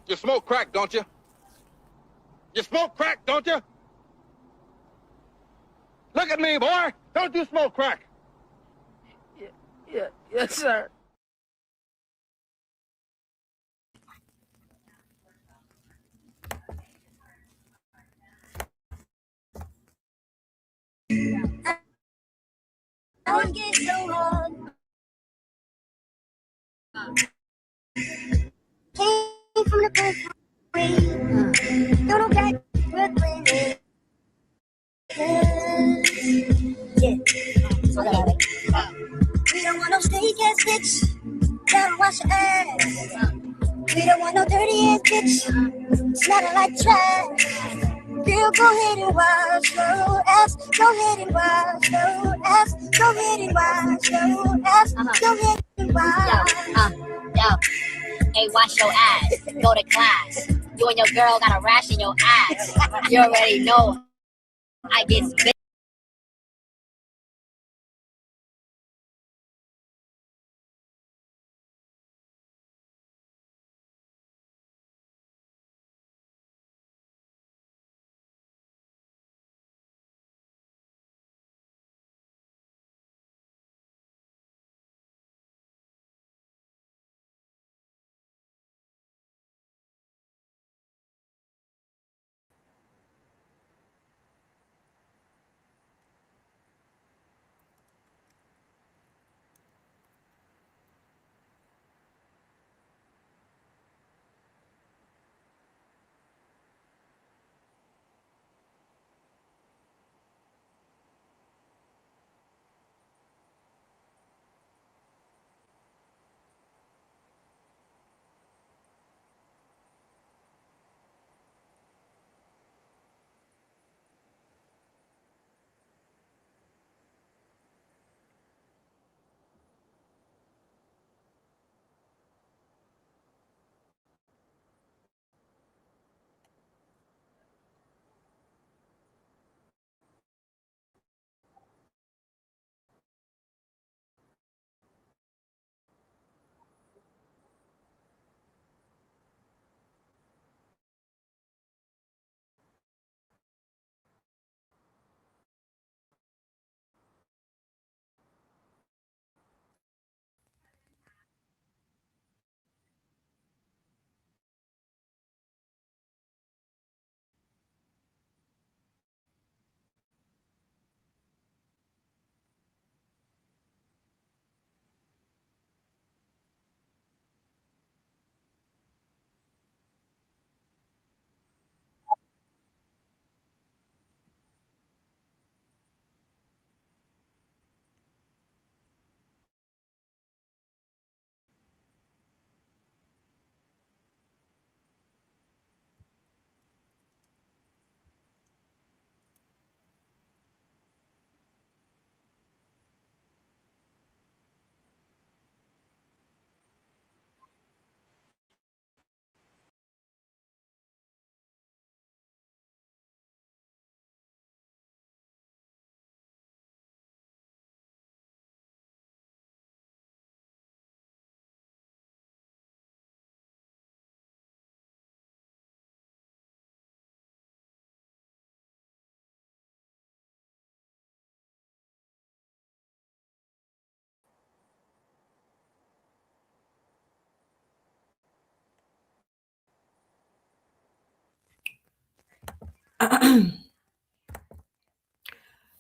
You smoke crack, don't you? You smoke crack, don't you? Look at me, boy. Don't you smoke crack? Yes, sir. Don't get so hard. Came from the country. Don't know that Brooklyn. Yeah. We don't want no steak ass bitch. Gotta wash your ass. We don't want no dirty ass bitch. Smelling like trash. Girl, go ahead and wash your ass. Go ahead and wash your ass. Go ahead and wash your ass. Go ahead and wash. Yo, hey, wash your ass. Go to class. You and your girl got a rash in your ass. You already know I get spit.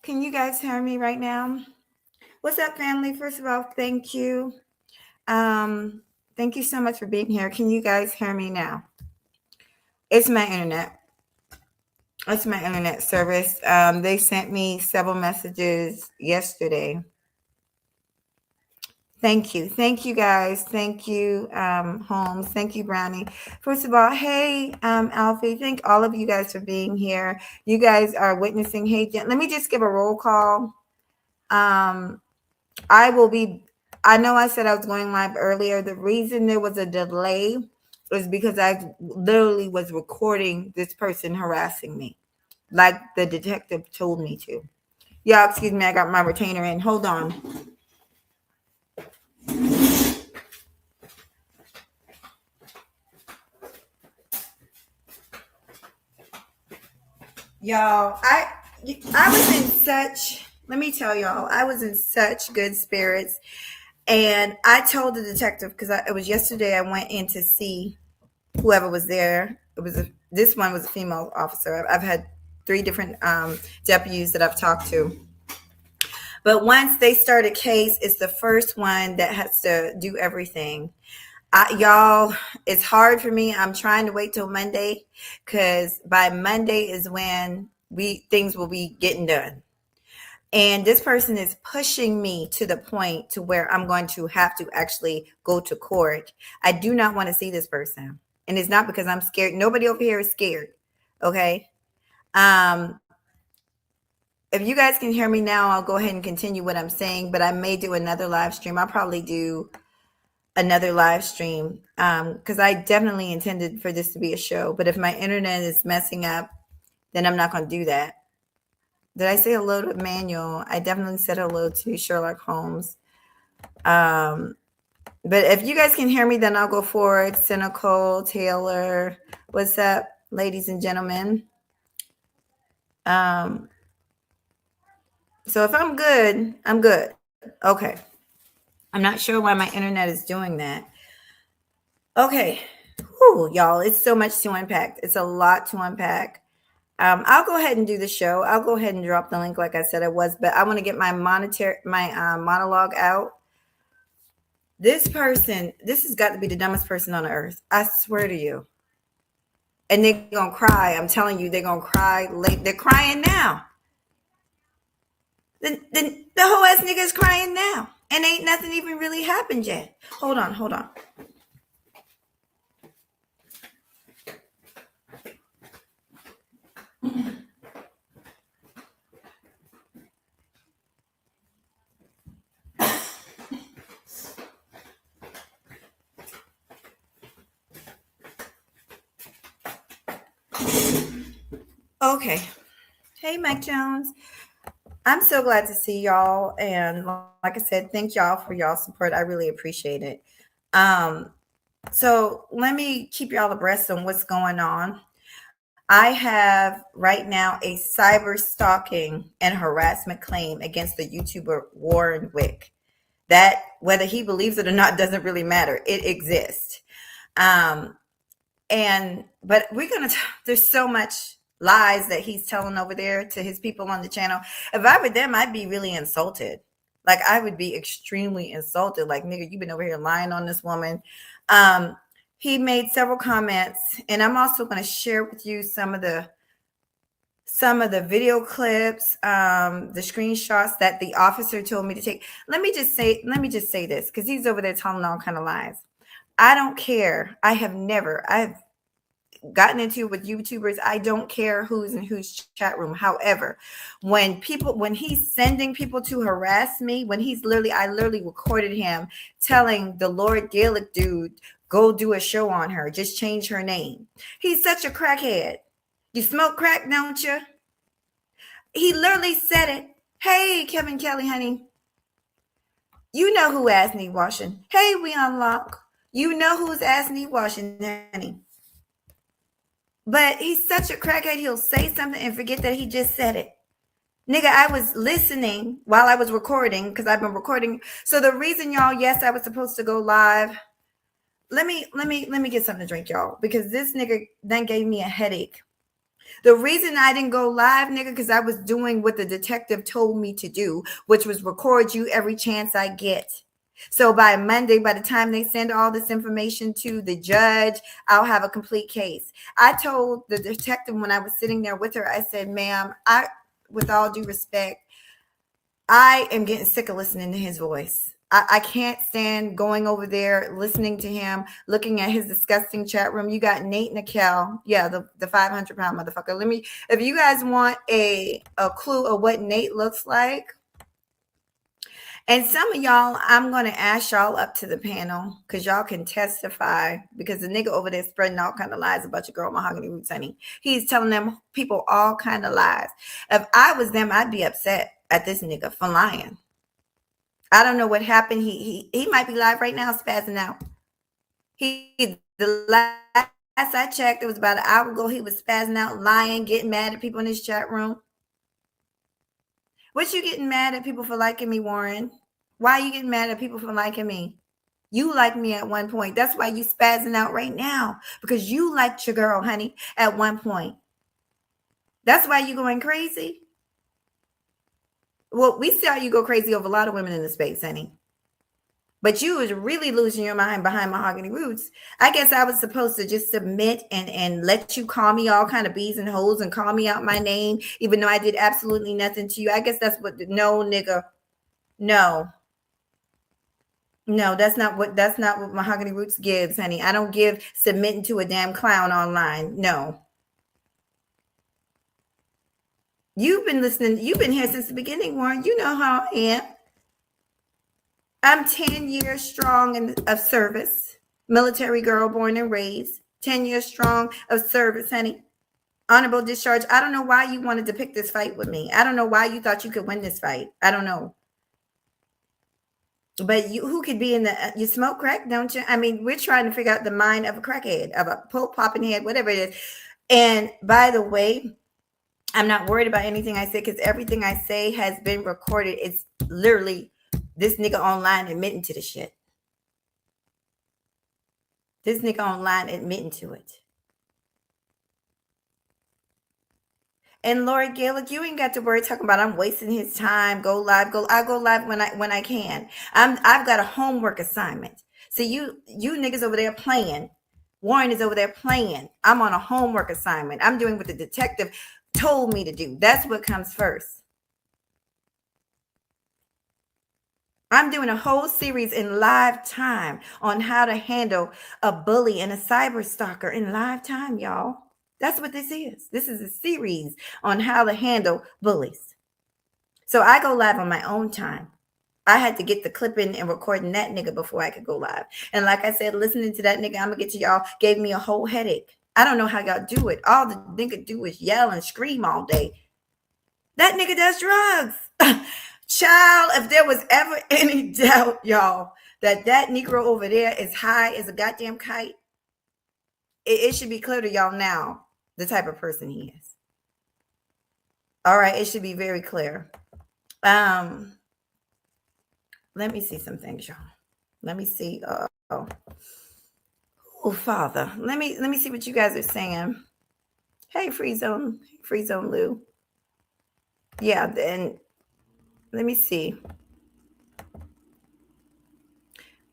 Can you guys hear me right now? What's up, family? First of all, thank you. Thank you so much for being here. Can you guys hear me now? It's my internet. It's my internet service. They sent me several messages yesterday. Thank you. Thank you, guys. Thank you, Holmes. Thank you, Brownie. First of all, hey, Alfie. Thank all of you guys for being here. You guys are witnessing. Hey, let me just give a roll call. I know I said I was going live earlier. The reason there was a delay was because I literally was recording this person harassing me, like the detective told me to. Yeah, excuse me, I got my retainer in. Hold on. Y'all, I was in such, let me tell y'all, I was in such good spirits. And I told the detective, because it was yesterday, I went in to see whoever was there. This one was a female officer. I've had 3 different deputies that I've talked to. But once they start a case, it's the first one that has to do everything. Y'all, it's hard for me. I'm trying to wait till Monday, because by Monday is when things will be getting done. And this person is pushing me to the point to where I'm going to have to actually go to court. I do not want to see this person. And it's not because I'm scared. Nobody over here is scared. Okay. If you guys can hear me now, I'll go ahead and continue what I'm saying, but I may do another live stream. I'll probably do another live stream, because I definitely intended for this to be a show. But if my internet is messing up, then I'm not going to do that. Did I say hello to Emmanuel? I definitely said hello to Sherlock Holmes. But if you guys can hear me, then I'll go forward. Cynical, Taylor, what's up, ladies and gentlemen? So if I'm good, I'm good. Okay. I'm not sure why my internet is doing that. Okay. Whew, y'all, it's so much to unpack. It's a lot to unpack. I'll go ahead and do the show. I'll go ahead and drop the link like I said I was, but I want to get my monologue out. This person, this has got to be the dumbest person on earth. I swear to you. And they're going to cry. I'm telling you, they're going to cry late. They're crying now. The whole ass nigga is crying now. And ain't nothing even really happened yet. Hold on. Okay. Hey, Mike Jones. I'm so glad to see y'all. And like I said, thank y'all for y'all support. I really appreciate it. So let me keep y'all abreast on what's going on. I have right now a cyber stalking and harassment claim against the YouTuber Warren Wick. That, whether he believes it or not, doesn't really matter. It exists. But we're going to, there's so much lies that he's telling over there to his people on the channel. If I were them, I'd be really insulted. Like, I would be extremely insulted. Like, nigga, you've been over here lying on this woman. He made several comments, and I'm also going to share with you some of the video clips, the screenshots that the officer told me to take. Let me just say this, because he's over there telling all kind of lies. I don't care. I've gotten into it with YouTubers. I don't care who's in whose chat room. However, when he's sending people to harass me, I literally recorded him telling the Lord Gaelik dude, go do a show on her, just change her name. He's such a crackhead. You smoke crack, don't you? He literally said it. Hey, Kevin Kelly, honey. You know who ass need washing. Hey, we unlock. You know whose ass need washing, honey. But he's such a crackhead, he'll say something and forget that he just said it. Nigga, I was listening while I was recording, because I've been recording. So the reason, y'all, yes, I was supposed to go live. Let me get something to drink, y'all, because this nigga then gave me a headache. The reason I didn't go live, nigga, because I was doing what the detective told me to do, which was record you every chance I get. So by Monday, by the time they send all this information to the judge, I'll have a complete case. I told the detective when I was sitting there with her, I said, ma'am, with all due respect, I am getting sick of listening to his voice. I can't stand going over there, listening to him, looking at his disgusting chat room. You got Nate Nickel. Yeah, the 500-pound motherfucker. If you guys want a clue of what Nate looks like, and some of y'all, I'm going to ask y'all up to the panel, because y'all can testify, because the nigga over there spreading all kind of lies about your girl Mahogany Roots, honey. He's telling them people all kind of lies. If I was them, I'd be upset at this nigga for lying. I don't know what happened. He might be live right now, spazzing out. The last I checked, it was about an hour ago. He was spazzing out, lying, getting mad at people in his chat room. What you getting mad at people for liking me, Warren? Why are you getting mad at people for liking me? You liked me at one point. That's why you spazzing out right now, because you liked your girl, honey, at one point. That's why you going crazy. Well, we saw you go crazy over a lot of women in the space, honey. But you was really losing your mind behind Mahogany Roots. I guess I was supposed to just submit and let you call me all kind of bees and hoes and call me out my name, even though I did absolutely nothing to you. I guess that's what, no, nigga. No, that's not what Mahogany Roots gives, honey. I don't give submitting to a damn clown online. No. You've been listening. You've been here since the beginning, Warren. You know how I am. I'm 10 years strong of service. Military girl, born and raised. 10 years strong of service, honey. Honorable discharge. I don't know why you wanted to pick this fight with me. I don't know why you thought you could win this fight. I don't know. But who could be in the, you smoke crack, don't you? I mean, we're trying to figure out the mind of a crackhead, of a poke popping head, whatever it is. And by the way, I'm not worried about anything I say, because everything I say has been recorded. It's literally this nigga online admitting to the shit. This nigga online admitting to it. And Lord Gaelik, you ain't got to worry talking about I'm wasting his time. Go live. I go live when I can. I've got a homework assignment. So you niggas over there playing. Warren is over there playing. I'm on a homework assignment. I'm doing what the detective told me to do. That's what comes first. I'm doing a whole series in live time on how to handle a bully and a cyber stalker in live time, y'all. That's what this is. This is a series on how to handle bullies. So I go live on my own time. I had to get the clipping and recording that nigga before I could go live. And like I said, listening to that nigga, I'm going to get to y'all, gave me a whole headache. I don't know how y'all do it. All the nigga do is yell and scream all day. That nigga does drugs. Child, if there was ever any doubt, y'all, that Negro over there is high as a goddamn kite, it should be clear to y'all now the type of person he is. All right, it should be very clear. Let me see some things, y'all. Let me see. Oh, Father. Let me see what you guys are saying. Hey, Free Zone Lou. Yeah, then let me see.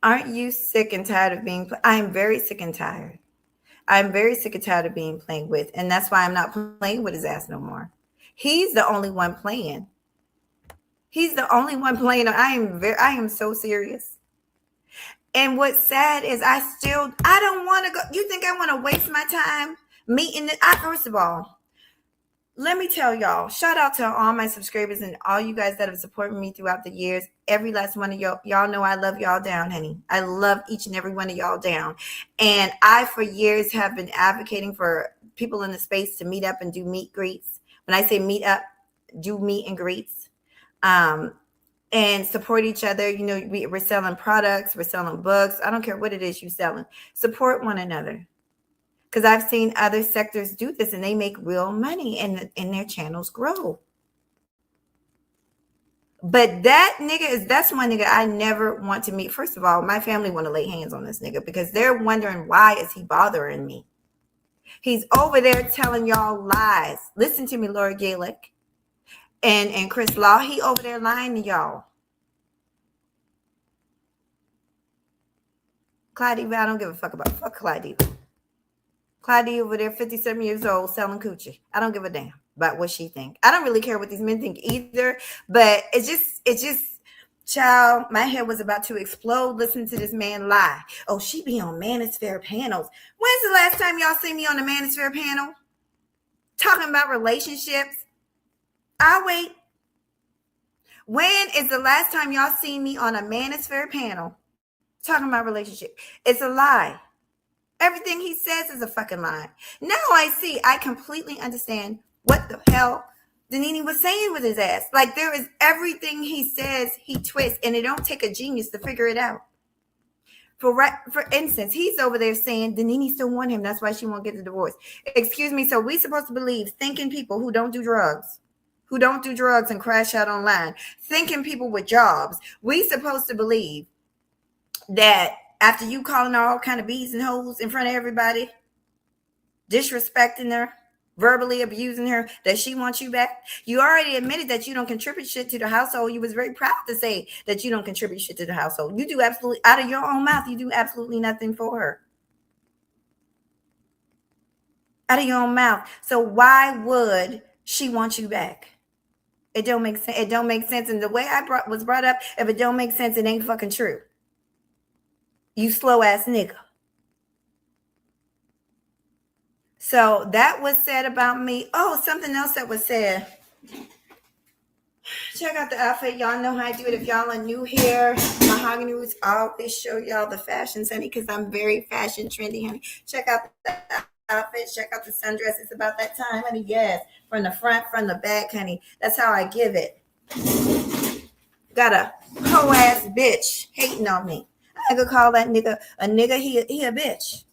Aren't you sick and tired of being? I am very sick and tired. I'm very sick and tired of being played with, and that's why I'm not playing with his ass no more. He's the only one playing. He's the only one playing. I am so serious. And what's sad is I don't want to go. You think I want to waste my time meeting? First of all, let me tell y'all, shout out to all my subscribers and all you guys that have supported me throughout the years. Every last one of y'all know I love y'all down, honey. I love each and every one of y'all down. And I, for years, have been advocating for people in the space to meet up and do meet greets. When I say meet up, do meet and greets. And support each other. You know, we're selling products, we're selling books. I don't care what it is you're selling. Support one another. Because I've seen other sectors do this and they make real money and their channels grow. But that's one nigga I never want to meet. First of all, my family want to lay hands on this nigga because they're wondering, why is he bothering me? He's over there telling y'all lies. Listen to me, Lord Gaelik and Chris Law. He over there lying to y'all. Clyde Diva, I don't give a fuck about. Fuck Clyde Diva. Clyde over there, 57 years old, selling coochie. I don't give a damn about what she think. I don't really care what these men think either. But it's just, child, my head was about to explode listening to this man lie. Oh, she be on Manosphere panels. When's the last time y'all see me on the Manosphere panel? Talking about relationships. I'll wait. When is the last time y'all seen me on a Manosphere panel talking about relationship? It's a lie. Everything he says is a fucking lie. Now I completely understand what the hell Danini was saying with his ass. Like, there is everything he says, he twists, and it don't take a genius to figure it out. For instance, he's over there saying Danini still want him. That's why she won't get the divorce. Excuse me. So we supposed to believe thinking people who don't do drugs and crash out online, thinking people with jobs. We supposed to believe that after you calling her all kind of bees and hoes in front of everybody, disrespecting her, verbally abusing her, that she wants you back. You already admitted that you don't contribute shit to the household. You was very proud to say that you don't contribute shit to the household. You do absolutely, out of your own mouth, you do absolutely nothing for her. Out of your own mouth. So why would she want you back? It don't make sense. It don't make sense. And the way was brought up, if it don't make sense, it ain't fucking true. You slow ass nigga. So that was said about me. Oh, something else that was said. Check out the outfit. Y'all know how I do it. If y'all are new here, Mahogany Roots always show y'all the fashions, honey, because I'm very fashion trendy, honey. Check out the outfit. Check out the sundress. It's about that time, honey. Yes. From the front, from the back, honey. That's how I give it. Got a hoe ass bitch hating on me. I could call that nigga a nigga. He a bitch.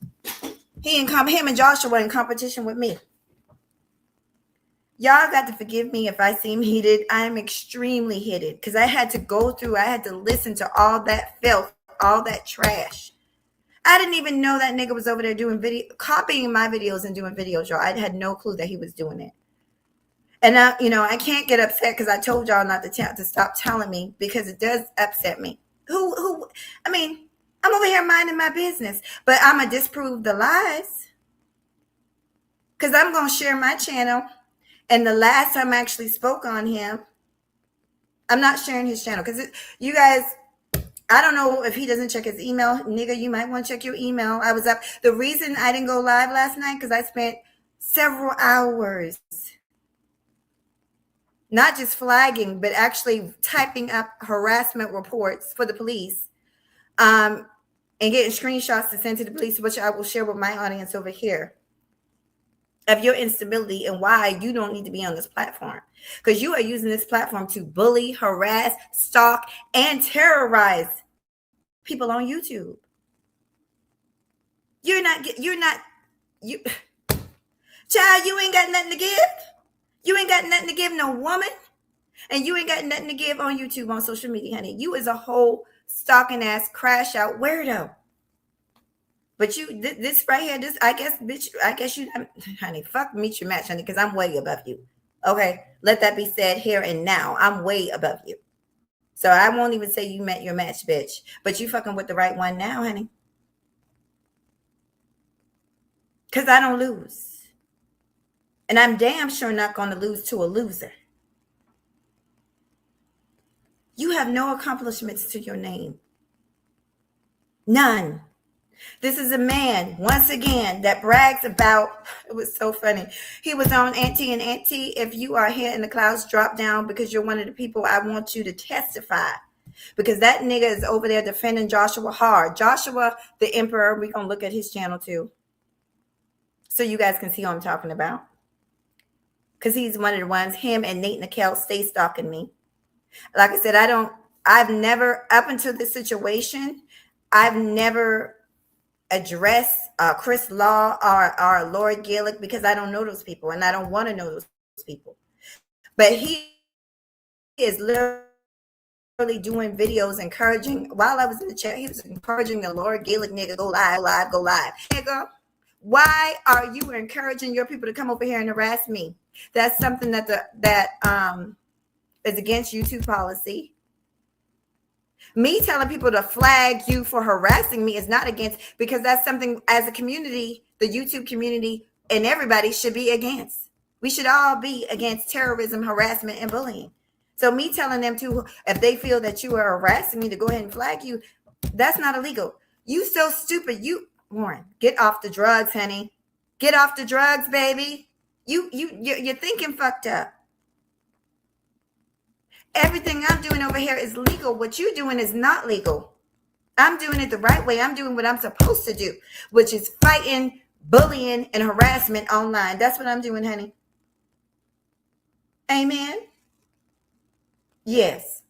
Him and Joshua in competition with me. Y'all got to forgive me if I seem heated. I am extremely heated because I had to listen to all that filth, all that trash. I didn't even know that nigga was over there copying my videos and doing videos, y'all. I had no clue that he was doing it. And now, I can't get upset because I told y'all not to stop telling me because it does upset me. I'm over here minding my business, but I'm going to disprove the lies because I'm going to share my channel. And the last time I actually spoke on him, I'm not sharing his channel because you guys, I don't know if he doesn't check his email. Nigga, you might want to check your email. I was up. The reason I didn't go live last night because I spent several hours not just flagging, but actually typing up harassment reports for the police and getting screenshots to send to the police, which I will share with my audience over here, of your instability and why you don't need to be on this platform. Because you are using this platform to bully, harass, stalk, and terrorize people on YouTube. Child, you ain't got nothing to give. You ain't got nothing to give no woman. And you ain't got nothing to give on YouTube, on social media, honey. You is a whole stalking ass crash out weirdo. But this right here, I guess you, honey, fuck meet your match, honey, because I'm way above you. Okay, let that be said here and now. I'm way above you. So I won't even say you met your match, bitch. But you fucking with the right one now, honey. Because I don't lose. And I'm damn sure not going to lose to a loser. You have no accomplishments to your name. None. This is a man, once again, that brags about, it was so funny. He was on Auntie and Auntie. If you are here in the clouds, drop down because you're one of the people I want you to testify. Because that nigga is over there defending Joshua hard. Joshua, the Emperor, we're going to look at his channel too. So you guys can see who I'm talking about. Because he's one of the ones, him and Nate Nickel stay stalking me. Like I said, I've never, up until this situation, I've never addressed Chris Law or Lord Gaelik because I don't know those people and I don't want to know those people. But he is literally doing videos encouraging, while I was in the chat, he was encouraging the Lord Gaelik nigga, go live. Nigga, why are you encouraging your people to come over here and harass me? That's something that is against YouTube policy. Me telling people to flag you for harassing me is not against, because that's something as a community, the YouTube community and everybody should be against. We should all be against terrorism, harassment, and bullying. So me telling them to, if they feel that you are harassing me, to go ahead and flag you, that's not illegal. You so stupid. Warren, get off the drugs, honey. Get off the drugs, baby. You're thinking fucked up. Everything I'm doing over here is legal. What you're doing is not legal. I'm doing it the right way. I'm doing what I'm supposed to do, which is fighting, bullying, and harassment online. That's what I'm doing, honey. Amen. Yes.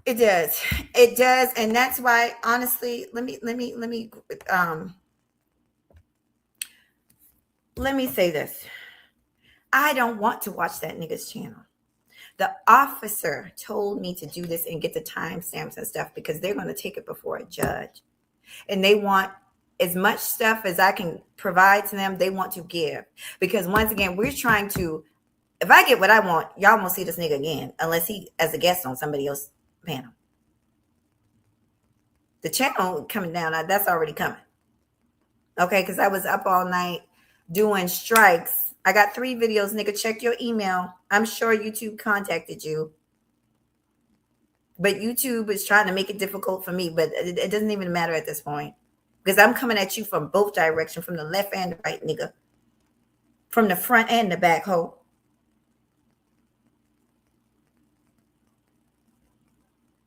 It does. It does. And that's why, honestly, let me say this. I don't want to watch that nigga's channel. The officer told me to do this and get the timestamps and stuff because they're going to take it before a judge. And they want as much stuff as I can provide to them, they want to give. Because once again, we're trying to, if I get what I want, y'all won't see this nigga again unless he as a guest on somebody else's panel. The channel coming down, that's already coming. Okay, because I was up all night doing strikes. I got 3 videos, nigga. Check your email. I'm sure YouTube contacted you. But YouTube is trying to make it difficult for me, but it doesn't even matter at this point. Because I'm coming at you from both directions, from the left and the right, nigga. From the front and the back, ho.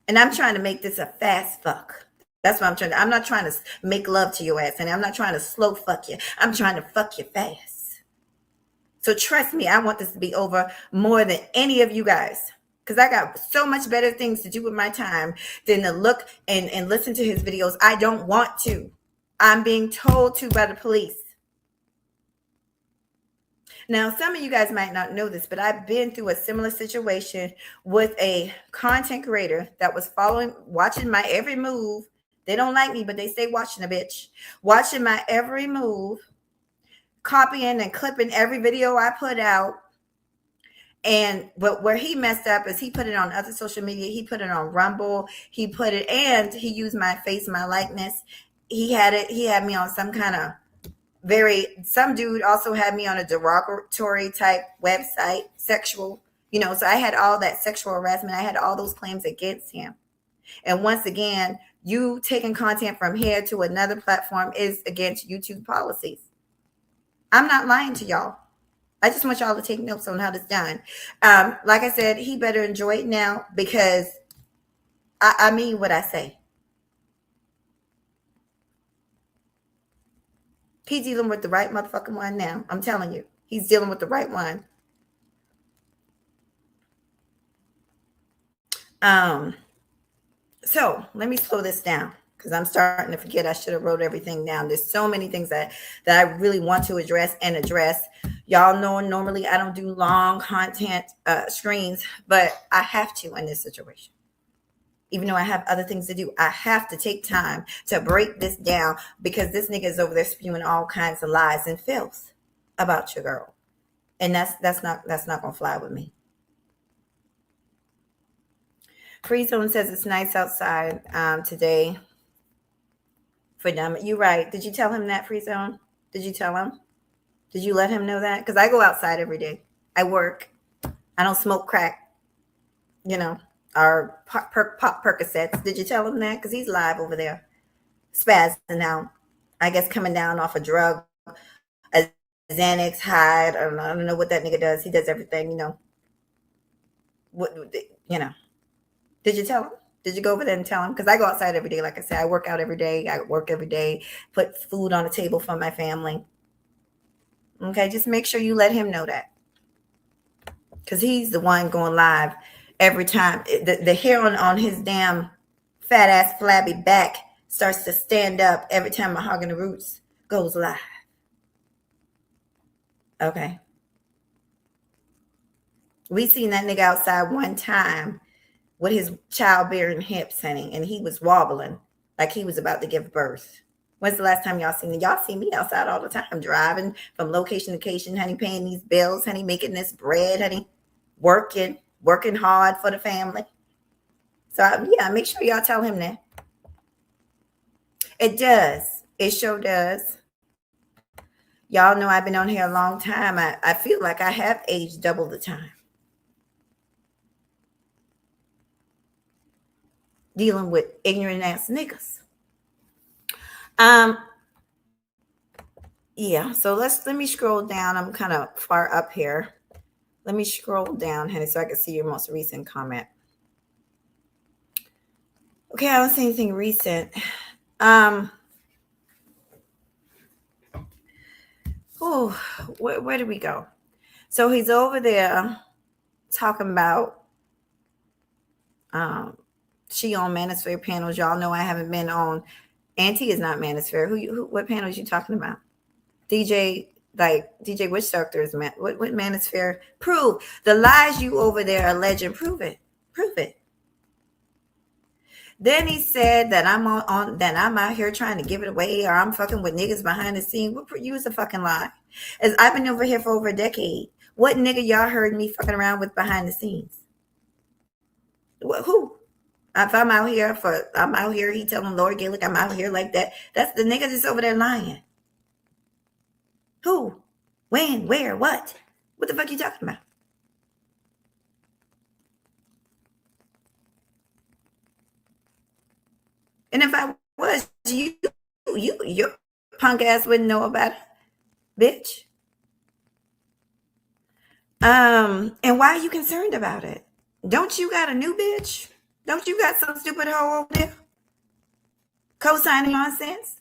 And I'm trying to make this a fast fuck. That's what I'm trying to. I'm not trying to make love to your ass, and I'm not trying to slow fuck you. I'm trying to fuck you fast. So trust me, I want this to be over more than any of you guys. Because I got so much better things to do with my time than to look and listen to his videos. I don't want to. I'm being told to by the police. Now, some of you guys might not know this, but I've been through a similar situation with a content creator that was watching my every move. They don't like me, but they stay watching a bitch. Watching my every move, copying and clipping every video I put out. But where he messed up is he put it on other social media. He put it on Rumble. He used my face, my likeness. He had me on some kind of some dude also had me on a derogatory type website, sexual, so I had all that sexual harassment. I had all those claims against him. And once again, you taking content from here to another platform is against YouTube policies. I'm not lying to y'all. I just want y'all to take notes on how this done. Like I said, he better enjoy it now because I mean what I say. He's dealing with the right motherfucking one now. I'm telling you. He's dealing with the right one. So let me slow this down because I'm starting to forget. I should have wrote everything down. There's so many things that I really want to address. Y'all know normally I don't do long content screens, but I have to in this situation. Even though I have other things to do, I have to take time to break this down because this nigga is over there spewing all kinds of lies and filth about your girl. And that's not gonna fly with me. Free Zone says it's nice outside today for them. You right. Did you tell him that, Free Zone? Did you tell him? Did you let him know that? Because I go outside every day. I work. I don't smoke crack. Or pop Percocets. Did you tell him that? Because he's live over there, spazzing out. I guess coming down off a drug, a Xanax high. I don't know what that nigga does. He does everything, Did you tell him? Did you go over there and tell him? Because I go outside every day. Like I said, I work out every day. I work every day. Put food on the table for my family. Okay, just make sure you let him know that. Because he's the one going live every time. The hair on his damn fat ass flabby back starts to stand up every time Mahogany Roots goes live. Okay. We seen that nigga outside one time with his childbearing hips, honey, and he was wobbling like he was about to give birth. When's the last time y'all seen me? Y'all see me outside all the time, driving from location to location, honey, paying these bills, honey, making this bread, honey, working hard for the family. So, yeah, make sure y'all tell him that. It does. It sure does. Y'all know I've been on here a long time. I feel like I have aged double the time. Dealing with ignorant ass niggas. Yeah, so let me scroll down. I'm kind of far up here. Let me scroll down, honey, so I can see your most recent comment. Okay, I don't see anything recent. Where did we go? So he's over there talking about she on manosphere panels. Y'all know I haven't been on. Auntie is not manosphere. What panels you talking about? DJ, like DJ Witch Doctor is what manosphere? Prove the lies you over there alleging. Prove it. Prove it. Then he said that I'm on that I'm out here trying to give it away, or I'm fucking with niggas behind the scene. What use a fucking lie? As I've been over here for over a decade. What nigga y'all heard me fucking around with behind the scenes? Who? If I'm out here, he telling Lord Gaelik I'm out here like that. That's the nigga that's over there lying. Who? When? Where? What? What the fuck you talking about? And if I was your punk ass wouldn't know about it, bitch. And why are you concerned about it? Don't you got a new bitch? Don't you got some stupid hoe over there co-signing nonsense?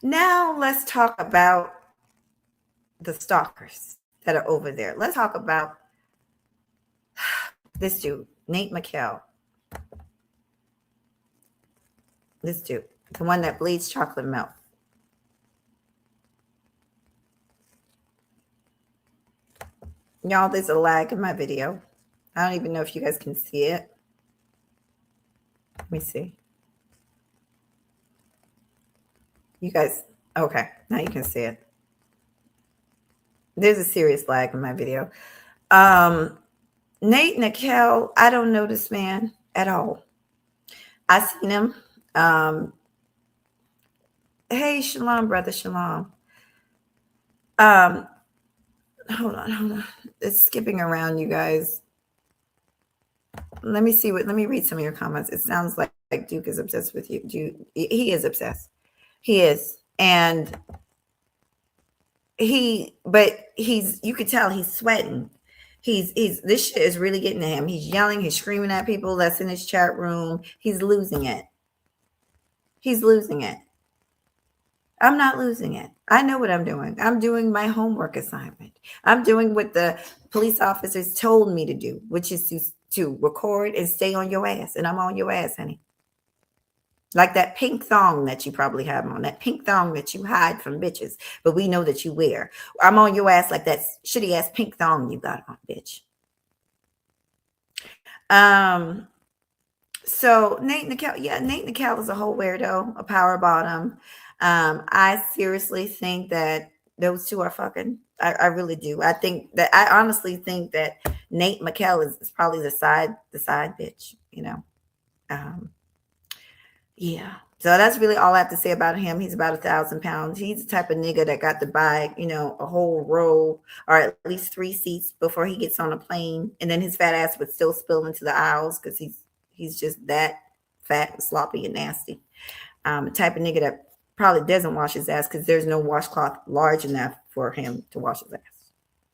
Now let's talk about the stalkers that are over there. Let's talk about this dude, Nate McKell. This dude, the one that bleeds chocolate milk. Y'all, there's a lag in my video. I don't even know if you guys can see it. Let me see. You guys, okay, now you can see it. There's a serious lag in my video. Nate McKell, I don't know this man at all. I seen him. Hey, shalom, brother, shalom. Hold on. It's skipping around, you guys. Let me read some of your comments. It sounds like Duke is obsessed with you. He is obsessed. He is. And you could tell he's sweating. This shit is really getting to him. He's yelling, he's screaming at people that's in his chat room. He's losing it. I'm not losing it. I know what I'm doing. I'm doing my homework assignment. I'm doing what the police officers told me to do, which is to record and stay on your ass. And I'm on your ass, honey. Like that pink thong that you probably have on, that pink thong that you hide from bitches, but we know that you wear. I'm on your ass like that shitty ass pink thong you got on, bitch. So Nate McKell is a whole weirdo, a power bottom. I seriously think that those two are fucking. I really do. I honestly think that Nate McKell is probably the side bitch, you know. Yeah. So that's really all I have to say about him. He's about 1,000 pounds. He's the type of nigga that got to buy, you know, a whole row or at least 3 seats before he gets on a plane. And then his fat ass would still spill into the aisles because he's just that fat and sloppy and nasty. The type of nigga that probably doesn't wash his ass because there's no washcloth large enough for him to wash his ass.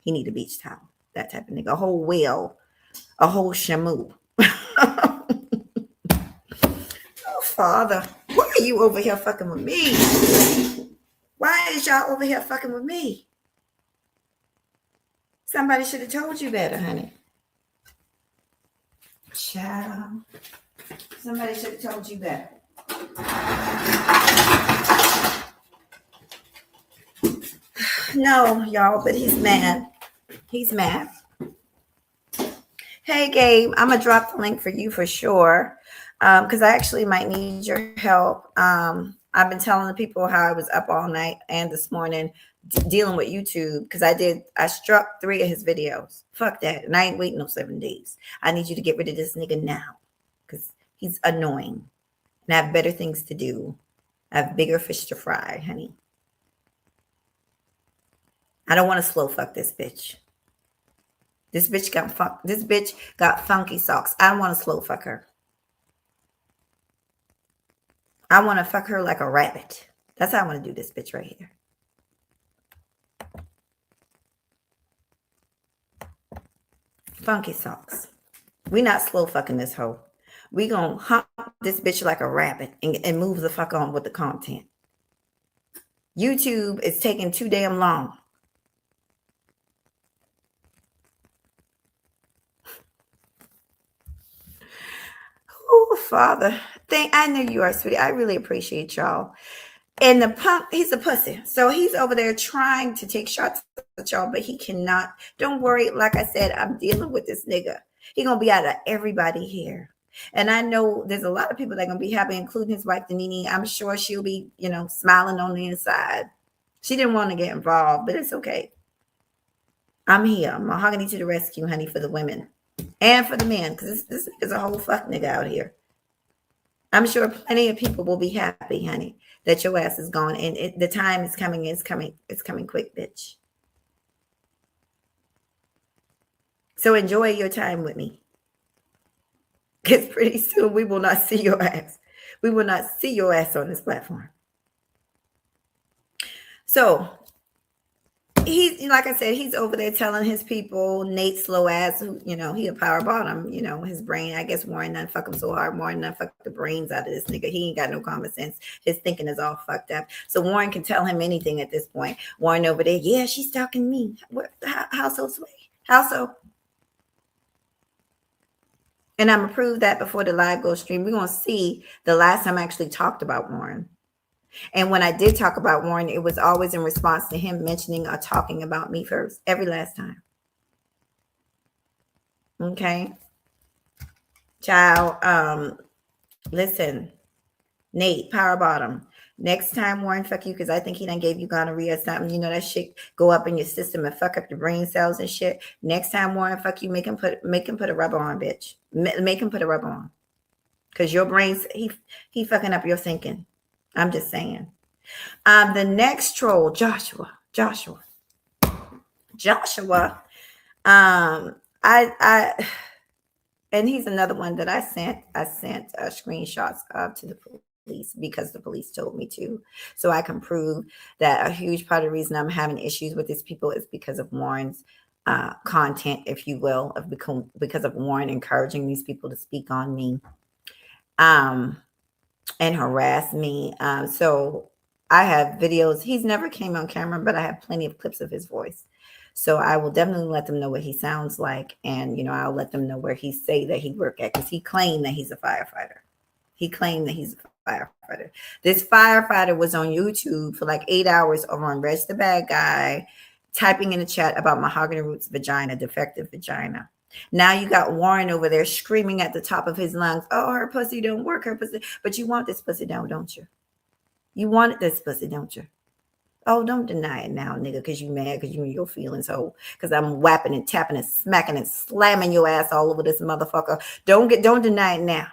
He need a beach towel. That type of nigga. A whole whale. A whole shamu. Oh, Father. Why are you over here fucking with me? Why is y'all over here fucking with me? Somebody should have told you better, honey. Child. Somebody should have told you better. No, y'all, but he's mad. He's mad. Hey, Gabe, I'm going to drop the link for you for sure because I actually might need your help. I've been telling the people how I was up all night and this morning dealing with YouTube because I struck 3 of his videos. Fuck that. And I ain't waiting no 7 days. I need you to get rid of this nigga now because he's annoying and I have better things to do. I have bigger fish to fry, honey. I don't want to slow fuck this bitch. This bitch got funky socks. I don't want to slow fuck her. I want to fuck her like a rabbit. That's how I want to do this bitch right here. Funky socks. We not slow fucking this hoe. We gonna hump this bitch like a rabbit and move the fuck on with the content. YouTube is taking too damn long. Oh, Father, I know you are, sweetie. I really appreciate y'all. And the punk, he's a pussy. So he's over there trying to take shots at y'all, but he cannot. Don't worry. Like I said, I'm dealing with this nigga. He gonna be out of everybody here. And I know there's a lot of people that are gonna be happy, including his wife, Denini. I'm sure she'll be, smiling on the inside. She didn't want to get involved, but it's okay. I'm here. Mahogany to the rescue, honey, for the women and for the men, because this is a whole fuck nigga out here. I'm sure plenty of people will be happy, honey, that your ass is gone, and the time is coming. It's coming quick, bitch. So enjoy your time with me, because pretty soon we will not see your ass. We will not see your ass on this platform. So he's, like I said, he's over there telling his people, Nate slow ass, who, he a power bottom, his brain. I guess Warren done fuck him so hard. Warren done fuck the brains out of this nigga. He ain't got no common sense. His thinking is all fucked up. So Warren can tell him anything at this point. Warren over there, yeah, she's talking me. How so, Sway? How so? And I'm gonna prove that before the live go stream. We're gonna see the last time I actually talked about Warren. And when I did talk about Warren, it was always in response to him mentioning or talking about me first, every last time. Okay. Child, listen, Nate, power bottom. Next time, Warren, fuck you, because I think he done gave you gonorrhea or something. That shit go up in your system and fuck up your brain cells and shit. Next time, Warren, fuck you, make him put a rubber on, bitch. Make him put a rubber on. Because your brain's, he fucking up your thinking. I'm just saying. The next troll, Joshua. And he's another one that I sent screenshots of to the police because the police told me to, so I can prove that a huge part of the reason I'm having issues with these people is because of Warren's content, if you will, because of Warren encouraging these people to speak on me. And harass me. So I have videos. He's never came on camera, but I have plenty of clips of his voice. So I will definitely let them know what he sounds like. And, I'll let them know where he say that he work at, because he claimed that he's a firefighter. This firefighter was on YouTube for like 8 hours over on Reg the Bad Guy, typing in the chat about Mahogany Roots vagina, defective vagina. Now you got Warren over there screaming at the top of his lungs, oh, her pussy don't work, her pussy. But you want this pussy down, don't you? You wanted this pussy, don't you? Oh, don't deny it now, nigga, because you mad, because you in your feelings, ho. Because I'm whapping and tapping and smacking and slamming your ass all over this motherfucker. Don't deny it now.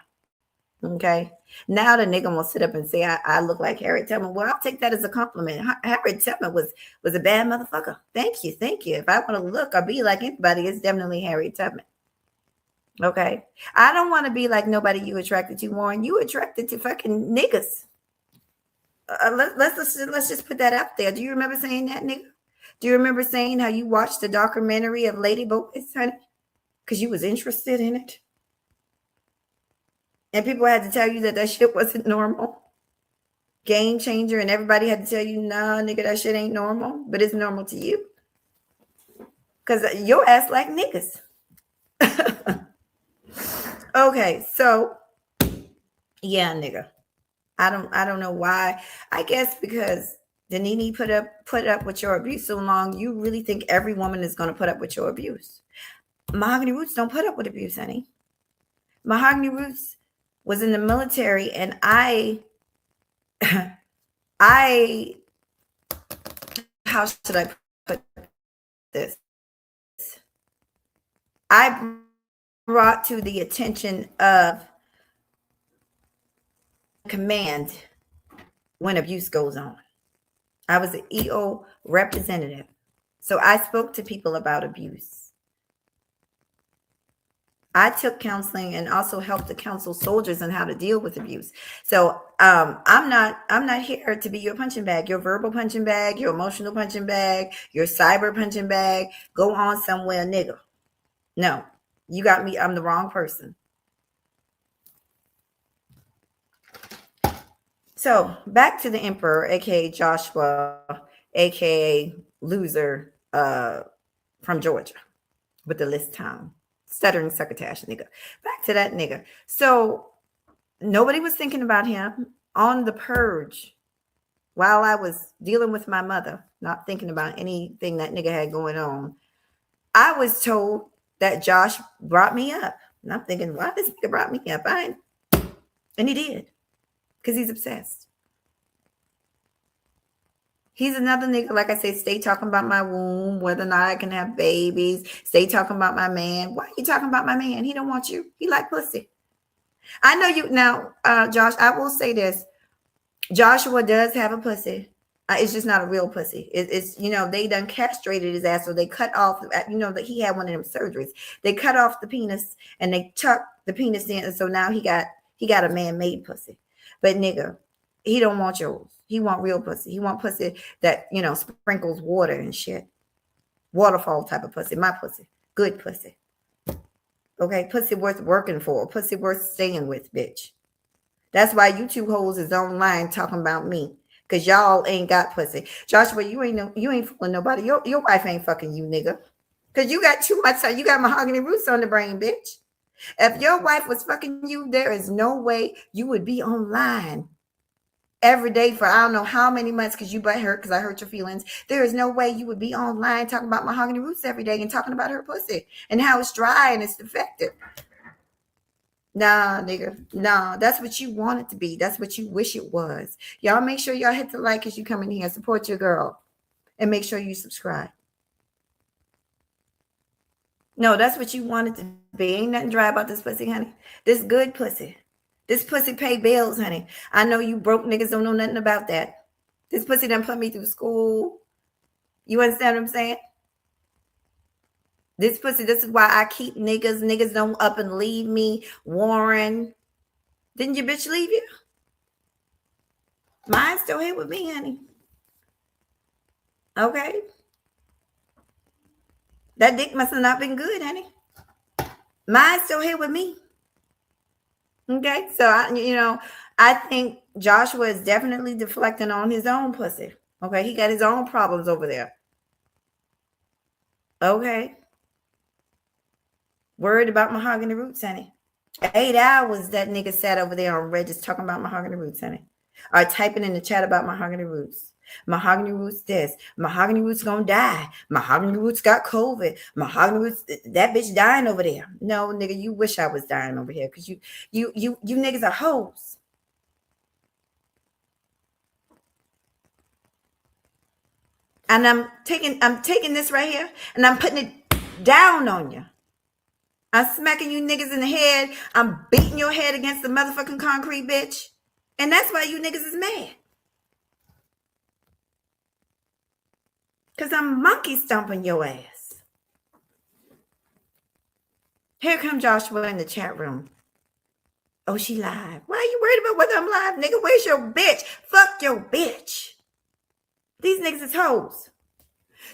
Okay? Now the nigga will sit up and say, I look like Harriet Tubman. Well, I'll take that as a compliment. Harriet Tubman was a bad motherfucker. Thank you. If I want to look or be like anybody, it's definitely Harriet Tubman. Okay? I don't want to be like nobody you attracted to, Warren. You attracted to fucking niggas. Let's just put that out there. Do you remember saying that, nigga? Do you remember saying how you watched the documentary of Lady Boys, honey? Because you was interested in it. And people had to tell you that shit wasn't normal. Game changer. And everybody had to tell you, nah, nigga, that shit ain't normal. But it's normal to you. Because your ass like niggas. Okay, so yeah, nigga. I don't know why. I guess because Danini put up with your abuse so long, you really think every woman is going to put up with your abuse. Mahogany Roots don't put up with abuse, honey. Mahogany Roots was in the military, and I how should I put this? I brought to the attention of command when abuse goes on. I was an EO representative. So I spoke to people about abuse. I took counseling and also helped to counsel soldiers on how to deal with abuse. So I'm not here to be your punching bag, your verbal punching bag, your emotional punching bag, your cyber punching bag. Go on somewhere, nigga. No, you got me. I'm the wrong person. So back to the Emperor, aka Joshua, aka loser from Georgia with the list town. Stuttering succotash nigga. Back to that nigga. So Nobody was thinking about him on the purge while I was dealing with my mother, not thinking about anything that nigga had going on. I was told that Josh brought me up. And I'm thinking, why this nigga brought me up? And he did. Because he's obsessed. He's another nigga, like I said, stay talking about my womb, whether or not I can have babies. Stay talking about my man. Why are you talking about my man? He don't want you. He like pussy. I know you now, Josh. I will say this: Joshua does have a pussy. It's just not a real pussy. It's they done castrated his ass, so they cut off. That he had one of them surgeries. They cut off the penis and they tucked the penis in, and so now he got a man-made pussy. But nigga, he don't want yours. He want real pussy. He want pussy that sprinkles water and shit. Waterfall type of pussy. My pussy, good pussy. Okay, pussy worth working for. Pussy worth staying with, bitch. That's why you two hoes is online talking about me. Cause y'all ain't got pussy. Joshua, you ain't fooling nobody. Your wife ain't fucking you, nigga. Cause you got too much. You got mahogany roots on the brain, bitch. If your wife was fucking you, there is no way you would be online every day for I don't know how many months because you butt hurt because I hurt your feelings. There is no way you would be online talking about mahogany roots every day and talking about her pussy and how it's dry and it's defective. Nah, nigga. Nah, that's what you want it to be. That's what you wish it was. Y'all make sure y'all hit the like as you come in here. Support your girl. And make sure you subscribe. No, that's what you want it to be. Ain't nothing dry about this pussy, honey. This good pussy. This pussy pay bills, honey. I know you broke niggas don't know nothing about that. This pussy done put me through school. You understand what I'm saying? This pussy, this is why I keep niggas. Niggas don't up and leave me. Warren. Didn't your bitch leave you? Mine's still here with me, honey. Okay. That dick must have not been good, honey. Mine's still here with me. Okay. So, I think Joshua is definitely deflecting on his own pussy. Okay. He got his own problems over there. Okay. Worried about mahogany roots, honey. 8 hours that nigga sat over there on Reddit talking about mahogany roots, honey. Or typing in the chat about mahogany roots. Mahogany roots this. Mahogany roots gonna die. Mahogany roots got COVID. Mahogany roots, that bitch dying over there. No, nigga, you wish I was dying over here because you niggas are hoes. And I'm taking this right here and I'm putting it down on you. I'm smacking you niggas in the head. I'm beating your head against the motherfucking concrete, bitch. And that's why you niggas is mad. Because I'm monkey stomping your ass. Here comes Joshua in the chat room. Oh, she live. Why are you worried about whether I'm live? Nigga, where's your bitch? Fuck your bitch. These niggas is hoes.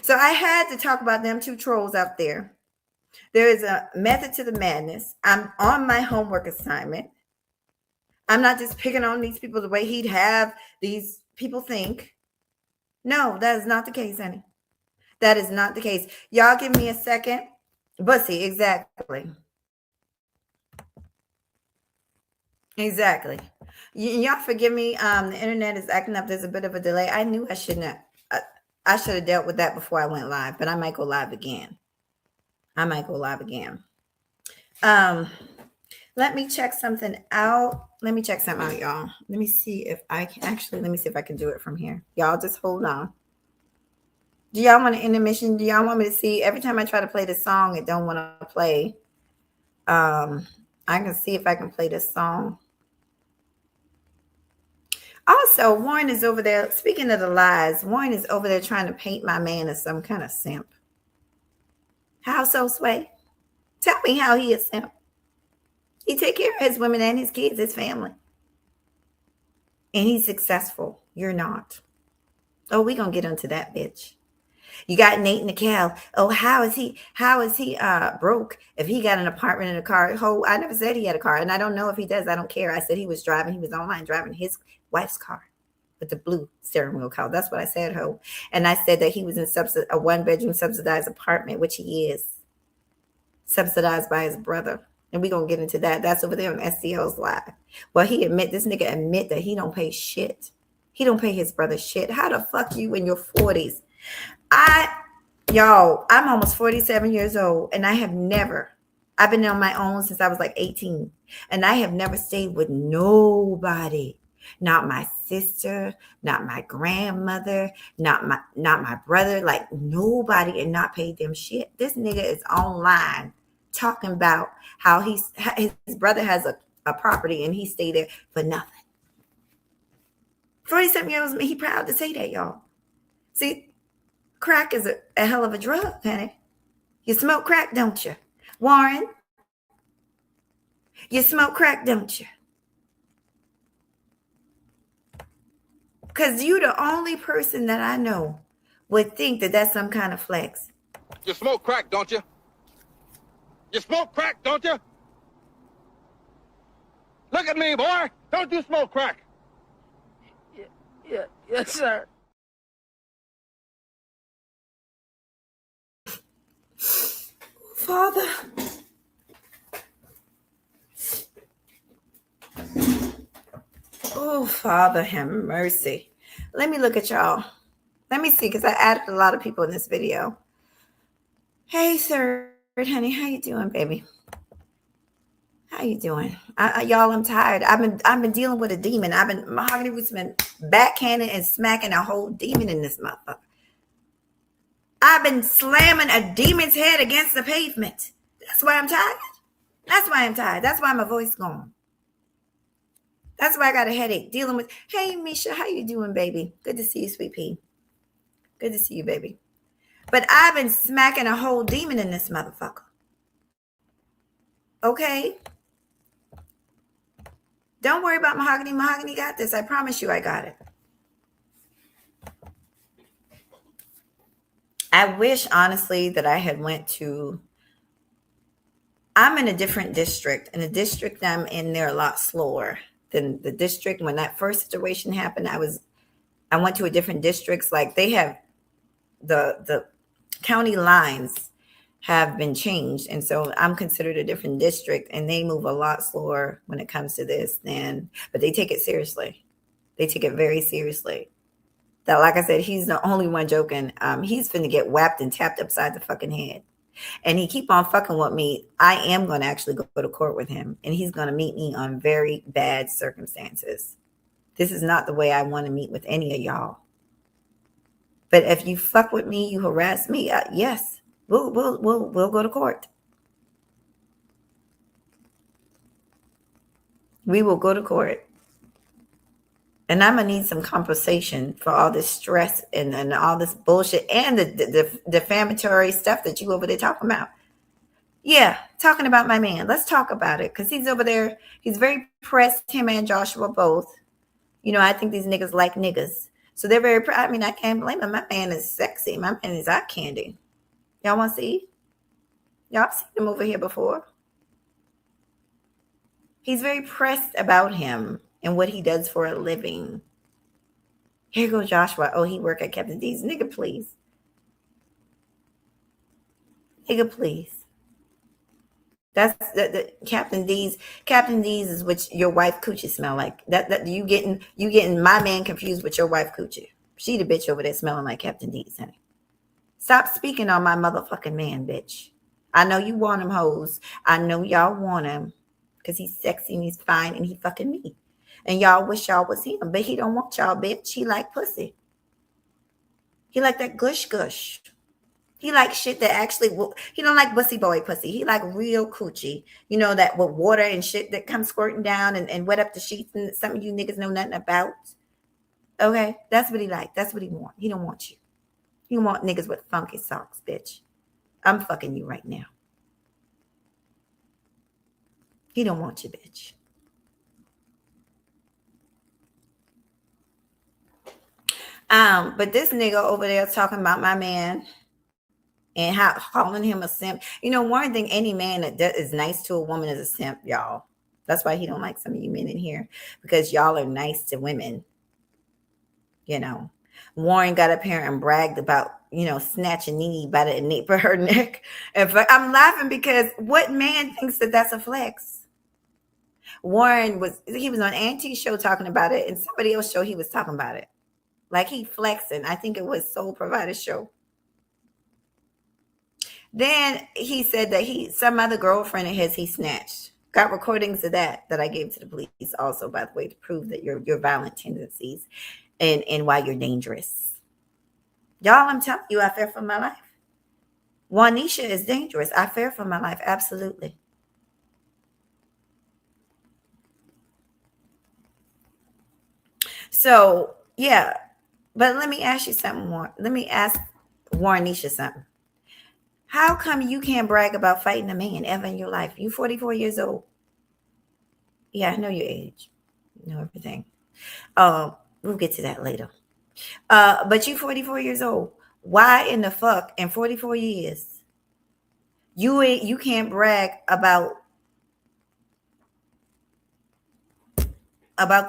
So I had to talk about them two trolls out there. There is a method to the madness. I'm on my homework assignment. I'm not just picking on these people the way he'd have these people think. No, that is not the case, honey. That is not the case. Y'all give me a second. Bussy, exactly. Exactly. Y'all forgive me. The internet is acting up. There's a bit of a delay. I knew I shouldn't have. I should have dealt with that before I went live, but I might go live again. Let me check something out. Y'all. Let me see if I can do it from here. Y'all just hold on. Do y'all want an intermission? Do y'all want me to see? Every time I try to play this song, it don't want to play. I can see if I can play this song. Also, Warren is over there. Speaking of the lies, Warren is over there trying to paint my man as some kind of simp. How so, Sway? Tell me how he is simp. He take care of his women and his kids, his family. And he's successful. You're not. Oh, we're going to get into that, bitch. You got Nate Nickel. Oh, how is he broke if he got an apartment and a car? Oh, I never said he had a car. And I don't know if he does. I don't care. I said he was online driving his wife's car with the blue steering wheel color. That's what I said, ho. And I said that he was in a one-bedroom subsidized apartment, which he is. Subsidized by his brother. And we're going to get into that. That's over there on SCO's live. Well, this nigga admit that he don't pay shit. He don't pay his brother shit. How the fuck you in your 40s? Y'all, I'm almost 47 years old, and I've been on my own since I was like 18. And I have never stayed with nobody. Not my sister, not my grandmother, not my brother, like nobody, and not paid them shit. This nigga is online talking about how his brother has a property and he stayed there for nothing. 47 years old, he proud to say that, y'all. See, crack is a hell of a drug, honey. You smoke crack, don't you? Warren, you smoke crack, don't you? Because you're the only person that I know would think that that's some kind of flex. You smoke crack, don't you? You smoke crack, don't you? Look at me, boy. Don't you smoke crack? Yes, sir. Father. Oh, Father, have mercy. Let me look at y'all. Let me see, because I added a lot of people in this video. Hey, sir, honey, how you doing, baby? How you doing? Y'all, I'm tired. I've been dealing with a demon. Mahogany Root's been backhanding and smacking a whole demon in this motherfucker. I've been slamming a demon's head against the pavement. That's why I'm tired. That's why my voice gone. That's why I got a headache dealing with. Hey, Misha, how you doing, baby? Good to see you, sweet pea. Good to see you, baby. But I've been smacking a whole demon in this motherfucker. Okay? Don't worry about Mahogany. Mahogany got this. I promise you I got it. I wish, honestly, that I had went to... I'm in a different district. And the district I'm in, they're a lot slower than the district. When that first situation happened, I went to a different districts. Like, they have... The county lines have been changed. And so I'm considered a different district, and they move a lot slower when it comes to this but they take it seriously. They take it very seriously. That, like I said, he's the only one joking. He's finna get whapped and tapped upside the fucking head. And he keep on fucking with me. I am going to actually go to court with him, and he's going to meet me on very bad circumstances. This is not the way I want to meet with any of y'all. But if you fuck with me, you harass me, yes, we'll go to court. We will go to court. And I'm going to need some compensation for all this stress and all this bullshit and the defamatory stuff that you over there talking about. Yeah, talking about my man. Let's talk about it, because he's over there. He's very pressed, him and Joshua both. You know, I think these niggas like niggas. So they're very proud. I mean, I can't blame him. My man is sexy. My man is eye candy. Y'all want to see? Y'all seen him over here before. He's very pressed about him and what he does for a living. Here goes Joshua. Oh, he work at Captain D's. Nigga, please. Nigga, please. That's the Captain D's. Captain D's is what your wife coochie smell like. That you getting my man confused with your wife coochie. She the bitch over there smelling like Captain D's, honey. Stop speaking on my motherfucking man, bitch. I know you want him, hoes. I know y'all want him because he's sexy and he's fine and he fucking me. And y'all wish y'all was him, but he don't want y'all, bitch. He like pussy. He like that gush gush. He like shit that actually, he don't like bussy boy pussy. He like real coochie. You know, that with water and shit that comes squirting down and wet up the sheets and something you niggas know nothing about. Okay? That's what he like. That's what he want. He don't want you. He want niggas with funky socks, bitch. I'm fucking you right now. He don't want you, bitch. But this nigga over there talking about my man and how calling him a simp. You know, one thing, any man that is nice to a woman is a simp, y'all. That's why he don't like some of you men in here, because y'all are nice to women. You know, Warren got up here and bragged about, snatching Nene by the nape of her neck. I'm laughing because what man thinks that that's a flex? Warren was on Auntie's show talking about it, and somebody else's show he was talking about it. Like he flexing. I think it was Soul Provider show. Then he said that some other girlfriend of his he snatched. Got recordings of that I gave to the police also, by the way, to prove that your violent tendencies and why you're dangerous. Y'all, I'm telling you, I fear for my life. Juanisha is dangerous. I fear for my life, absolutely. So, yeah. But let me ask you something more. Let me ask Juanisha something. How come you can't brag about fighting a man ever in your life? You 44 years old. Yeah, I know your age. You know everything. We'll get to that later. But you 44 years old. Why in the fuck in 44 years you can't brag about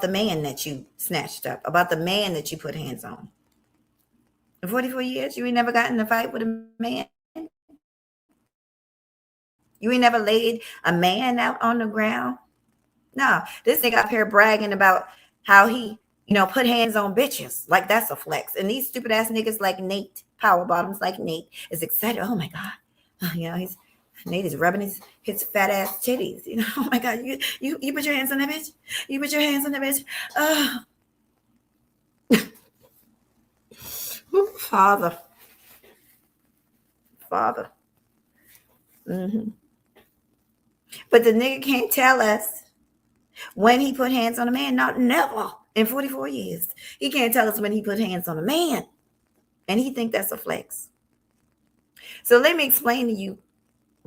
the man that you snatched up, about the man that you put hands on? In 44 years, you ain't never gotten in a fight with a man? You ain't never laid a man out on the ground? No, this nigga up here bragging about how he, put hands on bitches. Like that's a flex. And these stupid ass niggas like Nate, power bottoms like Nate, is excited. Oh my God. Nate is rubbing his fat ass titties. Oh my God, you put your hands on that bitch? You put your hands on that bitch? Father. Mm-hmm. But the nigga can't tell us when he put hands on a man. Not never in 44 years. He can't tell us when he put hands on a man. And he think that's a flex. So let me explain to you,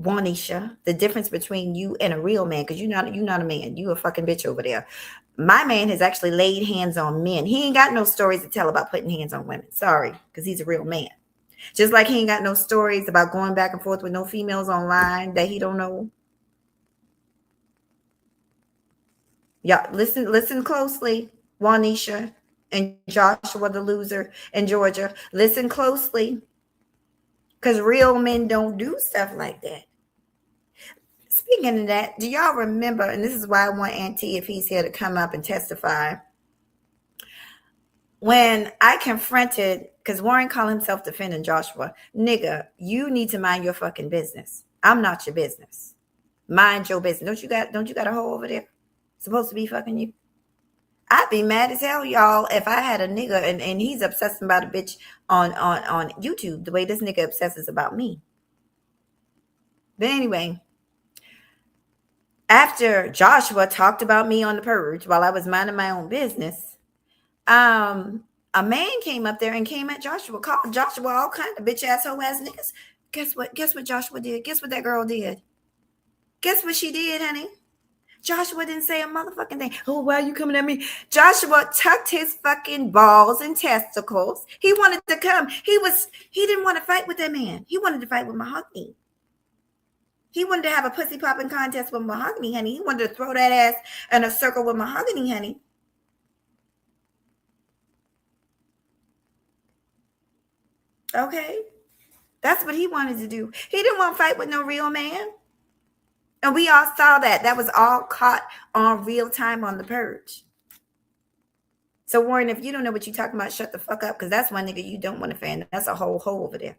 Juanisha, the difference between you and a real man, because you're not a man. You a fucking bitch over there. My man has actually laid hands on men. He ain't got no stories to tell about putting hands on women. Sorry, because he's a real man. Just like he ain't got no stories about going back and forth with no females online that he don't know. Yeah, listen closely, Juanisha and Joshua the loser in Georgia. Listen closely, because real men don't do stuff like that. Speaking of that, do y'all remember, and this is why I want Auntie, if he's here, to come up and testify, when I confronted, because Warren called himself defending Joshua, nigga, you need to mind your fucking business. I'm not your business. Mind your business. Don't you got a hole over there supposed to be fucking you? I'd be mad as hell, y'all, if I had a nigga and he's obsessing about a bitch on YouTube the way this nigga obsesses about me. But anyway, after Joshua talked about me on the purge while I was minding my own business, a man came up there and came at Joshua, called Joshua all kind of bitch asshole ass niggas. Guess what Joshua did? Guess what that girl did? Guess what she did, honey? Joshua didn't say a motherfucking thing. Oh, why are you coming at me? Joshua tucked his fucking balls and testicles. He wanted to come. He didn't want to fight with that man. He wanted to fight with Mahogany. He wanted to have a pussy popping contest with Mahogany, honey. He wanted to throw that ass in a circle with Mahogany, honey. Okay. That's what he wanted to do. He didn't want to fight with no real man. And we all saw that. That was all caught on real time on the purge. So, Warren, if you don't know what you're talking about, shut the fuck up, because that's one nigga you don't want to fan. That's a whole hole over there.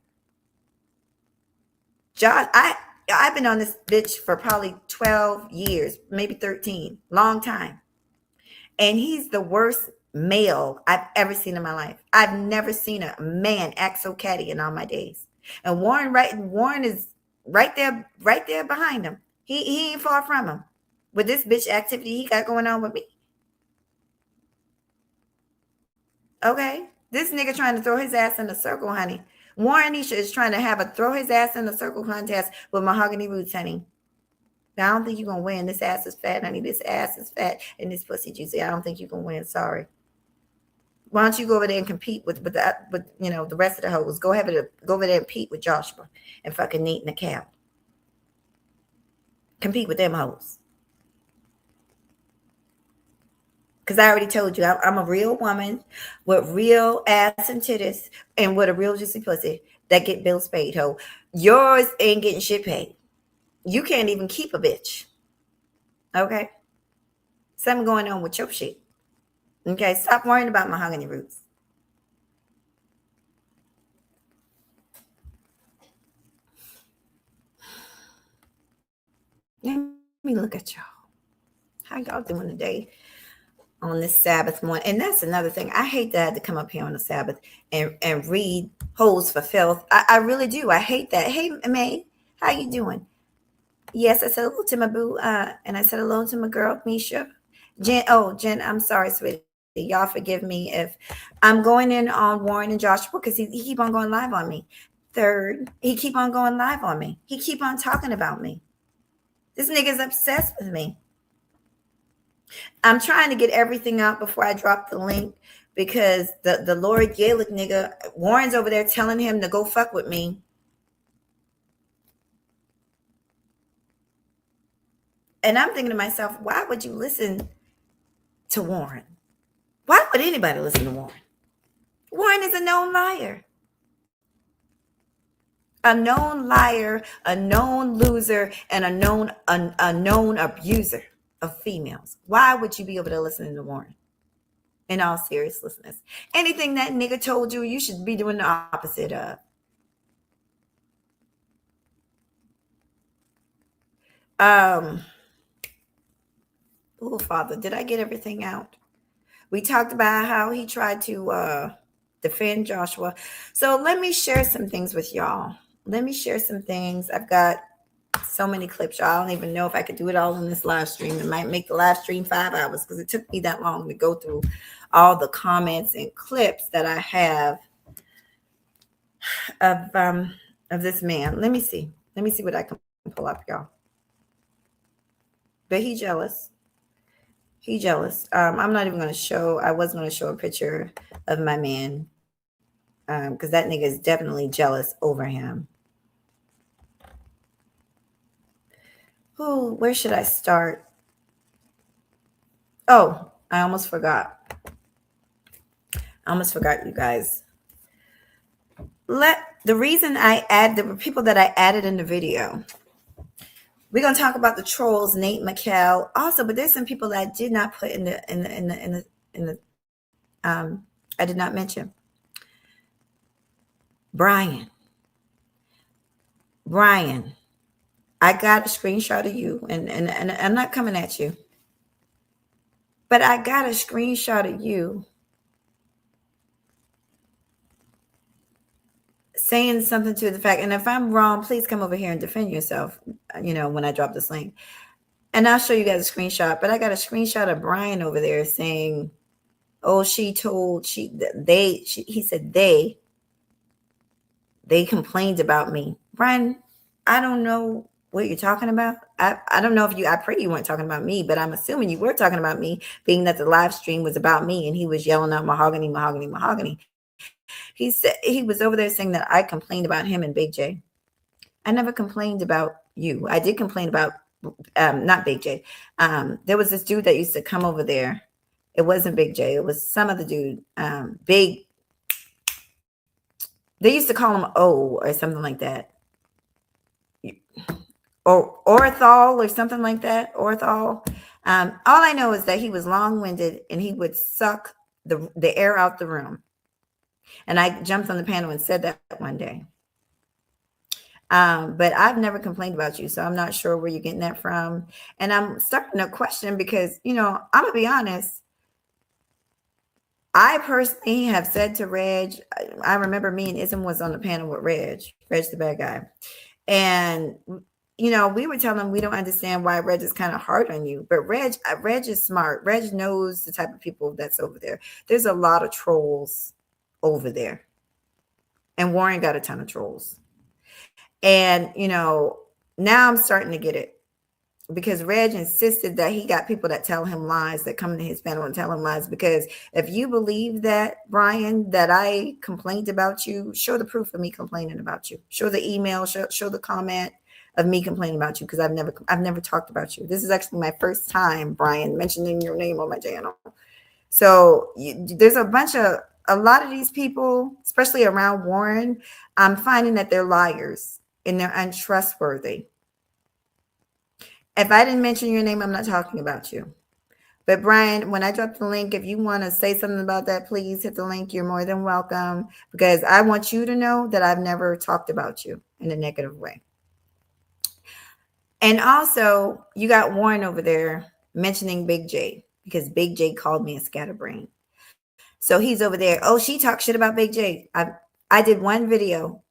Josh, I've been on this bitch for probably 12 years, maybe 13. Long time. And he's the worst male I've ever seen in my life. I've never seen a man act so catty in all my days. And Warren is right there behind him. He ain't far from him with this bitch activity he got going on with me. Okay? This nigga trying to throw his ass in a circle, honey. Warren Nisha is trying to have a throw his ass in a circle contest with Mahogany Roots, honey. Now, I don't think you're going to win. This ass is fat, honey. This ass is fat and this pussy juicy. I don't think you're going to win. Sorry. Why don't you go over there and compete with the rest of the hoes? Go over there and compete with Joshua and fucking Nate and the cow. Compete with them hoes. Because I already told you, I'm a real woman with real ass and titties and with a real juicy pussy that get bills paid. Ho, yours ain't getting shit paid. You can't even keep a bitch. Okay? Something going on with your shit. Okay? Stop worrying about mahogany roots. Let me look at y'all. How y'all doing today on this Sabbath morning? And that's another thing. I hate that I had to come up here on the Sabbath and read Holes for Filth. I really do. I hate that. Hey, May, how you doing? Yes, I said hello to my boo, and I said hello to my girl, Misha. Jen, I'm sorry, sweetie. Y'all forgive me if I'm going in on Warren and Joshua because he keep on going live on me. Third, he keep on going live on me. He keep on talking about me. This nigga's obsessed with me. I'm trying to get everything out before I drop the link because the Lord Gaelik nigga, Warren's over there telling him to go fuck with me. And I'm thinking to myself, why would you listen to Warren? Why would anybody listen to Warren? Warren is a known liar. A known liar, a known loser, and a known abuser of females. Why would you be able to listen to Warren? In all seriousness, anything that nigga told you, you should be doing the opposite of. Oh, Father, did I get everything out? We talked about how he tried to defend Joshua. So let me share some things with y'all. Let me share some things. I've got so many clips. I don't even know if I could do it all in this live stream. It might make the live stream 5 hours because it took me that long to go through all the comments and clips that I have of this man. Let me see what I can pull up, y'all. But he jealous. I'm not even going to show. I was going to show a picture of my man because that nigga is definitely jealous over him. Ooh, where should I start? Oh, I almost forgot. You guys. The reason I add the people that I added in the video. We're gonna talk about the trolls, Nate McKell, also, but there's some people that I did not put in the I did not mention. Brian, I got a screenshot of you, and I'm not coming at you, but I got a screenshot of you saying something to the fact, and if I'm wrong, please come over here and defend yourself, when I drop this link. And I'll show you guys a screenshot, but I got a screenshot of Brian over there saying, oh, he said they complained about me. Brian, I don't know what you're talking about. I don't know if I pray you weren't talking about me, but I'm assuming you were talking about me, being that the live stream was about me and he was yelling out mahogany. He said he was over there saying that I complained about him and Big J. I never complained about you. I did complain about not Big J. There was this dude that used to come over there. It wasn't Big J. It was some other dude. Big. They used to call him O or something like that. Or Orthol or something like that. Orthol. All I know is that he was long-winded and he would suck the air out the room. And I jumped on the panel and said that one day. But I've never complained about you, so I'm not sure where you're getting that from. And I'm starting to question because, I'm going to be honest. I personally have said to Reg, I remember me and Ism was on the panel with Reg the bad guy. And, we were telling him we don't understand why Reg is kind of hard on you. But Reg is smart. Reg knows the type of people that's over there. There's a lot of trolls over there. And Warren got a ton of trolls. And, now I'm starting to get it. Because Reg insisted that he got people that tell him lies, that come to his panel and tell him lies. Because if you believe that, Brian, that I complained about you, show the proof of me complaining about you. Show the email, show the comment, of me complaining about you because I've never talked about you. This is actually my first time, Brian, mentioning your name on my channel. So there's a lot of these people, especially around Warren, I'm finding that they're liars and they're untrustworthy. If I didn't mention your name, I'm not talking about you. But Brian, when I drop the link, if you want to say something about that, please hit the link. You're more than welcome, because I want you to know that I've never talked about you in a negative way. And also, you got Warren over there mentioning Big J, because Big J called me a scatterbrain. So he's over there. Oh, she talked shit about Big J. I did one video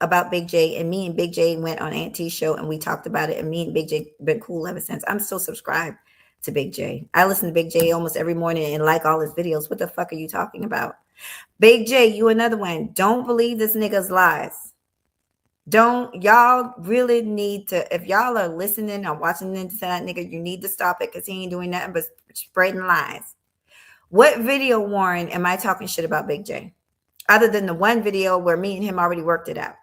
about Big J, and me and Big J went on Auntie's show and we talked about it. And me and Big J been cool ever since. I'm still subscribed to Big J. I listen to Big J almost every morning and like all his videos. What the fuck are you talking about? Big J, you another one. Don't believe this nigga's lies. Y'all really need to, if y'all are listening or watching into that nigga, you need to stop it, because he ain't doing nothing but spreading lies. What video, Warren, am I talking shit about Big J? Other than the one video where me and him already worked it out.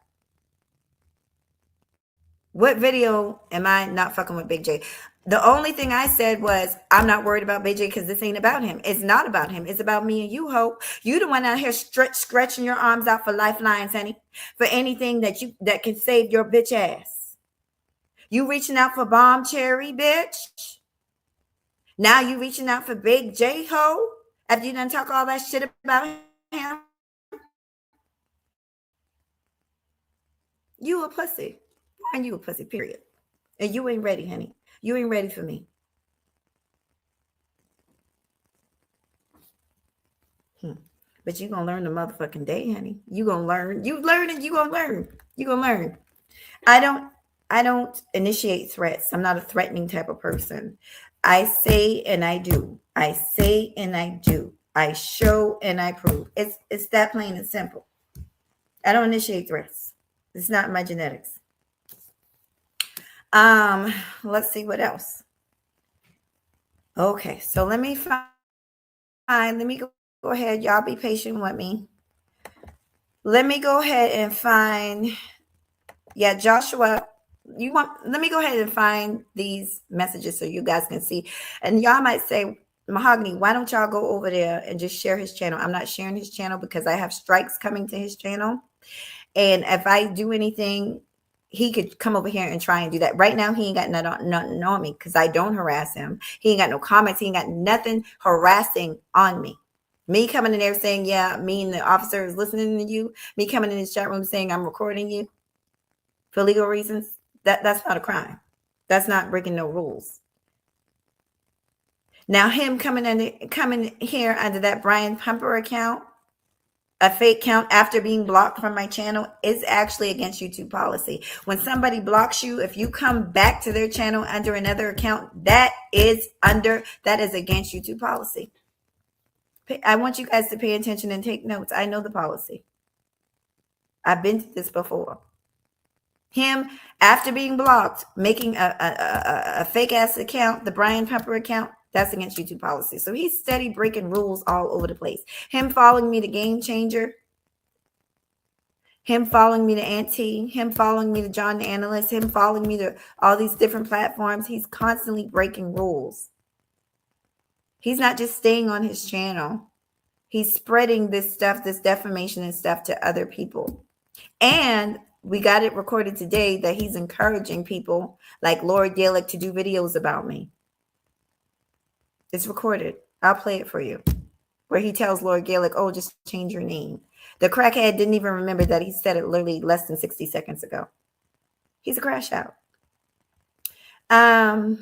What video am I not fucking with Big J? The only thing I said was, I'm not worried about Big J because this ain't about him. It's not about him. It's about me and you, Hope. You the one out here stretching your arms out for lifelines, honey, for anything that can save your bitch ass. You reaching out for Bomb Cherry, bitch. Now you reaching out for Big J, ho, after you done talk all that shit about him. You a pussy. And you a pussy, period. And you ain't ready, honey. You ain't ready for me. But you gonna learn the motherfucking day, honey. You gonna learn. You learn and you gonna learn. You gonna learn. I don't initiate threats. I'm not a threatening type of person. I say and I do. I say and I do. I show and I prove. It's that plain and simple. I don't initiate threats. It's not my genetics. Let's see what else. Okay, so let me go ahead. Y'all be patient with me. Let me go ahead and find, Joshua, let me go ahead and find these messages so you guys can see. And y'all might say, Mahogany, why don't y'all go over there and just share his channel? I'm not sharing his channel because I have strikes coming to his channel. And if I do anything, he could come over here and try and do that. Right now, he ain't got nothing on me because I don't harass him. He ain't got no comments. He ain't got nothing harassing on me. Me coming in there saying, yeah, me and the officer is listening to you. Me coming in his chat room saying I'm recording you for legal reasons. That's not a crime. That's not breaking no rules. Now, him coming here under that Brian Pumper account, a fake account after being blocked from my channel, is actually against YouTube policy. When somebody blocks you, if you come back to their channel under another account, that is against YouTube policy. I want you guys to pay attention and take notes. I know the policy. I've been through this before. Him, after being blocked, making a fake ass account, the Brian Pumper account, that's against YouTube policy. So he's steady breaking rules all over the place. Him following me to Game Changer. Him following me to Auntie. Him following me to John the Analyst. Him following me to all these different platforms. He's constantly breaking rules. He's not just staying on his channel. He's spreading this stuff, this defamation and stuff to other people. And we got it recorded today that he's encouraging people like Lord Gaelik to do videos about me. It's recorded. I'll play it for you. Where he tells Lord Gaelik, oh, just change your name. The crackhead didn't even remember that he said it literally less than 60 seconds ago. He's a crash out. Oh,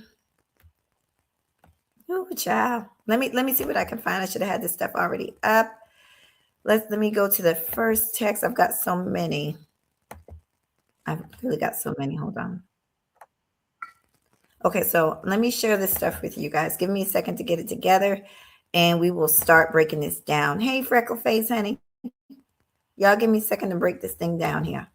child. Let me see what I can find. I should have had this stuff already up. Let me go to the first text. I've got so many. I've really got so many. Hold on. Okay, so let me share this stuff with you guys. Give me a second to get it together, and we will start breaking this down. Hey, freckle face, honey. Y'all give me a second to break this thing down here.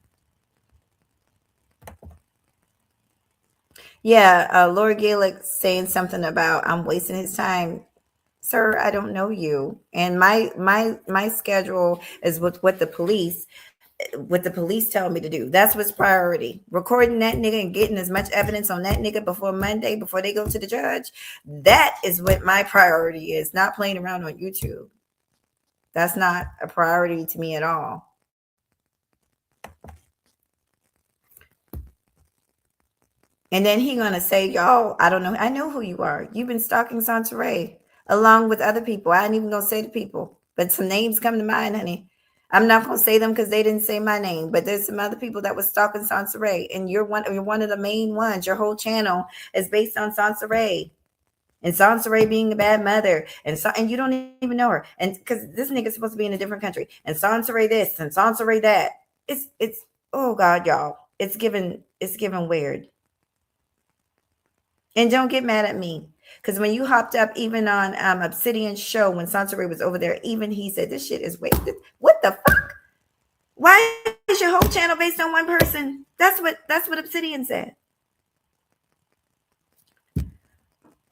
Yeah, Lord Gaelik saying something about I'm wasting his time. Sir, I don't know you. And my schedule is with the police. what the police tell me to do. That's what's priority. Recording that nigga and getting as much evidence on that nigga before Monday, before they go to the judge. That is what my priority is, not playing around on YouTube. That's not a priority to me at all. And then he gonna say, y'all, I don't know. I know who you are. You've been stalking Santeray along with other people. I ain't even gonna say the people, but some names come to mind, honey. I'm not gonna say them because they didn't say my name, but there's some other people that was stalking Santeray, and you're one of the main ones. Your whole channel is based on Santeray. And Santeray being a bad mother, and you don't even know her, and because this nigga's supposed to be in a different country, and Santeray this and Santeray that. It's oh God, y'all, it's given weird. And don't get mad at me, because when you hopped up even on Obsidian's show when Santeray was over there, even he said this shit is wasted. What the fuck? Why is your whole channel based on one person? That's what Obsidian said.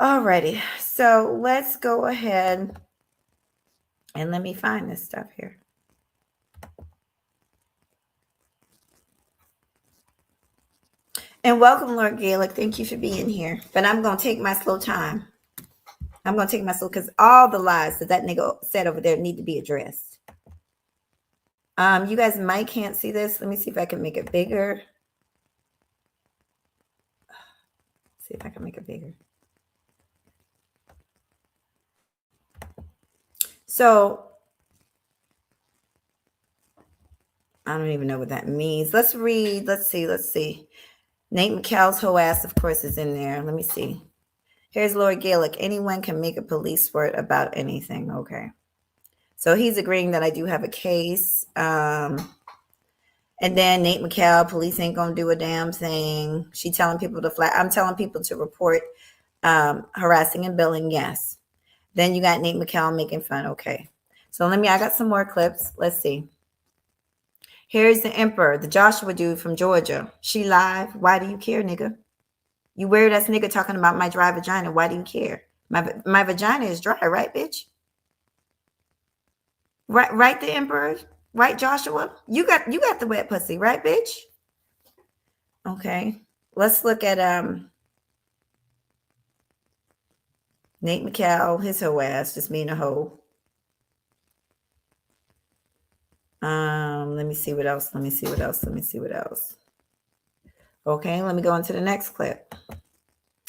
Alrighty, so let's go ahead and let me find this stuff here. And welcome, Lord Gaelik. Thank you for being here. But I'm going to take my slow time. I'm going to take my slow, because all the lies that nigga said over there need to be addressed. You guys might can't see this. Let me see if I can make it bigger. See if I can make it bigger. So I don't even know what that means. Let's read. Let's see. Nate McCall's whole ass, of course, is in there. Let me see. Here's Lord Gaelik. Anyone can make a police report about anything. Okay. So he's agreeing that I do have a case. And then Nate McCall, police ain't going to do a damn thing. I'm telling people to report harassing and billing. Yes. Then you got Nate McCall making fun. Okay. So I got some more clips. Let's see. Here's the Emperor, the Joshua dude from Georgia. She live. Why do you care, nigga? You weird ass nigga talking about my dry vagina. Why do you care? My vagina is dry, right, bitch? Right, the Emperor. Right, Joshua. You got the wet pussy, right, bitch? Okay. Let's look at Nate McCall, his whole ass, just being a hoe. Let me see what else. Okay, let me go on to the next clip.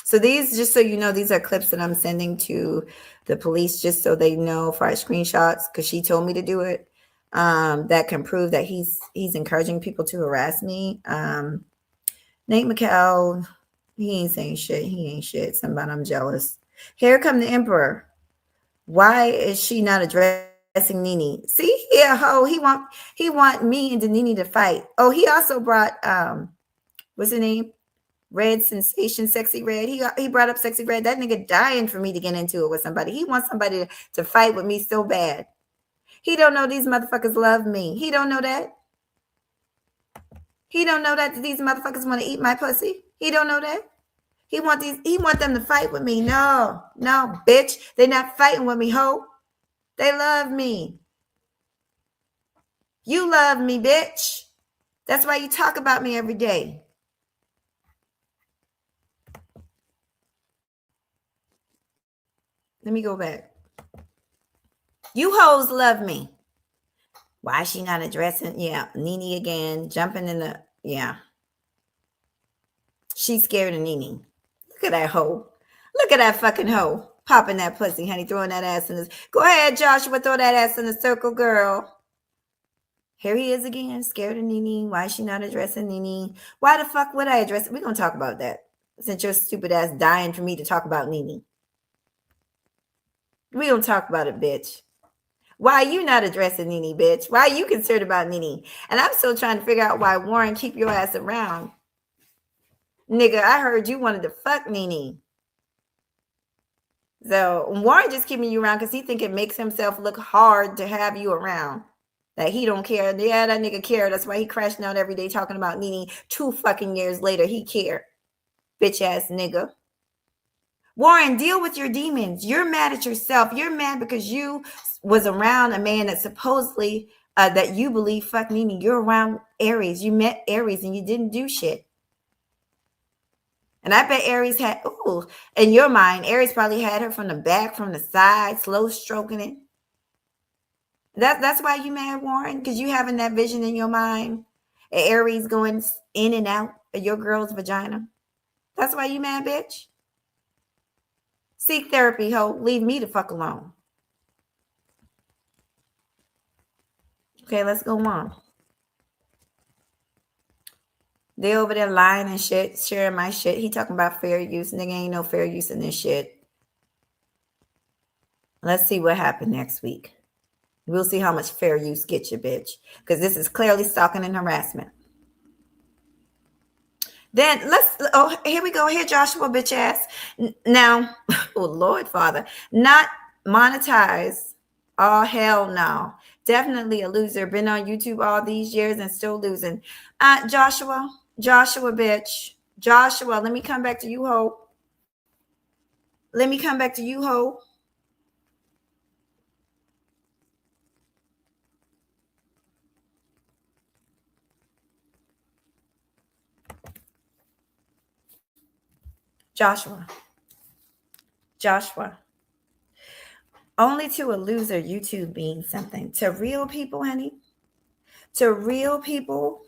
So these, just so you know, these are clips that I'm sending to the police just so they know for our screenshots, because she told me to do it. That can prove that he's encouraging people to harass me. Nate McCall, he ain't saying shit. He ain't shit. Somebody, I'm jealous. Here come the Emperor. Why is she not addressing Nene? See, yeah, ho, he want me and Nene to fight. Oh, he also brought what's her name? Red Sensation, Sexy Red. He brought up Sexy Red. That nigga dying for me to get into it with somebody. He wants somebody to fight with me so bad. He don't know these motherfuckers love me. He don't know that. He don't know that these motherfuckers want to eat my pussy. He don't know that. He want them to fight with me. No, bitch. They're not fighting with me, ho. They love me. You love me, bitch. That's why you talk about me every day. Let me go back. You hoes love me. Why is she not addressing? Yeah, Nene again, jumping in the, yeah. She's scared of Nene. Look at that hoe. Look at that fucking hoe. Popping that pussy, honey, throwing that ass in this. Go ahead, Joshua, throw that ass in the circle, girl. Here he is again, scared of Nene. Why is she not addressing Nene? Why the fuck would I address it? We're going to talk about that. Since your stupid ass dying for me to talk about Nene. We don't talk about it, bitch. Why are you not addressing Nene, bitch? Why are you concerned about Nene? And I'm still trying to figure out why Warren keep your ass around. Nigga, I heard you wanted to fuck Nene. So Warren just keeping you around because he think it makes himself look hard to have you around. That he don't care. Yeah, that nigga care. That's why he crashing out every day talking about Nene. 2 fucking years later, he care. Bitch ass nigga. Warren, deal with your demons. You're mad at yourself. You're mad because you was around a man that supposedly that you believe, fuck Mimi, you're around Aries. You met Aries and you didn't do shit. And I bet Aries had, ooh, in your mind, Aries probably had her from the back, from the side, slow stroking it. That's why you mad, Warren, because you having that vision in your mind. Aries going in and out of your girl's vagina. That's why you mad, bitch. Seek therapy, ho. Leave me the fuck alone. Okay, let's go on. They over there lying and shit, sharing my shit. He talking about fair use. Nigga ain't no fair use in this shit. Let's see what happened next week. We'll see how much fair use get you, bitch. Because this is clearly stalking and harassment. Then here we go. Here, Joshua, bitch ass. Now, oh, Lord, Father. Not monetize. Oh, hell no. Definitely a loser. Been on YouTube all these years and still losing. Joshua, bitch. Joshua, let me come back to you, ho. Let me come back to you, ho. Joshua. Only to a loser, YouTube means something. To real people, honey. To real people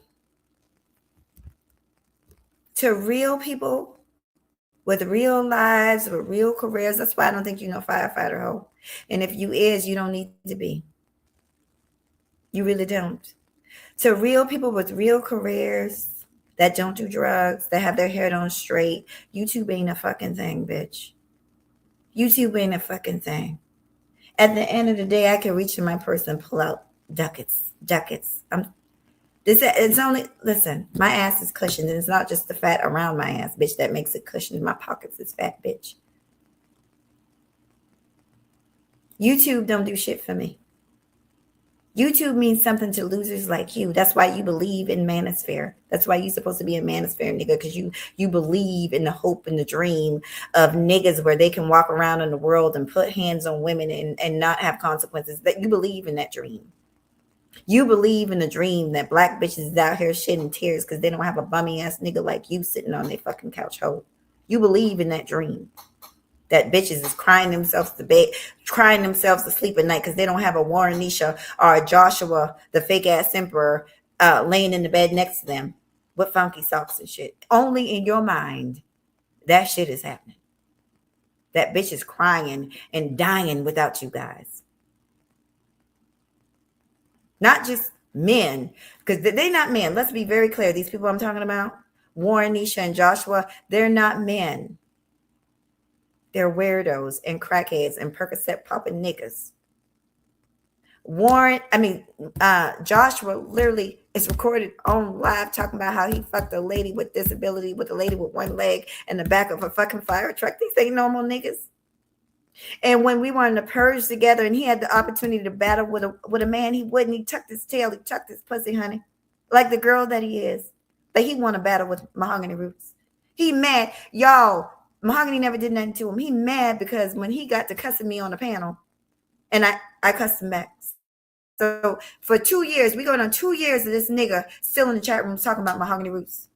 with real lives, with real careers. That's why I don't think you know firefighter, ho. And if you is, you don't need to be. You really don't. To real people with real careers that don't do drugs, that have their hair done straight, YouTube ain't a fucking thing, bitch. YouTube ain't a fucking thing. At the end of the day, I can reach in my purse and pull out ducats. It's only, listen, my ass is cushioned, and it's not just the fat around my ass, bitch, that makes it cushioned. My pockets is fat, bitch. YouTube don't do shit for me. YouTube means something to losers like you. That's why you believe in manosphere. That's why you're supposed to be a manosphere, nigga, because you believe in the hope and the dream of niggas where they can walk around in the world and put hands on women and not have consequences. That you believe in that dream. You believe in the dream that black bitches is out here shedding tears because they don't have a bummy ass nigga like you sitting on their fucking couch hole. You believe in that dream. That bitches is crying themselves to sleep at night because they don't have a Warren Nisha or a Joshua, the fake ass emperor, laying in the bed next to them with funky socks and shit. Only in your mind, that shit is happening. That bitch is crying and dying without you guys. Not just men, because they're not men. Let's be very clear. These people I'm talking about, Warren, Nisha, and Joshua, they're not men. They're weirdos and crackheads and Percocet popping niggas. Joshua literally is recorded on live talking about how he fucked a lady with disability with a lady with one leg in the back of a fucking fire truck. These ain't normal niggas. And when we were in the purge together and he had the opportunity to battle with a man, he wouldn't. He tucked his tail. He tucked his pussy, honey. Like the girl that he is. But he won a battle with Mahogany Roots. He mad. Y'all, Mahogany never did nothing to him. He mad because when he got to cussing me on the panel, and I cussed him back. So for 2 years, we going on 2 years of this nigga still in the chat room talking about Mahogany Roots.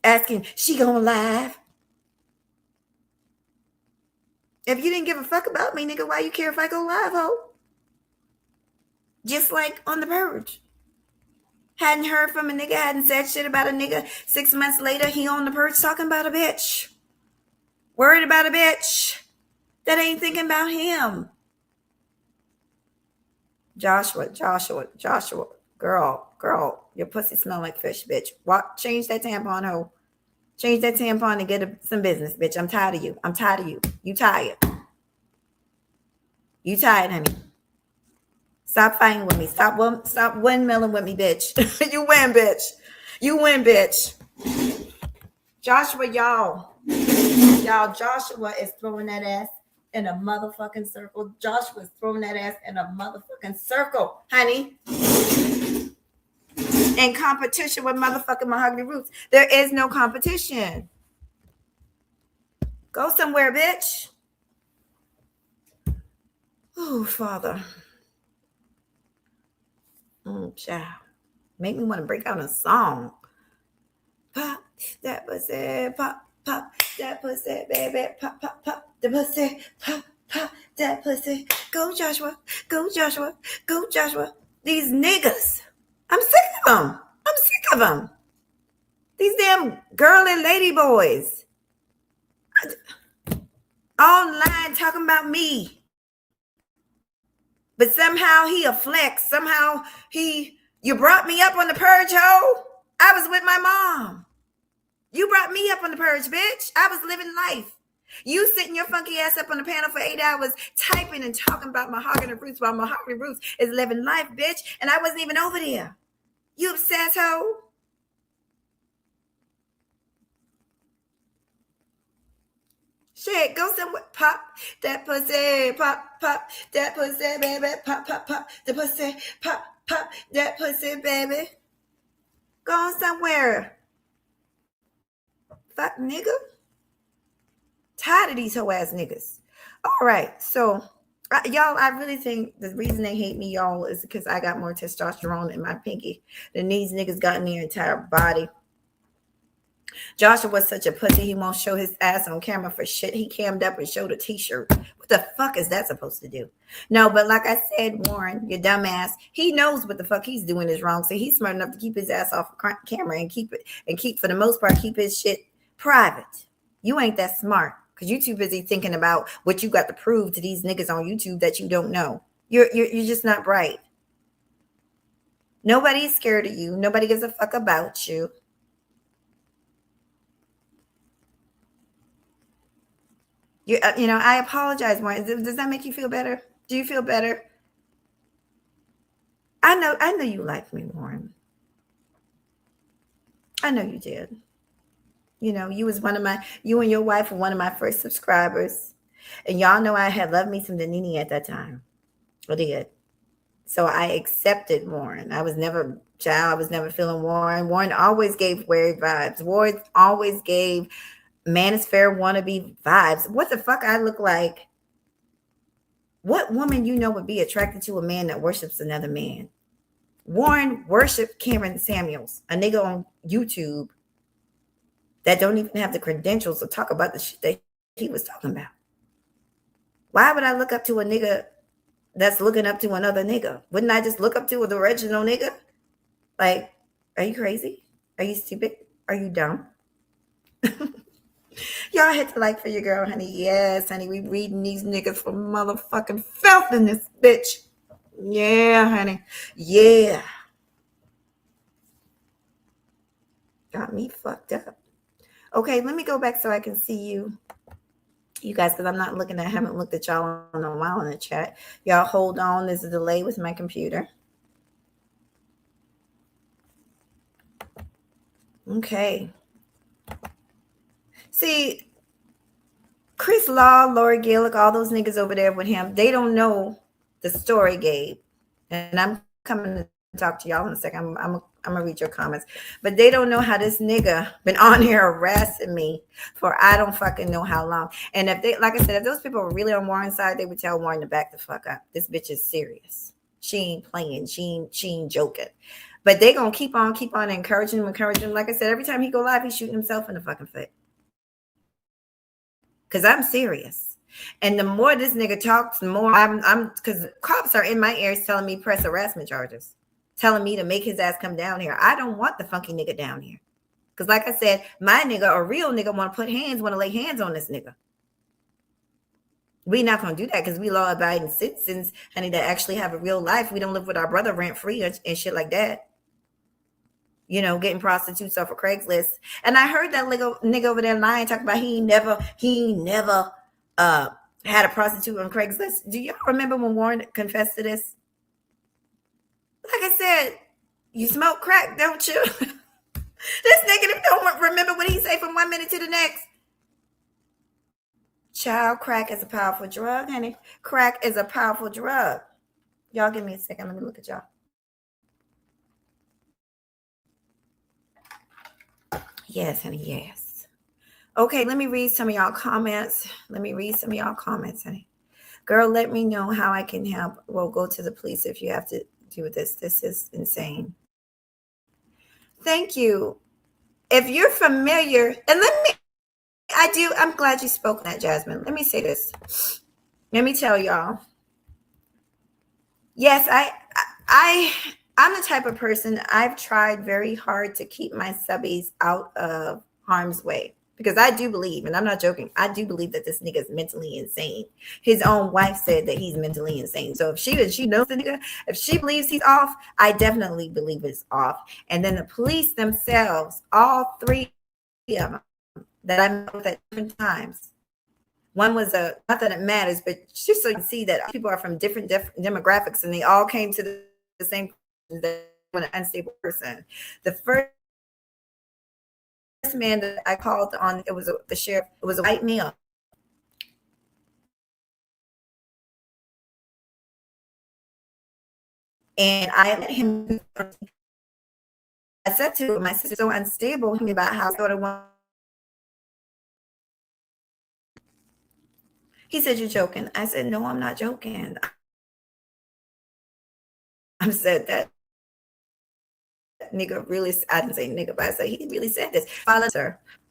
Asking, she going live? If you didn't give a fuck about me, nigga, why you care if I go live, ho? Just like on the purge. Hadn't heard from a nigga, hadn't said shit about a nigga. 6 months later, he on the purge talking about a bitch. Worried about a bitch that ain't thinking about him. Joshua, girl, your pussy smell like fish, bitch. Change that tampon, ho. Change that tampon and get some business, bitch. I'm tired of you. You tired. You tired, honey. Stop fighting with me. Stop windmilling with me, bitch. You win, bitch. Joshua, y'all, Joshua is throwing that ass in a motherfucking circle. Joshua is throwing that ass in a motherfucking circle, honey. In competition with motherfucking Mahogany Roots. There is no competition. Go somewhere, bitch. Oh, Father. Child. Make me want to break out a song. Pop that pussy, pop, pop that pussy, baby, pop, pop, pop the pussy, pop, pop that pussy. Go Joshua, go Joshua, go Joshua. These niggas, I'm sick of them. I'm sick of them. These damn girly lady boys. Online talking about me. But somehow he a flex. Somehow you brought me up on the purge, ho. I was with my mom. You brought me up on the purge, bitch. I was living life. You sitting your funky ass up on the panel for 8 hours typing and talking about mahogany roots while mahogany roots is living life, bitch. And I wasn't even over there. You obsessed hoe. Shit, go somewhere. Pop that pussy. Pop, pop that pussy, baby. Pop, pop, pop the pussy. Pop, pop that pussy, baby. Go on somewhere. Fuck nigga. Tired of these hoe ass niggas. All right, so y'all, I really think the reason they hate me, y'all, is because I got more testosterone in my pinky than these niggas got in their entire body. Joshua was such a pussy, he won't show his ass on camera for shit. He cammed up and showed a t-shirt. What the fuck is that supposed to do? No, but like I said, Warren, your dumb ass, he knows what the fuck he's doing is wrong. So he's smart enough to keep his ass off camera and keep for the most part, keep his shit private. You ain't that smart because you too busy thinking about what you got to prove to these niggas on YouTube that you don't know. You're just not bright. Nobody's scared of you. Nobody gives a fuck about you. I apologize, Warren. Does that make you feel better? Do you feel better? I know you like me, Warren. I know you did. You know, you and your wife were one of my first subscribers. And y'all know I had loved me some Danini at that time. I did. So I accepted Warren. I was never feeling Warren. Warren always gave weird vibes. Warren always gave manosphere wannabe vibes. What the fuck I look like? What woman would be attracted to a man that worships another man? Warren worshiped Cameron Samuels, a nigga on YouTube that don't even have the credentials to talk about the shit that he was talking about. Why would I look up to a nigga that's looking up to another nigga? Wouldn't I just look up to the original nigga? Like, are you crazy? Are you stupid? Are you dumb? Y'all hit the like for your girl, honey. Yes, honey. We reading these niggas for motherfucking filth in this bitch. Yeah, honey. Yeah. Got me fucked up. Okay, let me go back so I can see you guys, because I haven't looked at y'all in a while in the chat. Y'all hold on. There's a delay with my computer. Okay. See, Chris Law, Lord Gaelik, all those niggas over there with him, they don't know the story, Gabe. And I'm coming to talk to y'all in a second. I'm gonna read your comments. But they don't know how this nigga been on here harassing me for I don't fucking know how long. And if they, like I said, if those people were really on Warren's side, they would tell Warren to back the fuck up. This bitch is serious. She ain't playing. She ain't joking. But they gonna keep on encouraging him. Like I said, every time he go live, he's shooting himself in the fucking foot. Because I'm serious. And the more this nigga talks, the more I'm because cops are in my ears telling me press harassment charges, telling me to make his ass come down here. I don't want the funky nigga down here. Because like I said, my nigga, a real nigga, want to lay hands on this nigga. We not going to do that because we law-abiding citizens, honey, that actually have a real life. We don't live with our brother rent-free and shit like that. You know, getting prostitutes off of Craigslist. And I heard that nigga over there lying, talking about he never had a prostitute on Craigslist. Do y'all remember when Warren confessed to this? Like I said, you smoke crack, don't you? This nigga don't remember what he say from 1 minute to the next. Child, crack is a powerful drug, honey. Crack is a powerful drug. Y'all give me a second. Let me look at y'all. Yes, honey, yes. Okay, let me read some of y'all comments. Honey. Girl, let me know how I can help. Well, go to the police if you have to do with this. This is insane. Thank you. If you're familiar, and I'm glad you spoke on that, Jasmine. Let me say this. Let me tell y'all. Yes, I'm the type of person, I've tried very hard to keep my subbies out of harm's way. Because I do believe, and I'm not joking, I do believe that this nigga is mentally insane. His own wife said that he's mentally insane. So if she knows the nigga, if she believes he's off, I definitely believe it's off. And then the police themselves, all three of them that I met with at different times. One was not that it matters, but just so you can see that people are from different demographics, and they all came to the same an unstable person. The first man that I called on, it was the sheriff. It was a white male. And I let him. I said to him, my sister's so unstable about how I thought it was. He said, "You're joking." I said, "No, I'm not joking." I said that nigga really, I didn't say nigga, but I said he really said this.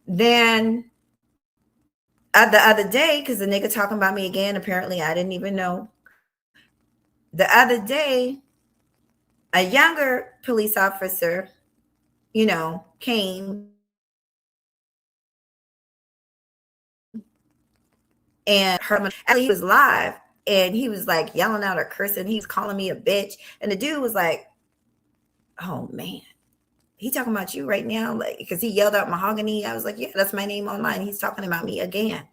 Then the other day, because the nigga talking about me again, apparently I didn't even know. The other day, a younger police officer, came and he was live, and he was like yelling out or cursing. He was calling me a bitch, and the dude was like, "Oh man, he talking about you right now?" Like, because he yelled out mahogany. I was like, "Yeah, that's my name online. He's talking about me again."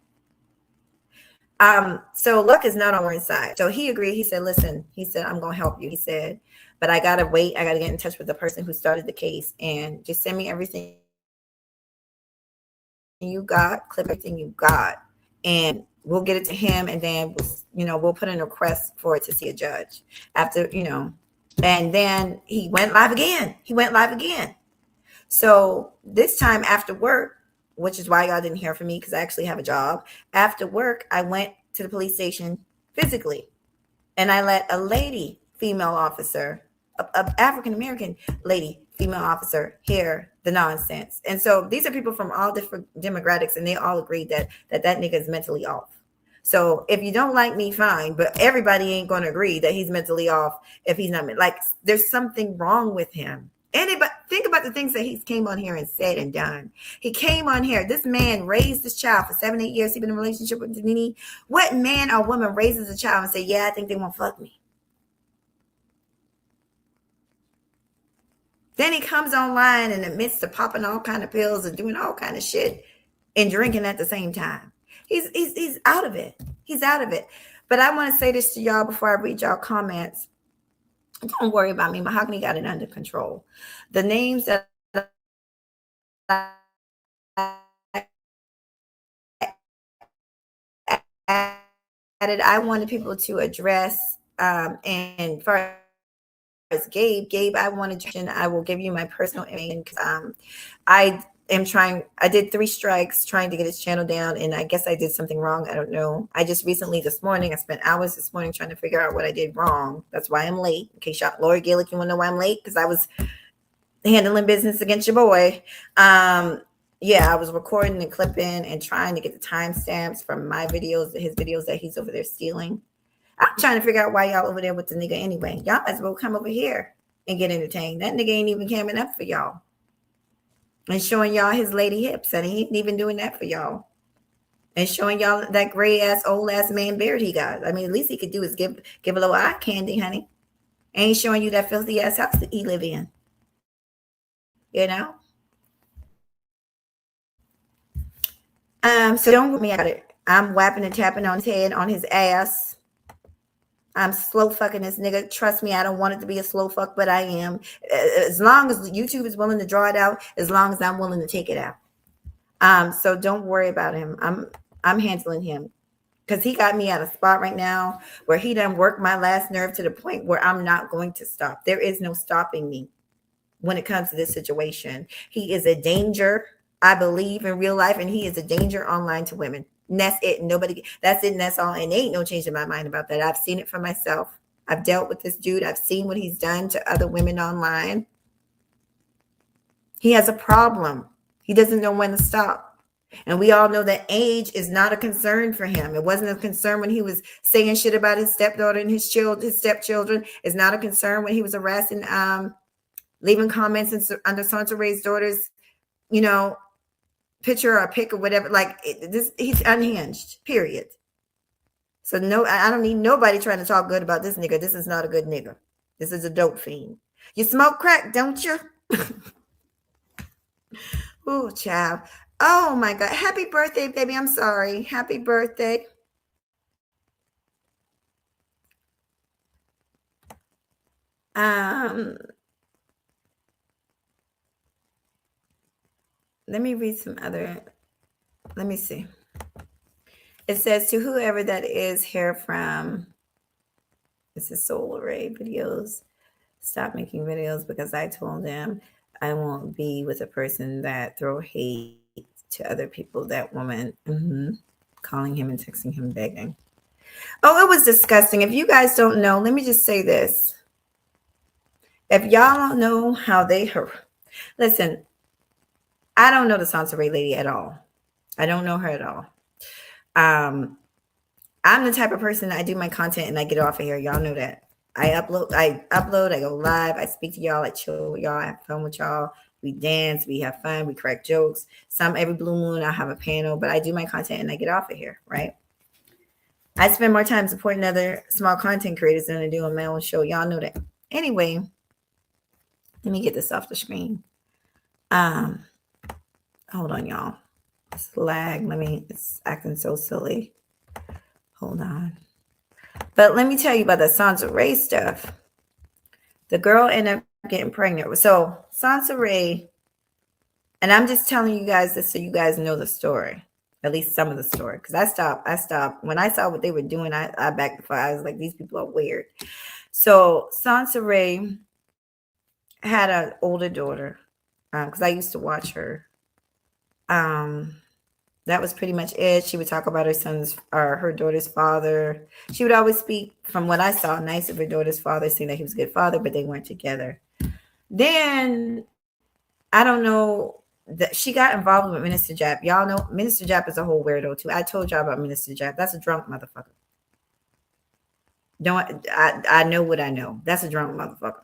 So luck is not on our side. So he agreed. He said, "Listen," he said, "I'm gonna help you." He said, "But I gotta wait. I gotta get in touch with the person who started the case, and just send me everything you got, clip everything you got, and we'll get it to him, and then we'll put in a request for it to see a judge after, And then he went live again. So this time after work, which is why y'all didn't hear from me, because I actually have a job. After work, I went to the police station physically, and I let a lady, female officer, a African-American lady, female officer, hear the nonsense. And so these are people from all different demographics, and they all agreed that nigga is mentally off. So if you don't like me, fine, but everybody ain't going to agree that he's mentally off if he's not, like, there's something wrong with him. Anybody think about the things that he came on here and said and done. He came on here. This man raised this child for 7-8 years. He's been in a relationship with Nini. What man or woman raises a child and say, "Yeah, I think they won't fuck me"? Then he comes online and admits to popping all kind of pills and doing all kind of shit and drinking at the same time. He's out of it. He's out of it. But I want to say this to y'all before I read y'all comments. Don't worry about me. Mahogany got it under control. The names that I added, I wanted people to address. And for as Gabe, I wanted to, and I will give you my personal information, because I did 3 strikes trying to get his channel down, and I guess I did something wrong. I don't know. I just recently this morning, I spent hours this morning trying to figure out what I did wrong. That's why I'm late. In case Lord Gaelik, you want to know why I'm late? Because I was handling business against your boy. Yeah, I was recording and clipping and trying to get the timestamps from my videos, his videos that he's over there stealing. I'm trying to figure out why y'all over there with the nigga anyway. Y'all might as well come over here and get entertained. That nigga ain't even coming up for y'all and showing y'all his lady hips, and he ain't even doing that for y'all, and showing y'all that gray ass old ass man beard he got. I mean, at least he could do is give a little eye candy, honey. Ain't showing you that filthy ass house that he live in. So don't put me at it. I'm whapping and tapping on his head, on his ass. I'm slow fucking this nigga. Trust me, I don't want it to be a slow fuck, but I am. As long as YouTube is willing to draw it out, as long as I'm willing to take it out. So don't worry about him. I'm handling him, because he got me at a spot right now where he done worked my last nerve to the point where I'm not going to stop. There is no stopping me when it comes to this situation. He is a danger, I believe, in real life, and he is a danger online to women. And that's it. That's it. And that's all. And there ain't no change in my mind about that. I've seen it for myself. I've dealt with this dude. I've seen what he's done to other women online. He has a problem. He doesn't know when to stop. And we all know that age is not a concern for him. It wasn't a concern when he was saying shit about his stepdaughter and his stepchildren. It's not a concern when he was harassing, leaving comments under Santa Ray's daughter's, picture or pic or whatever. Like he's unhinged, period. So no, I don't need nobody trying to talk good about this nigga. This is not a good nigga. This is a dope fiend. You smoke crack, don't you? Oh, child. Oh my God. Happy birthday, baby. I'm sorry. Happy birthday. Let me read some other. Let me see. It says, to whoever that is here from, this is Soul Array Videos, stop making videos because I told them I won't be with a person that throw hate to other people. That woman, calling him and texting him begging. Oh, it was disgusting. If you guys don't know, let me just say this. If y'all don't know how they listen, I don't know the Sansa Ray lady at all. I don't know her at all. I'm the type of person that I do my content and I get off of here. Y'all know that. I upload, I go live, I speak to y'all, I chill with y'all, I have fun with y'all. We dance, we have fun, we crack jokes. Every blue moon, I'll have a panel, but I do my content and I get off of here, right? I spend more time supporting other small content creators than I do on my own show. Y'all know that. Anyway, let me get this off the screen. Hold on, y'all. It's lag. It's acting so silly. Hold on. But let me tell you about the Sansa Ray stuff. The girl ended up getting pregnant. So Sansa Ray, and I'm just telling you guys this so you guys know the story, at least some of the story. Because I stopped. When I saw what they were doing, I backed the fire. I was like, these people are weird. So Sansa Ray had an older daughter, because I used to watch her. That was pretty much it. She would talk about her daughter's father. She would always speak, from what I saw, nice of her daughter's father, saying that he was a good father, but they weren't together. Then, I don't know, that she got involved with Minister Jap. Y'all know Minister Jap is a whole weirdo too. I told y'all about Minister Jap. That's a drunk motherfucker. I know what I know. That's a drunk motherfucker.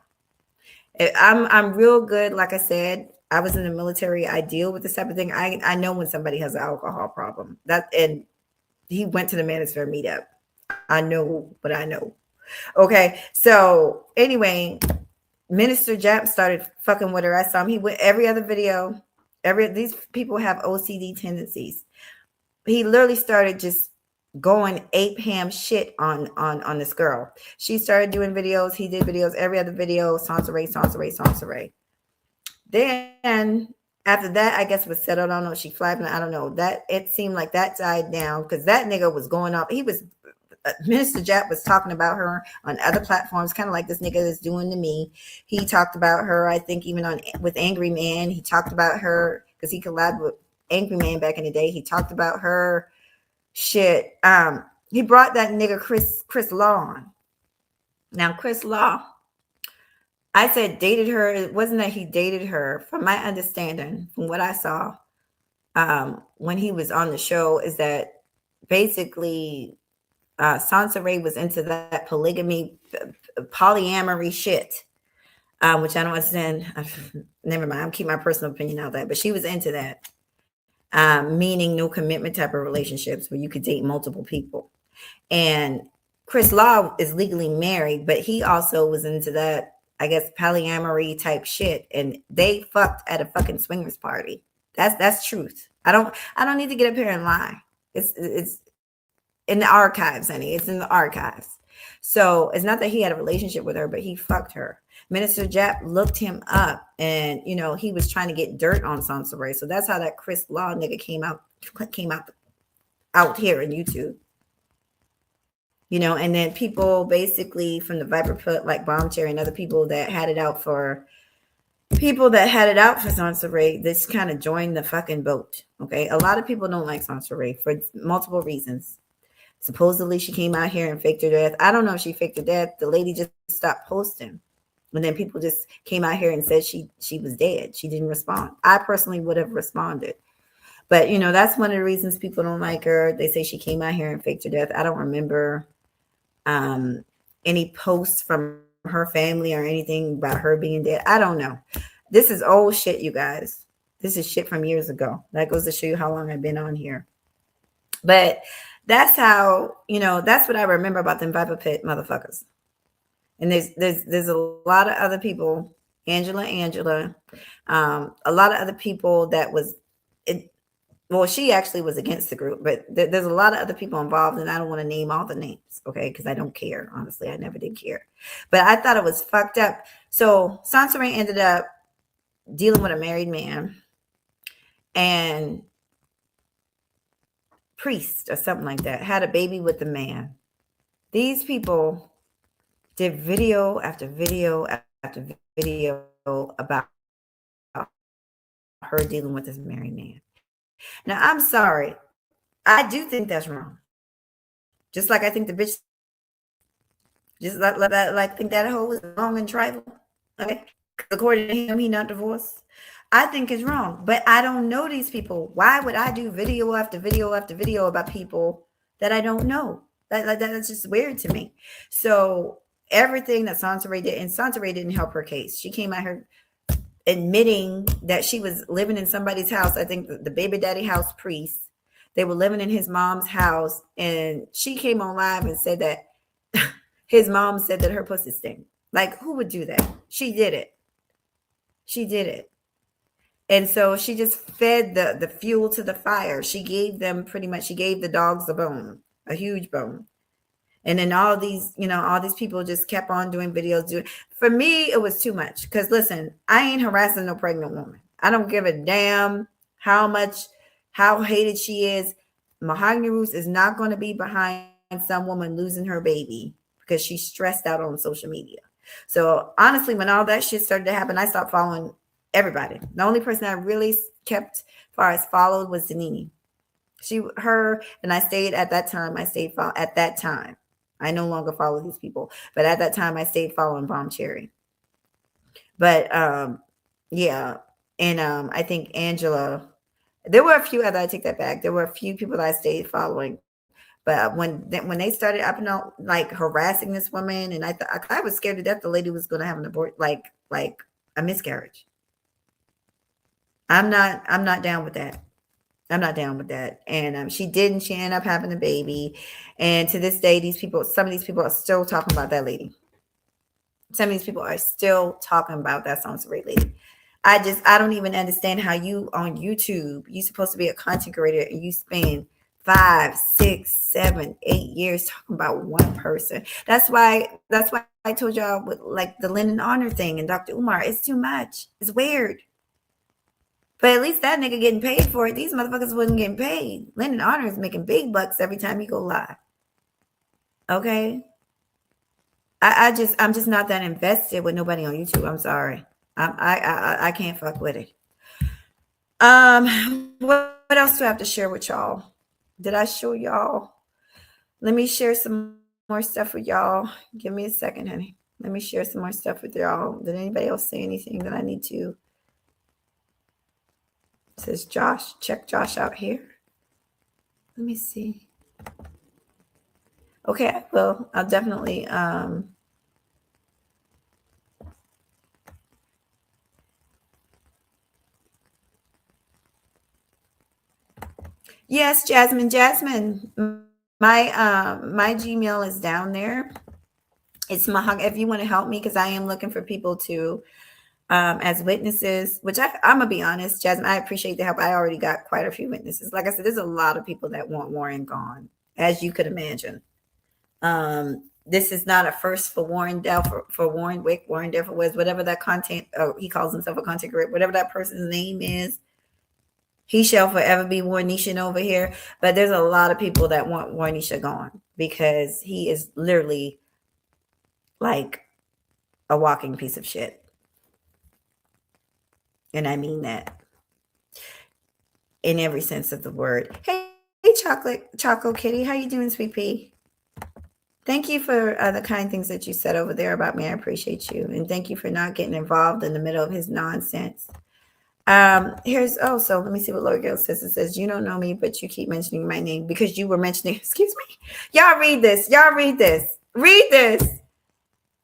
I'm real good, like I said. I was in the military. I deal with this type of thing. I know when somebody has an alcohol problem. And he went to the Manosphere meetup. I know what I know. Okay. So anyway, Minister Jap started fucking with her. I saw him. He went every other video. These people have OCD tendencies. He literally started just going ape ham shit on this girl. She started doing videos. He did videos. Every other video, Sansa Ray, Sansa Ray, Sansa Ray. Then after that, I guess it was settled. I don't know. She flapping. I don't know. That it seemed like that died down because that nigga was going off. Minister Jap was talking about her on other platforms, kind of like this nigga is doing to me. He talked about her, I think, even with Angry Man. He talked about her because he collabed with Angry Man back in the day. He talked about her shit. He brought that nigga Chris Law on. Now, Chris Law, I said dated her. It wasn't that he dated her. From my understanding, from what I saw when he was on the show, is that basically Sansa Ray was into that polygamy, polyamory shit, which I don't understand. Never mind. I'm keeping my personal opinion out of that. But she was into that, meaning no commitment type of relationships where you could date multiple people. And Chris Law is legally married, but he also was into that, I guess, polyamory type shit, and they fucked at a fucking swingers party. That's truth. I don't need to get up here and lie. It's in the archives, honey. It's in the archives. So it's not that he had a relationship with her, but he fucked her. Minister Jap looked him up, and he was trying to get dirt on Sansa Ray. So that's how that Chris Law nigga came out here in YouTube. And then people basically from the Viper Put, like Bomb Cherry and other people that had it out for Sansa Ray, this kind of joined the fucking boat. Okay. A lot of people don't like Sansa Ray for multiple reasons. Supposedly she came out here and faked her death. I don't know if she faked her death. The lady just stopped posting. And then people just came out here and said she was dead. She didn't respond. I personally would have responded. But, that's one of the reasons people don't like her. They say she came out here and faked her death. I don't remember any posts from her family or anything about her being dead. I don't know. This is old shit, you guys. This is shit from years ago. That goes to show you how long I've been on here. But that's how, that's what I remember about them Viper Pit motherfuckers. And there's a lot of other people, Angela, a lot of other people that was, she actually was against the group, but there's a lot of other people involved, and I don't want to name all the names, okay, because I don't care. Honestly, I never did care. But I thought it was fucked up. So Sansarin ended up dealing with a married man and priest or something like that, had a baby with the man. These people did video after video after video about her dealing with this married man. Now, I'm sorry. I do think that's wrong. Just like I think the bitch, just like think that hoe was wrong and tribal. Okay? According to him, he not divorced. I think it's wrong, but I don't know these people. Why would I do video after video after video about people that I don't know? That's just weird to me. So everything that Sansarin did, and Sansarin didn't help her case. She came out here admitting that she was living in somebody's house. I think the baby daddy house priest. They were living in his mom's house, and she came on live and said that his mom said that her pussy stink. Like, who would do that? She did it. She did it. And so she just fed the fuel to the fire. She gave them she gave the dogs a bone, a huge bone. And then all these people just kept on doing videos. For me, it was too much. Because listen, I ain't harassing no pregnant woman. I don't give a damn how hated she is. Mahogany Roots is not going to be behind some woman losing her baby because she's stressed out on social media. So honestly, when all that shit started to happen, I stopped following everybody. The only person I really kept far as followed was Zanini. And I stayed at that time. At that time. I no longer follow these people, but at that time I stayed following Bomb Cherry. But yeah, and I think Angela. There were a few other. I take that back. There were a few people that I stayed following, but when they started up and out, like harassing this woman, and I was scared to death the lady was going to have an abort, like a miscarriage. I'm not down with that. I'm not down with that. And she ended up having a baby. And to this day, some of these people are still talking about that lady. Some of these people are still talking about that Sansarin lady. I don't even understand how you on YouTube, you're supposed to be a content creator and you spend 5, 6, 7, 8 years talking about one person. That's why I told y'all with like the Lyndon Honor thing and Dr. Umar, it's too much. It's weird. But at least that nigga getting paid for it. These motherfuckers wasn't getting paid. Lyndon Honor is making big bucks every time he go live. Okay? I'm just not that invested with nobody on YouTube. I'm sorry. I can't fuck with it. What else do I have to share with y'all? Did I show y'all? Let me share some more stuff with y'all. Give me a second, honey. Let me share some more stuff with y'all. Did anybody else say anything that I need to? It says Josh. Check Josh out here. Let me see. Okay, well, I'll definitely yes, Jasmine. My Gmail is down there. It's if you want to help me, because I am looking for people to as witnesses, which I'm gonna be honest, Jasmine, I appreciate the help. I already got quite a few witnesses. Like I said, there's a lot of people that want Warren gone, as you could imagine. This is not a first for Warren Dalferes, whatever that content, he calls himself a content creator, whatever that person's name is. He shall forever be Warnishan over here. But there's a lot of people that want Warnisha gone because he is literally like a walking piece of shit. And I mean that in every sense of the word. Hey, Chocolate Kitty. How you doing, sweet pea? Thank you for the kind things that you said over there about me. I appreciate you. And thank you for not getting involved in the middle of his nonsense. So let me see what Lord Gaelik says. It says, you don't know me, but you keep mentioning my name because you were mentioning, excuse me. Y'all read this. Read this.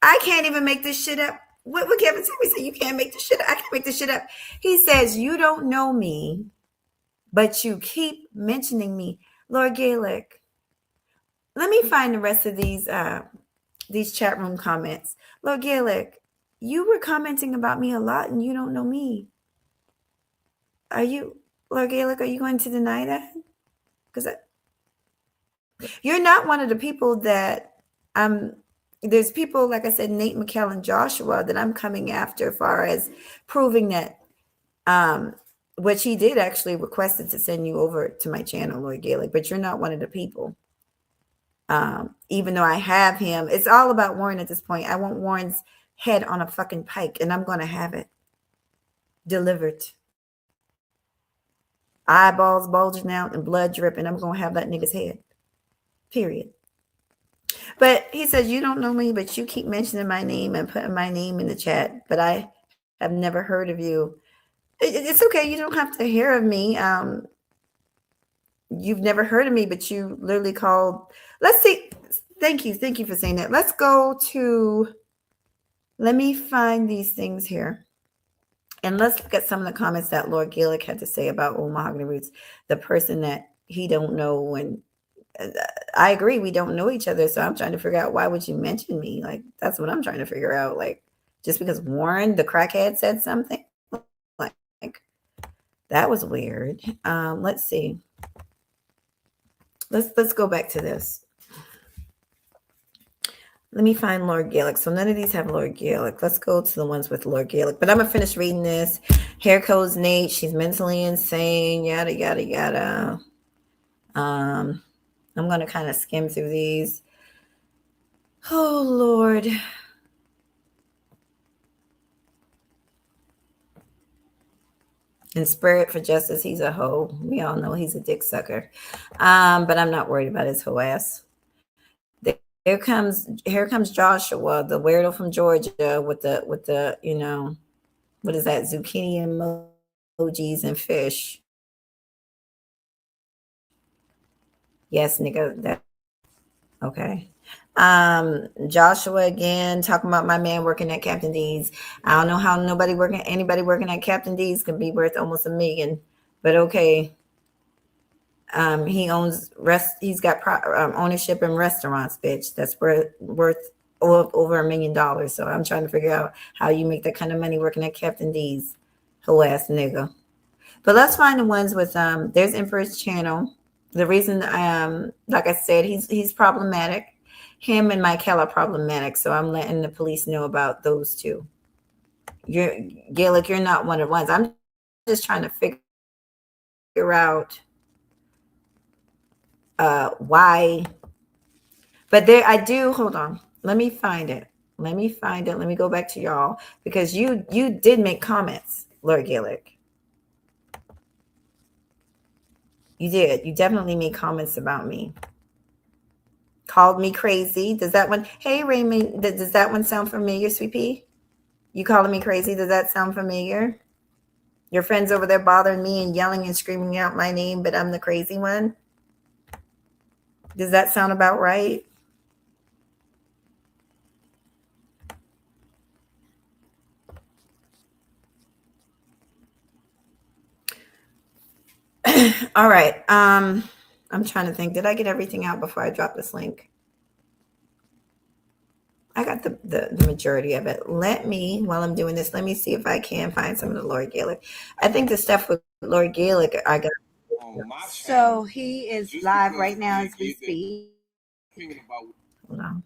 I can't even make this shit up. What Kevin Timmy said, you can't make this shit up. I can't make this shit up. He says, you don't know me, but you keep mentioning me. Lord Gaelik, let me find the rest of these chat room comments. Lord Gaelik, you were commenting about me a lot and you don't know me. Are you, Lord Gaelik, are you going to deny that? Because you're not one of the people that there's people, like I said, Nate, McKell, and Joshua, that I'm coming after as far as proving that, which he did actually requested to send you over to my channel, Lord Gaelik, but you're not one of the people. Even though I have him, it's all about Warren at this point. I want Warren's head on a fucking pike, and I'm going to have it delivered. Eyeballs bulging out and blood dripping. I'm going to have that nigga's head. Period. But he says, you don't know me, but you keep mentioning my name and putting my name in the chat. But I have never heard of you. It's okay. You don't have to hear of me. You've never heard of me, but you literally called. Let's see. Thank you. Thank you for saying that. Let's go to, let me find these things here. And let's look at some of the comments that Lord Gaelik had to say about Old Mahogany Roots, the person that he don't know. And I agree, we don't know each other. So I'm trying to figure out, why would you mention me? Like, that's what I'm trying to figure out. Like, just because Warren, the crackhead, said something? Like that was weird. Let's see. Let's go back to this. Let me find Lord Gaelik. So none of these have Lord Gaelik. Let's go to the ones with Lord Gaelik. But I'm gonna finish reading this. Here goes Nate. She's mentally insane. Yada yada yada. I'm gonna kind of skim through these. Oh Lord. In spirit for justice, he's a hoe. We all know he's a dick sucker. But I'm not worried about his hoe ass. Here comes Joshua, the weirdo from Georgia, with the what is that? Zucchini emojis and fish. Yes, nigga. That okay. Joshua again talking about my man working at Captain D's. I don't know how anybody working at Captain D's can be worth almost $1 million, but okay. He owns he's got ownership in restaurants, bitch. That's worth over $1 million. So I'm trying to figure out how you make that kind of money working at Captain D's, whole ass nigga. But let's find the ones with there's Emperor's channel. The reason like I said, he's problematic. Him and Michael are problematic. So I'm letting the police know about those two. Gaelik, you're not one of the ones. I'm just trying to figure out why. But there, I do. Hold on. Let me find it. Let me go back to y'all, because you did make comments, Lord Gaelik. You did. You definitely made comments about me. Called me crazy. Does that one? Hey Raymond, does that one sound familiar, Sweet Pea? You calling me crazy? Does that sound familiar? Your friends over there bothering me and yelling and screaming out my name, but I'm the crazy one. Does that sound about right? All right. I'm trying to think. Did I get everything out before I drop this link? I got the majority of it. While I'm doing this, let me see if I can find some of the Lord Gaelik. I think the stuff with Lord Gaelik, I got. So he is live right now as we speak. Hold on.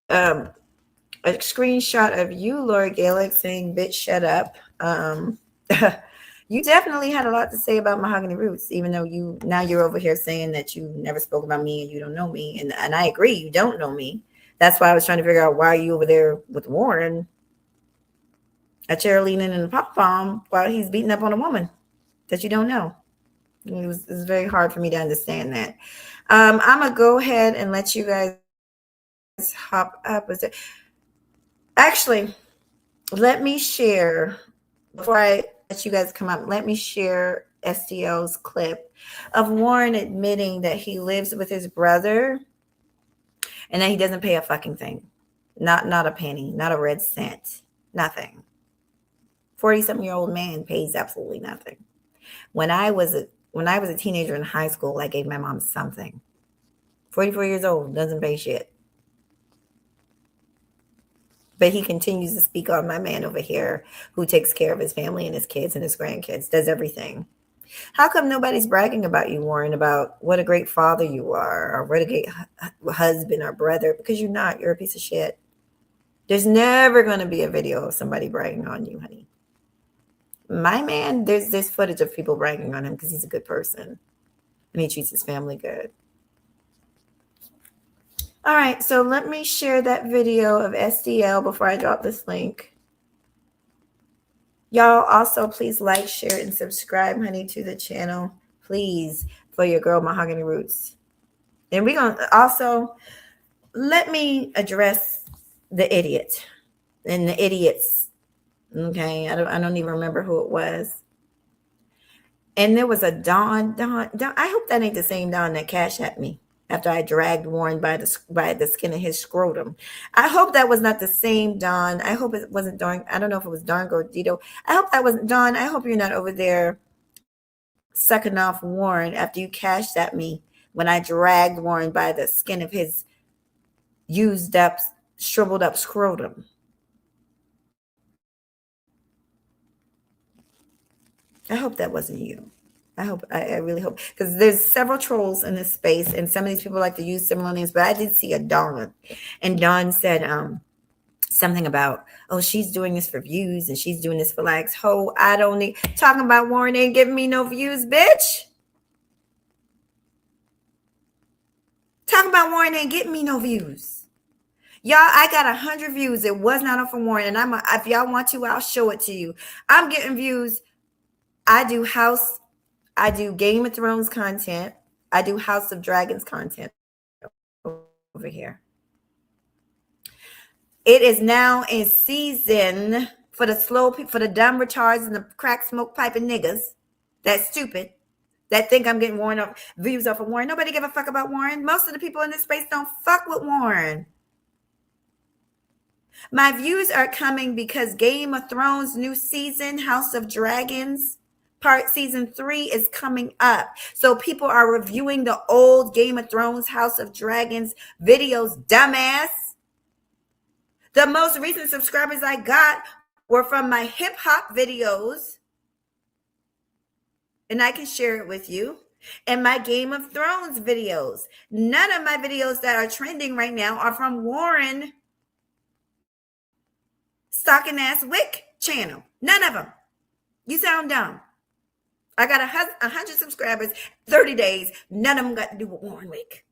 A screenshot of you, Lord Gaelik, saying "bitch, shut up." You definitely had a lot to say about Mahogany Roots, even though you're over here saying that you never spoke about me and you don't know me. And I agree, you don't know me. That's why I was trying to figure out why you over there with Warren, a cheerleading in the pop bomb while he's beating up on a woman that you don't know. It was very hard for me to understand that. I'm gonna go ahead and let you guys hop up. Actually, let me share before I let you guys come up. Let me share SDL's clip of Warren admitting that he lives with his brother and that he doesn't pay a fucking thing, not a penny, not a red cent, nothing. 40-something-year-old man pays absolutely nothing. When I was a teenager in high school, I gave my mom something. 44 years old, doesn't pay shit. But he continues to speak on my man over here who takes care of his family and his kids and his grandkids, does everything. How come nobody's bragging about you, Warren, about what a great father you are or what a great husband or brother? Because you're not. You're a piece of shit. There's never going to be a video of somebody bragging on you, honey. My man, there's footage of people bragging on him because he's a good person and he treats his family good. All right, so let me share that video of SDL before I drop this link. Y'all also please like, share, and subscribe, honey, to the channel, please, for your girl Mahogany Roots. And we're going to also, let me address the idiot and the idiots. Okay, I don't even remember who it was. And there was a Don. I hope that ain't the same Don that cashed at me after I dragged Warren by the skin of his scrotum. I hope that was not the same Don. I hope it wasn't Don. I don't know if it was Don Gordito. I hope that wasn't Don. I hope you're not over there sucking off Warren after you cashed at me when I dragged Warren by the skin of his used up, shriveled up scrotum. I hope that wasn't you. I really hope, because there's several trolls in this space and some of these people like to use similar names, but I did see a Dawn, and Dawn said something about, oh, she's doing this for views and she's doing this for likes. Ho, I don't need talking about Warren ain't giving me no views, bitch. Talking about Warren ain't getting me no views. Y'all, I got 100 views. It was not off of Warren, and if y'all want to, I'll show it to you. I'm getting views. I do Game of Thrones content. I do House of Dragons content over here. It is now in season for the dumb retards and the crack smoke piping niggas that's stupid, that think I'm getting views off of Warren. Nobody give a fuck about Warren. Most of the people in this space don't fuck with Warren. My views are coming because Game of Thrones new season, House of Dragons, season 3 is coming up. So people are reviewing the old Game of Thrones, House of Dragons videos, dumbass. The most recent subscribers I got were from my hip hop videos. And I can share it with you. And my Game of Thrones videos. None of my videos that are trending right now are from Warren Stalking Ass Wick channel. None of them. You sound dumb. I got 100 subscribers, 30 days. None of them got to do with Warren Wick.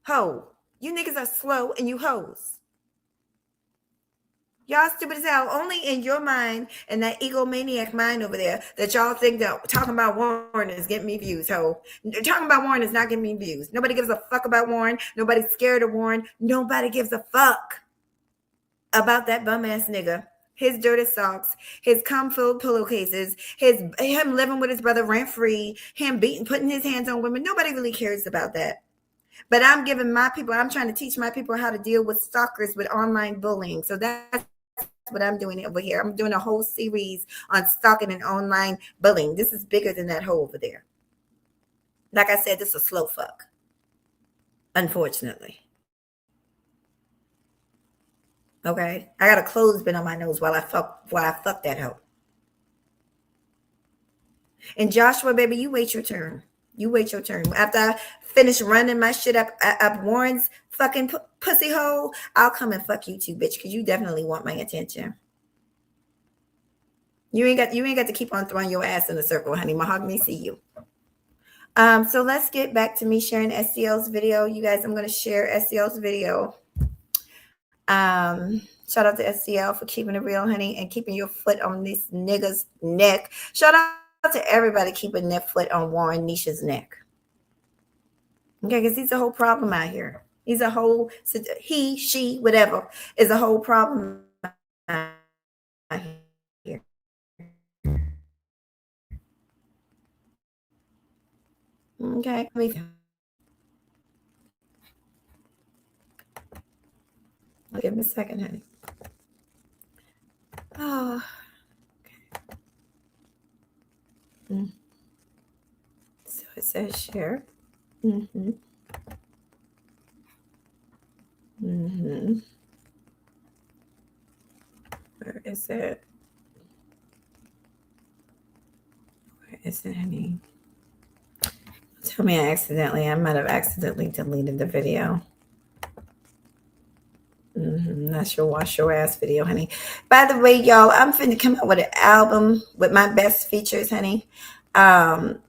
Ho, you niggas are slow and you hoes. Y'all stupid as hell. Only in your mind and that egomaniac mind over there that y'all think that talking about Warren is getting me views, ho. Talking about Warren is not getting me views. Nobody gives a fuck about Warren. Nobody's scared of Warren. Nobody gives a fuck about that bum ass nigga. His dirty socks, his cum-filled pillowcases, him living with his brother rent-free, him putting his hands on women. Nobody really cares about that. But I'm trying to teach my people how to deal with stalkers with online bullying. So that's what I'm doing over here. I'm doing a whole series on stalking and online bullying. This is bigger than that hole over there. Like I said, this is a slow fuck. Unfortunately. Okay, I got a clothespin on my nose while I fuck that hoe. And Joshua, baby, you wait your turn. You wait your turn. After I finish running my shit up Warren's fucking pussy hole, I'll come and fuck you too, bitch, because you definitely want my attention. You ain't got to keep on throwing your ass in a circle, honey. Mahogany, see you. So let's get back to me sharing SCL's video. You guys, I'm gonna share SCL's video. Shout out to SCL for keeping it real, honey, and keeping your foot on this nigga's neck. Shout out to everybody keeping their foot on Warren Nisha's neck. Okay, because he's a whole problem out here. He's a whole, he, she, whatever, is a whole problem out here. Okay, I'll give him a second, honey. Oh, okay. So it says share. Where is it? Where is it, honey? Tell me I might have accidentally deleted the video. That's your wash your ass video, honey. By the way, y'all, I'm finna come out with an album with my best features, honey. Chocolate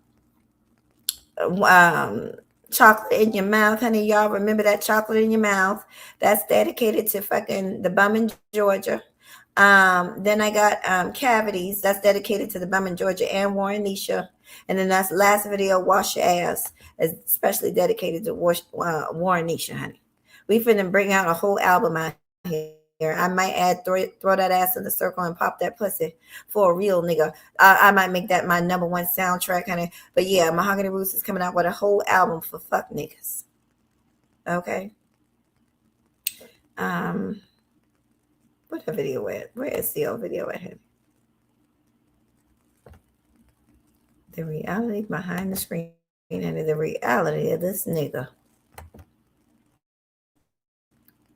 in your mouth, honey. Y'all remember that chocolate in your mouth? That's dedicated to fucking the bum in Georgia. Then I got cavities. That's dedicated to the bum in Georgia and Warren Nisha. And then that's last video, wash your ass, especially dedicated to Warren Nisha, honey. We finna bring out a whole album out here. I might add throw that ass in the circle and pop that pussy for a real nigga. I might make that my number one soundtrack, honey. But yeah, Mahogany Roots is coming out with a whole album for fuck niggas. Okay. What the video at? Where is the old video at him? The reality behind the screen and the reality of this nigga.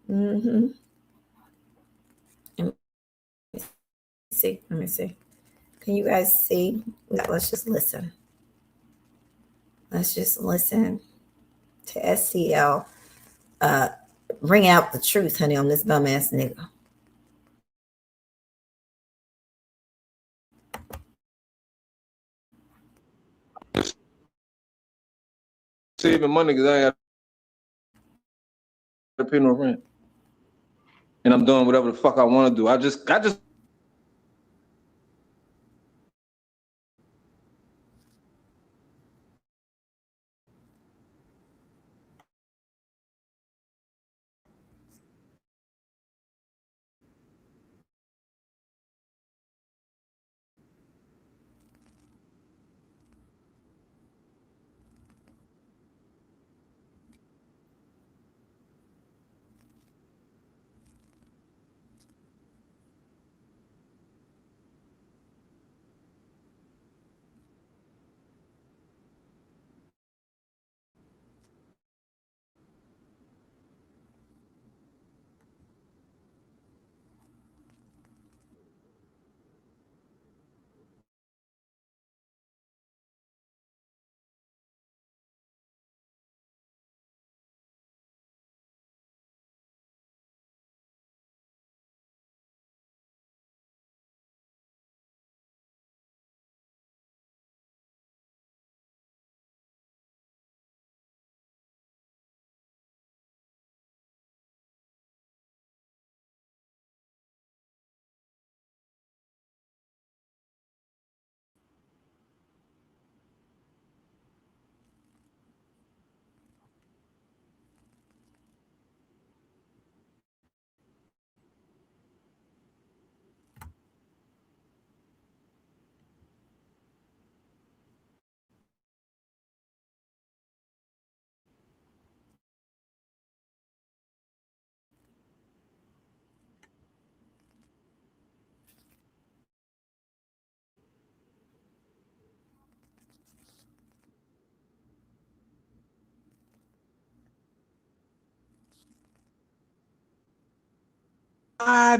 Let me see. Can you guys see? Let's just listen. Let's just listen to SCL bring out the truth, honey, on this bum ass nigga. Saving money because I ain't got to pay no rent. And I'm doing whatever the fuck I want to do. I just $5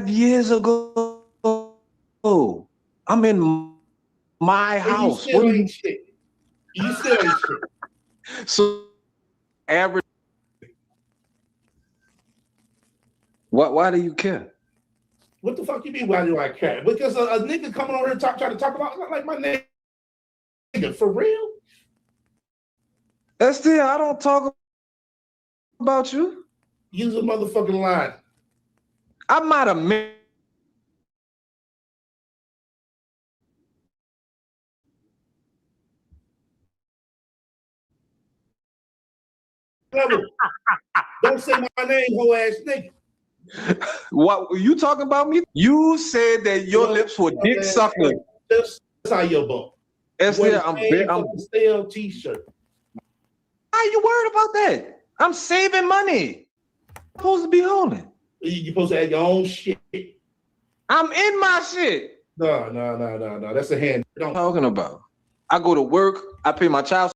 years ago, I'm in my house. You still ain't shit. You still ain't shit. So average. Why do you care? What the fuck you mean? Why do I care? Because a nigga coming on here trying to talk about like my nigga for real. Still, I don't talk about you. Use a motherfucking line. I might have meant. Don't say my name, hoe ass nigga. What were you talking about me? You said that your lips were dick sucking. That's how you book. Still, I'm stale t-shirt. Why are you worried about that? I'm saving money. I'm supposed to be holding. You're supposed to have your own shit. I'm in my shit. No. That's a hand. What are you talking about? I go to work. I pay my child.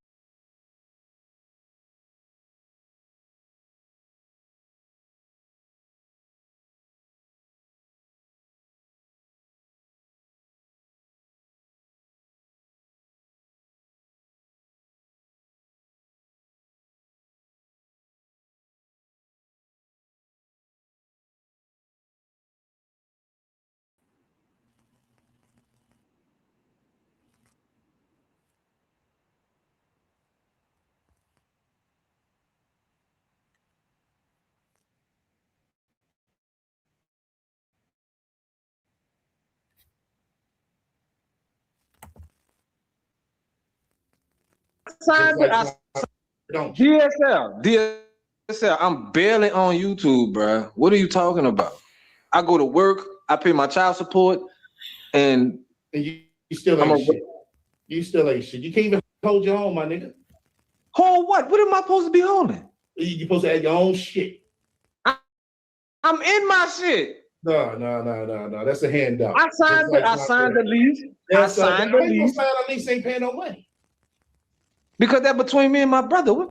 DSL, I'm barely on YouTube, bro. What are you talking about? I go to work, I pay my child support, and you still ain't shit. You still ain't shit. You can't even hold your own, my nigga. Hold what? What am I supposed to be holding? You're supposed to have your own shit. I'm in my shit. No. That's a handout. I signed the lease. I signed the lease. Sign a lease, ain't paying no money. Because that's between me and my brother.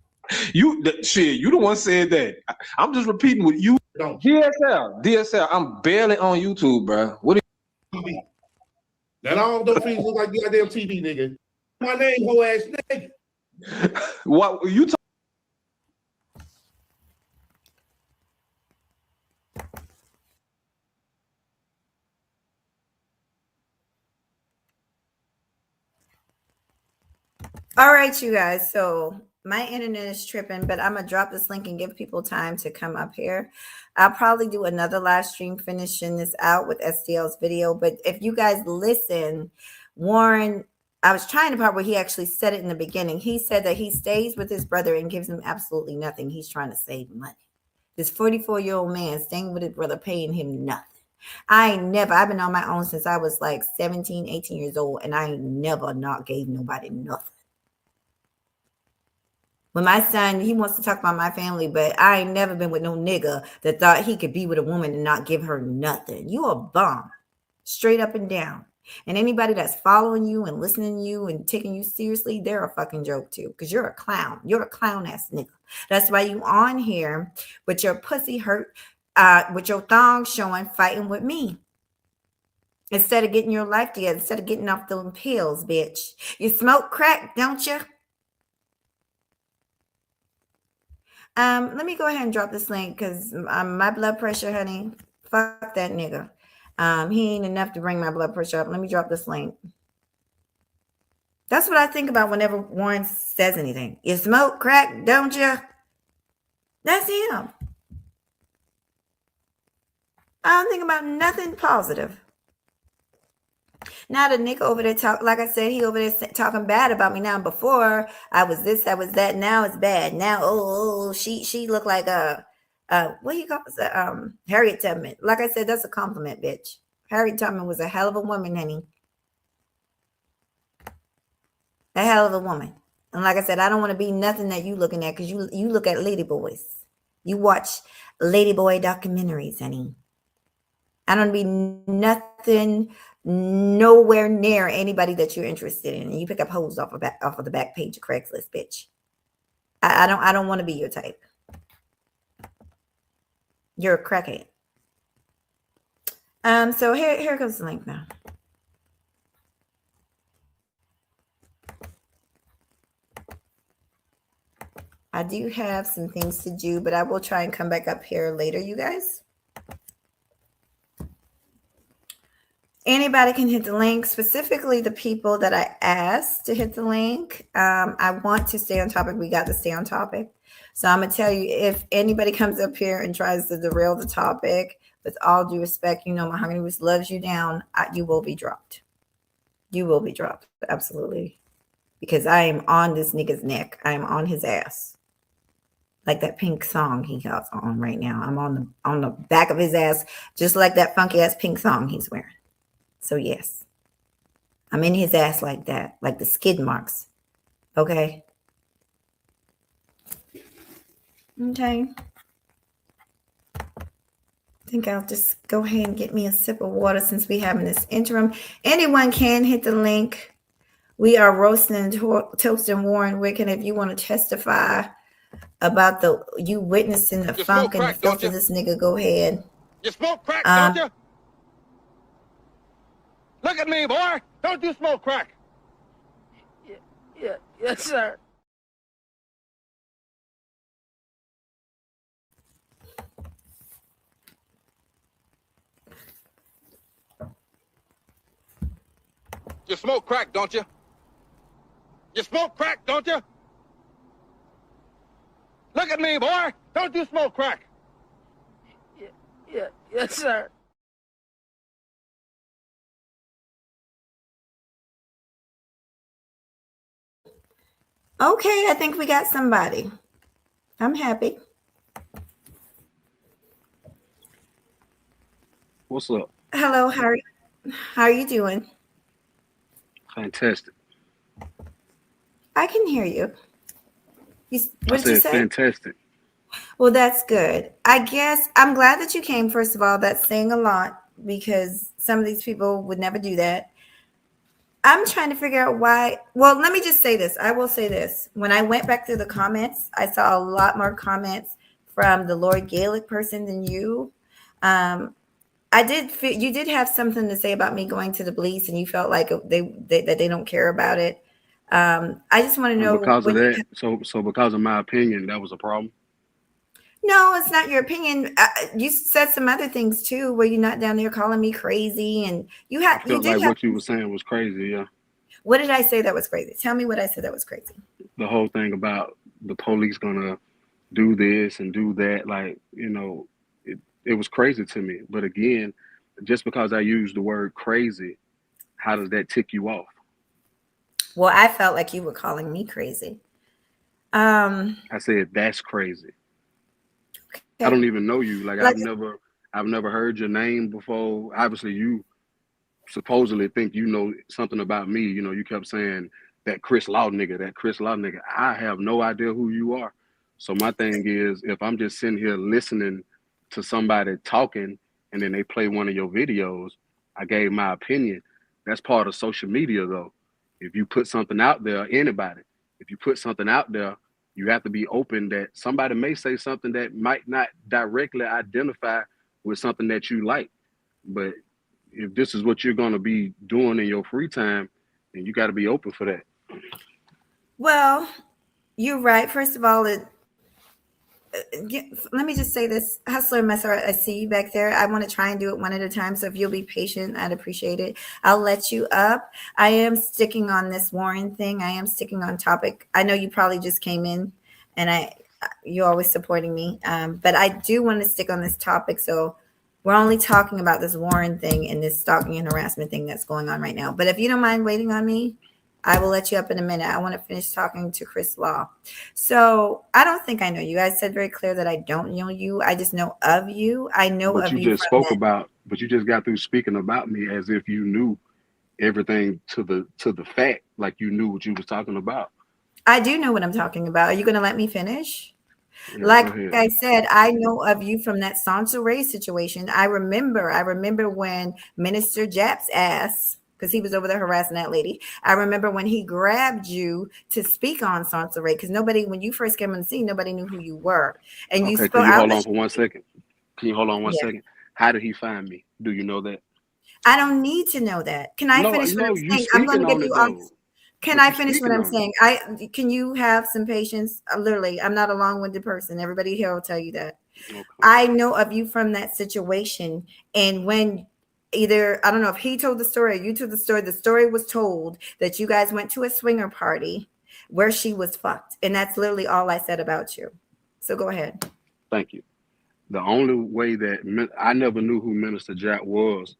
You the one said that. I'm just repeating what you. DSL, I'm barely on YouTube, bro. What are you? That all don't feel look like goddamn TV, nigga. My name, hoe ass nigga. What you talking? All right, you guys. So my internet is tripping, but I'm going to drop this link and give people time to come up here. I'll probably do another live stream finishing this out with STL's video. But if you guys listen, Warren, I was trying to part where he actually said it in the beginning. He said that he stays with his brother and gives him absolutely nothing. He's trying to save money. This 44-year-old man staying with his brother, paying him nothing. I've been on my own since I was like 17, 18 years old, and I ain't never not gave nobody nothing. When my son, he wants to talk about my family, but I ain't never been with no nigga that thought he could be with a woman and not give her nothing. You a bum, straight up and down. And anybody that's following you and listening to you and taking you seriously, they're a fucking joke too, because you're a clown. You're a clown ass nigga. That's why you on here with your pussy hurt, with your thong showing, fighting with me. Instead of getting your life together, instead of getting off those pills, bitch. You smoke crack, don't you? Let me go ahead and drop this link because my blood pressure, honey, fuck that nigga. He ain't enough to bring my blood pressure up. Let me drop this link. That's what I think about whenever Warren says anything. You smoke crack, don't you? That's him. I don't think about nothing positive. Now the nigga over there talk, like I said, he over there talking bad about me now. Before I was this, I was that. Now it's bad. Now, she looked like what you call it? Harriet Tubman. Like I said, that's a compliment, bitch. Harriet Tubman was a hell of a woman, honey. A hell of a woman. And like I said, I don't want to be nothing that you looking at because you look at ladyboys. You watch ladyboy documentaries, honey. I don't be nothing nowhere near anybody that you're interested in. And you pick up hoes off of the back page of Craigslist, bitch. I don't want to be your type. You're a crackhead. So here comes the link now. I do have some things to do, but I will try and come back up here later, you guys. Anybody can hit the link, specifically the people that I asked to hit the link. I want to stay on topic. We got to stay on topic. So I'm going to tell you, if anybody comes up here and tries to derail the topic, with all due respect, you know, Mahogany Roots loves you down. You will be dropped. You will be dropped. Absolutely. Because I am on this nigga's neck. I am on his ass. Like that pink song he got on right now. I'm on the back of his ass, just like that funky ass pink song he's wearing. So yes, I'm in his ass like that, like the skid marks. Okay. Okay. I think I'll just go ahead and get me a sip of water since we having this interim. Anyone can hit the link. We are roasting and toasting Warren Wick, and if you want to testify about you witnessing the funk and the filth of this nigga, go ahead. You smoke crack, don't you? Look at me, boy. Don't you smoke crack? Yes, sir. You smoke crack, don't you? You smoke crack, don't you? Look at me, boy. Don't you smoke crack? Yes, sir. Okay, I think we got somebody. I'm happy. What's up? Hello, how are you doing? Fantastic. I can hear you. What did you say? Fantastic. Well, that's good. I guess I'm glad that you came, first of all. That's saying a lot because some of these people would never do that. I'm trying to figure out why. Well, let me just say this. I will say this. When I went back through the comments, I saw a lot more comments from the Lord Gaelik person than you. You did have something to say about me going to the police, and you felt like they don't care about it. I just want to know because of that. So because of my opinion, that was a problem. No, it's not your opinion. You said some other things too. Were you not down there calling me crazy? And I felt like what you were saying was crazy. Yeah. What did I say that was crazy? Tell me what I said that was crazy. The whole thing about the police gonna do this and do that, like, you know, it was crazy to me. But again, just because I used the word crazy, how does that tick you off? Well, I felt like you were calling me crazy. I said that's crazy. I don't even know you. Like I've never heard your name before. Obviously, you supposedly think you know something about me. You know, you kept saying that Chris Law nigga. I have no idea who you are. So my thing is, if I'm just sitting here listening to somebody talking and then they play one of your videos, I gave my opinion. That's part of social media, though. If you put something out there, anybody, if you put something out there, you have to be open that somebody may say something that might not directly identify with something that you like. But if this is what you're going to be doing in your free time, then you got to be open for that. Well, you're right. First of all, let me just say this. Hustler Messer, I see you back there. I want to try and do it one at a time. So if you'll be patient, I'd appreciate it. I'll let you up. I am sticking on this Warren thing. I am sticking on topic. I know you probably just came in and you're always supporting me. But I do want to stick on this topic. So we're only talking about this Warren thing and this stalking and harassment thing that's going on right now. But if you don't mind waiting on me, I will let you up in a minute. I want to finish talking to Chris Law. So I don't think I know you. I said very clear that I don't know you. I just know of you. I know of you. But you just got through speaking about me as if you knew everything to the fact, like you knew what you was talking about. I do know what I'm talking about. Are you going to let me finish? Yeah, like I said, I know of you from that Sansa Ray situation. I remember when Minister Japp's ass, because he was over there harassing that lady. I remember when he grabbed you to speak on Sansa Ray, because when you first came on the scene, nobody knew who you were. And you spoke. Can you hold on for 1 second? Can you hold on one second? How did he find me? Do you know that? I don't need to know that. Can I finish what I'm saying? I'm going to give you all. Can I finish what I'm saying? Can you have some patience? Literally, I'm not a long-winded person. Everybody here will tell you that. Okay. I know of you from that situation, and when either, I don't know if he told the story or you told the story was told that you guys went to a swinger party where she was fucked, and that's literally all I said about you. So go ahead. Thank you. The only way that I never knew who Minister Jack was,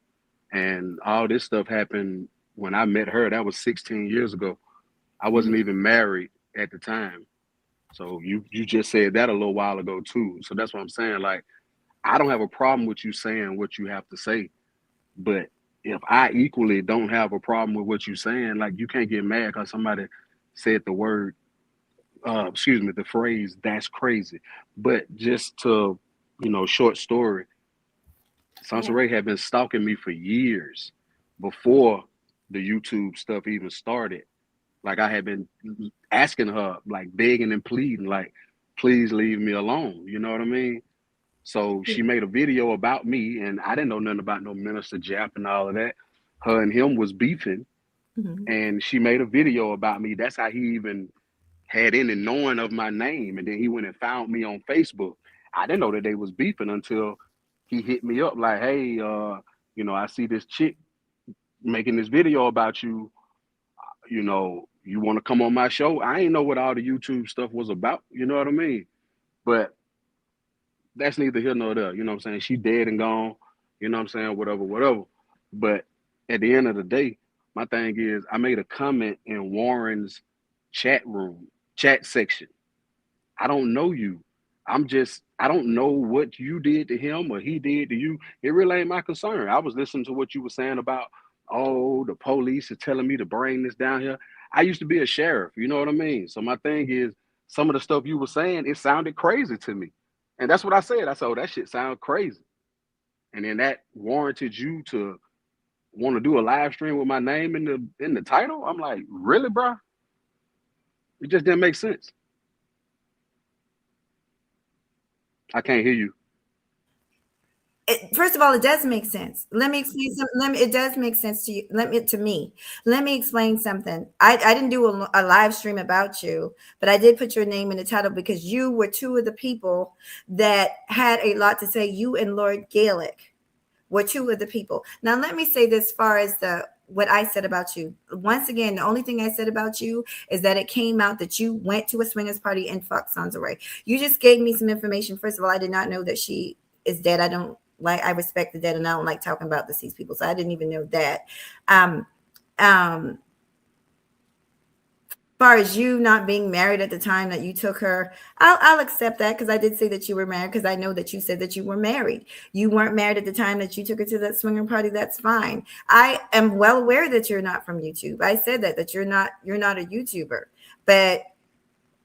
and all this stuff happened when I met her. That was 16 years ago. I wasn't even married at the time. So you just said that a little while ago too. So that's what I'm saying. Like, I don't have a problem with you saying what you have to say, but if I equally don't have a problem with what you're saying, like, you can't get mad because somebody said the word, the phrase, "that's crazy." But just to, short story, Sansa Ray had been stalking me for years before the YouTube stuff even started. Like, I had been asking her, like, begging and pleading, like, please leave me alone. You know what I mean? So she made a video about me, and I didn't know nothing about no Minister Jap and all of that. Her and him was beefing, and she made a video about me. That's how he even had any knowing of my name. And then he went and found me on Facebook. I didn't know that they was beefing until he hit me up like, hey, I see this chick making this video about you. You want to come on my show? I ain't know what all the YouTube stuff was about. You know what I mean? But that's neither here nor there. You know what I'm saying? She dead and gone. You know what I'm saying? Whatever. But at the end of the day, my thing is, I made a comment in Warren's chat section. I don't know you. I don't know what you did to him or he did to you. It really ain't my concern. I was listening to what you were saying about, the police are telling me to bring this down here. I used to be a sheriff, you know what I mean? So my thing is, some of the stuff you were saying, it sounded crazy to me. And that's what I said. I said, that shit sounds crazy. And then that warranted you to want to do a live stream with my name in the title? I'm like, really, bro? It just didn't make sense. I can't hear you. First of all, it does make sense. Let me explain something. It does make sense to you. To me. Let me explain something. I didn't do a live stream about you, but I did put your name in the title because you were two of the people that had a lot to say. You and Lord Gaelik were two of the people. Now, let me say this, as far as what I said about you. Once again, the only thing I said about you is that it came out that you went to a swingers party and fucked Sansa Ray. You just gave me some information. First of all, I did not know that she is dead. I respect the dead, and I don't like talking about deceased people, so I didn't even know that. As far as you not being married at the time that you took her, I'll accept that, because I did say that you were married, because I know that you said that you were married. You weren't married at the time that you took her to that swinger party. That's fine. I am well aware that you're not from YouTube. I said that you're not a YouTuber, but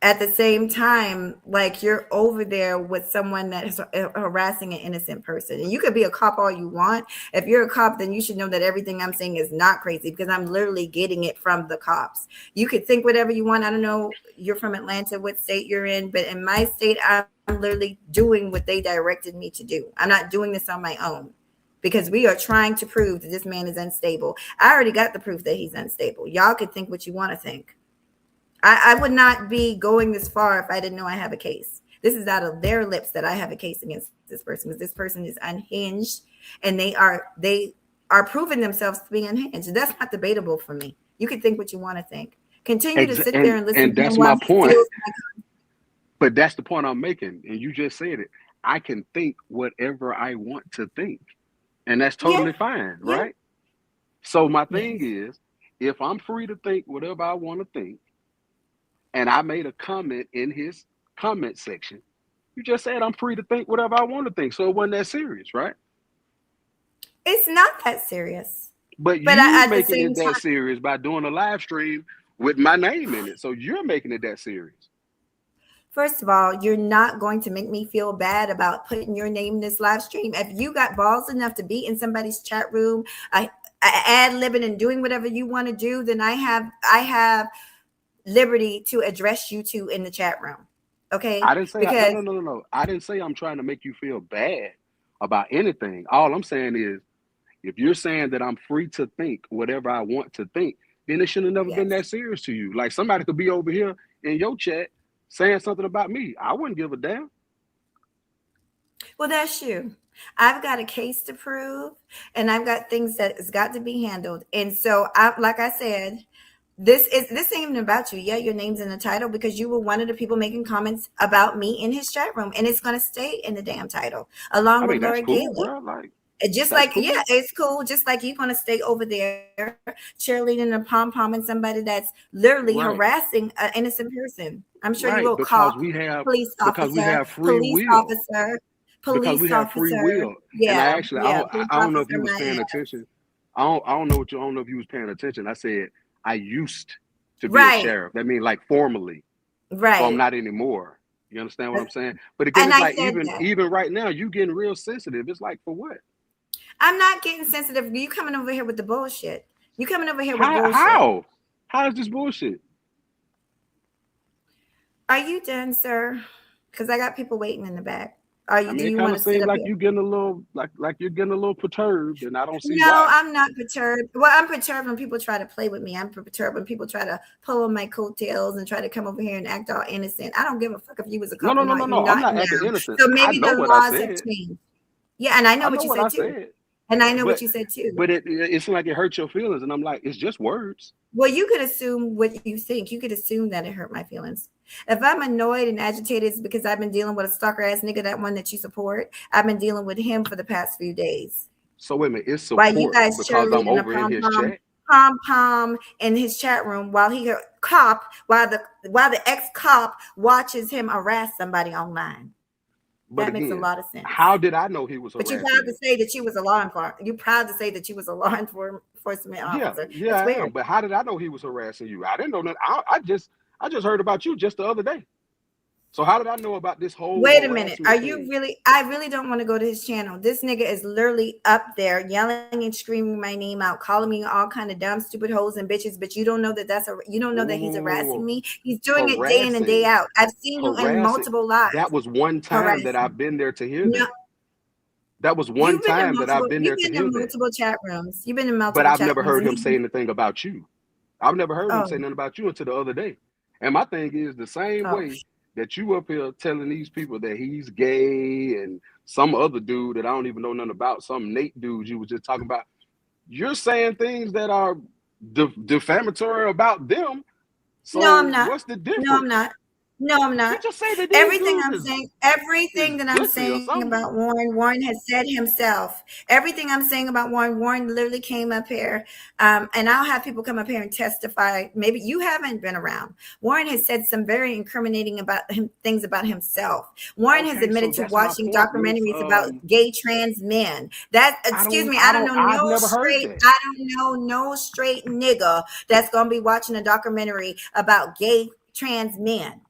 at the same time, like, you're over there with someone that is harassing an innocent person. And you could be a cop all you want. If you're a cop, then you should know that everything I'm saying is not crazy, because I'm literally getting it from the cops. You could think whatever you want. I don't know, you're from Atlanta, what state you're in, but in my state, I'm literally doing what they directed me to do. I'm not doing this on my own, because we are trying to prove that this man is unstable. I already got the proof that he's unstable. Y'all could think what you want to think. I would not be going this far if I didn't know I have a case. This is out of their lips that I have a case against this person, because this person is unhinged, and they are proving themselves to be unhinged. That's not debatable for me. You can think what you want to think. Continue to sit there and listen. And that's my point. But that's the point I'm making. And you just said it. I can think whatever I want to think. And that's totally fine, right? So my thing is, if I'm free to think whatever I want to think, and I made a comment in his comment section, you just said I'm free to think whatever I want to think. So it wasn't that serious, right? It's not that serious. But you're making it that serious by doing a live stream with my name in it. So you're making it that serious. First of all, you're not going to make me feel bad about putting your name in this live stream. If you got balls enough to be in somebody's chat room, ad-libbing and doing whatever you want to do, then I have liberty to address you two in the chat room. Okay? I didn't say no. I didn't say I'm trying to make you feel bad about anything. All I'm saying is, if you're saying that I'm free to think whatever I want to think, then it shouldn't have never been that serious to you. Like somebody could be over here in your chat saying something about me. I wouldn't give a damn. Well, that's you. I've got a case to prove, and I've got things that has got to be handled. And so, like I said, this ain't even about you. Yeah, your name's in the title because you were one of the people making comments about me in his chat room, and it's going to stay in the damn title along with Lord cool, Gaelik. bro. Like, just like cool. Yeah, it's cool. Just like you're going to stay over there cheerleading and pom-pomming somebody that's literally harassing an innocent person. I'm sure you will call police officer, because we have free will. Yeah, and I don't know if you was paying attention. I don't know if you was paying attention. I said I used to be a sheriff. That means like formally. Right. So I'm not anymore. You understand what I'm saying? But again, it's like even right now, you getting real sensitive. It's like, for what? I'm not getting sensitive. You coming over here with the bullshit. You coming over here with bullshit. How is this bullshit? Are you done, sir? Because I got people waiting in the back. Are you? Do you want to sit up like here? You getting a little like you're getting a little perturbed, and I don't see. No, why. I'm not perturbed. Well, I'm perturbed when people try to play with me. I'm perturbed when people try to pull on my coattails and try to come over here and act all innocent. I don't give a fuck if you was a couple. No. I'm not acting innocent. So maybe the laws have changed. Yeah, and I know what you said too. And I know what you said too. But it seemed like it hurt your feelings, and I'm like, it's just words. Well, you could assume what you think. You could assume that it hurt my feelings. If I'm annoyed and agitated, it's because I've been dealing with a stalker ass nigga, that one that you support. I've been dealing with him for the past few days. So wait a minute, it's support you guys because I'm over in his chat. Pom in his chat room while the ex-cop watches him harass somebody online. But that makes a lot of sense. How did I know he was? But you're proud to say that you was a law enforcement. You're proud to say that you was a law enforcement officer. Yeah, I am. But how did I know he was harassing you? I didn't know that. I just heard about you just the other day. So how did I know about this whole? Wait a minute. Are you really? I really don't want to go to his channel. This nigga is literally up there yelling and screaming my name out, calling me all kind of dumb, stupid hoes and bitches. But you don't know that you don't know that he's harassing me. He's doing it day in and day out. I've seen you in multiple lives. That was one time that I've been there to hear that. That was one time that I've been there to hear that. You've been in multiple chat rooms. You've been in multiple. But I've never heard him say anything about you. I've never heard him say nothing about you until the other day. And my thing is the same way that you up here telling these people that he's gay and some other dude that I don't even know nothing about, some Nate dude you was just talking about. You're saying things that are defamatory about them. So no, I'm not. What's the difference? No, I'm not. No, I'm not. You just say that everything I'm saying about Warren has said himself. Everything I'm saying about Warren literally came up here. And I'll have people come up here and testify. Maybe you haven't been around. Warren has said some very incriminating things about himself. Warren has admitted to watching documentaries about gay trans men. I don't know no straight nigga that's gonna be watching a documentary about gay trans men.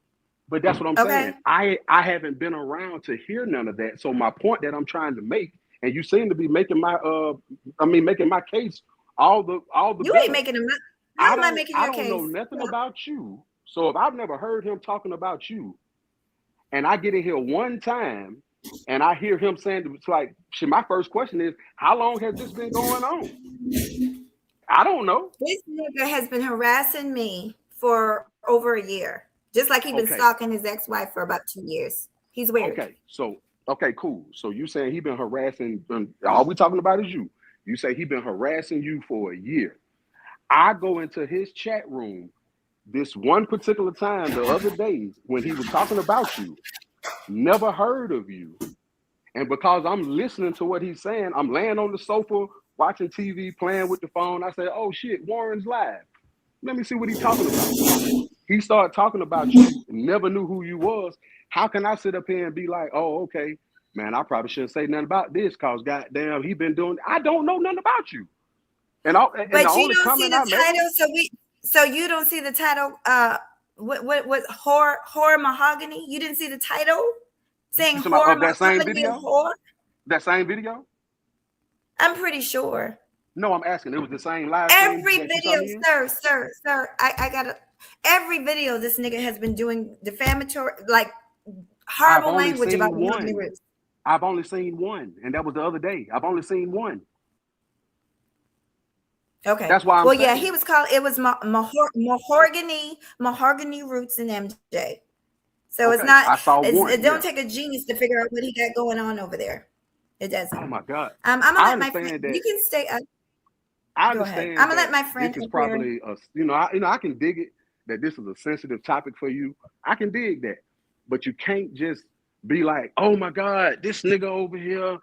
But that's what I'm saying. I haven't been around to hear none of that. So my point that I'm trying to make, and you seem to be making my case all the you better. Ain't making them. How am I making your case? I don't know nothing about you. So if I've never heard him talking about you, and I get in here one time and I hear him saying, it's like, my first question is, how long has this been going on? I don't know. This nigga has been harassing me for over a year. Just like he's been stalking his ex-wife for about 2 years. He's weird. Okay, cool. So you saying he been harassing, all we talking about is you. You say he been harassing you for a year. I go into his chat room this one particular time the other day when he was talking about you, never heard of you. And because I'm listening to what he's saying, I'm laying on the sofa, watching TV, playing with the phone. I said, oh shit, Warren's live. Let me see what he's talking about. He started talking about you, never knew who you was. How can I sit up here and be like, oh, okay, man, I probably shouldn't say nothing about this because goddamn, he been doing, I don't know nothing about you. But you don't see the title, so you don't see the title, what horror mahogany? You didn't see the title? Saying horror mahogany, that same video? That same video? I'm pretty sure. No, I'm asking. It was the same live. Every video, sir. I got every video this nigga has been doing defamatory, like horrible language about one. I've only seen one, and that was the other day. I've only seen one. Okay. That's why I'm saying. Yeah, he was called. It was mahogany roots and MJ. So it's not. I saw one. It don't take a genius to figure out what he got going on over there. It doesn't. Oh my God. I'm gonna let my friend. You can stay. I understand. I'm gonna let my friend. This is probably I can dig it that this is a sensitive topic for you. I can dig that, but you can't just be like, oh my God, this nigga over here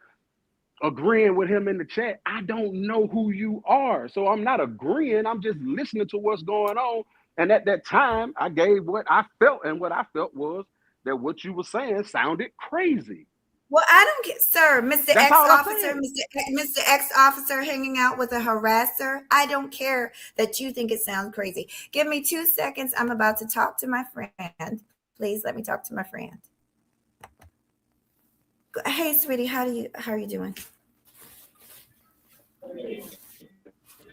agreeing with him in the chat. I don't know who you are, so I'm not agreeing. I'm just listening to what's going on. And at that time, I gave what I felt, and what I felt was that what you were saying sounded crazy. Well, I don't get, sir, Mr. Mr. X officer hanging out with a harasser. I don't care that you think it sounds crazy. Give me 2 seconds. I'm about to talk to my friend. Please let me talk to my friend. Hey, sweetie, how are you doing?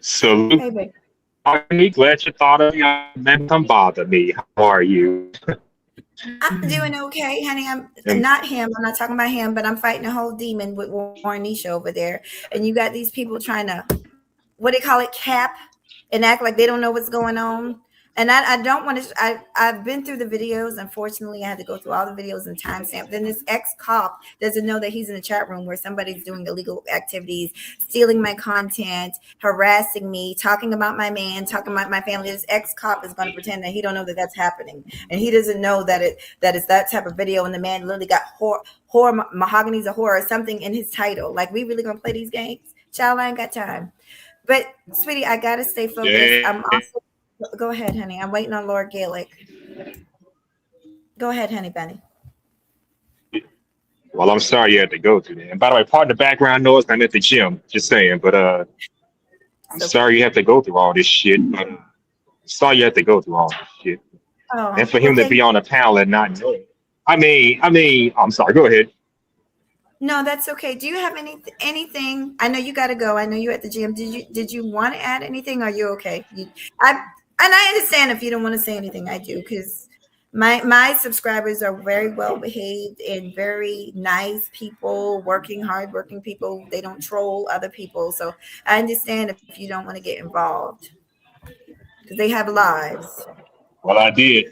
So, hey, babe. I'm glad you thought of me. Man, come bother me. How are you? I'm doing okay, honey. I'm not him. I'm not talking about him, but I'm fighting a whole demon with Warren Nisha over there. And you got these people trying to, what do they call it, cap and act like they don't know what's going on. And I don't want to, I've been through the videos. Unfortunately, I had to go through all the videos and timestamp. Then this ex-cop doesn't know that he's in the chat room where somebody's doing illegal activities, stealing my content, harassing me, talking about my man, talking about my family. This ex-cop is going to pretend that he don't know that that's happening. And he doesn't know that it's that type of video. And the man literally got horror, mahogany's a horror, something in his title. Like, we really going to play these games? Child, I ain't got time. But, sweetie, I got to stay focused. Yeah. I'm also... Go ahead, honey. I'm waiting on Lord Gaelik. Go ahead, honey bunny. Well, I'm sorry you had to go through that. And by the way, pardon the background noise. I'm at the gym, just saying. But I'm sorry you have to go through all this shit. But sorry you have to go through all this shit. Oh, and for him to be on a panel and not know it. I mean, I'm sorry. Go ahead. No, that's okay. Do you have anything? I know you got to go. I know you're at the gym. Did you want to add anything? Or are you okay? I understand if you don't want to say anything. I do, because my subscribers are very well behaved and very nice people, hardworking people. They don't troll other people. So I understand if you don't want to get involved, because they have lives. Well, I did.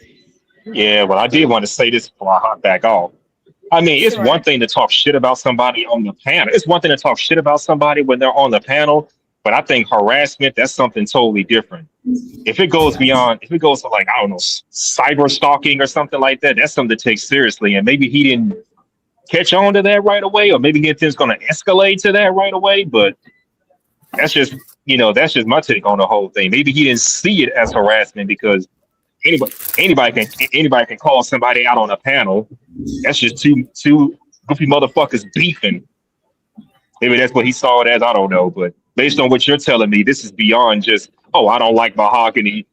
Yeah, well, I did want to say this before I hop back off. I mean, it's one thing to talk shit about somebody on the panel. It's one thing to talk shit about somebody when they're on the panel. But I think harassment, that's something totally different. If it goes to like, I don't know, cyber stalking or something like that, that's something to take seriously. And maybe he didn't catch on to that right away, or maybe he thinks going to escalate to that right away. But that's just my take on the whole thing. Maybe he didn't see it as harassment because anybody can call somebody out on a panel. That's just two goofy motherfuckers beefing. Maybe that's what he saw it as. I don't know, but based on what you're telling me, this is beyond just, oh, I don't like mahogany.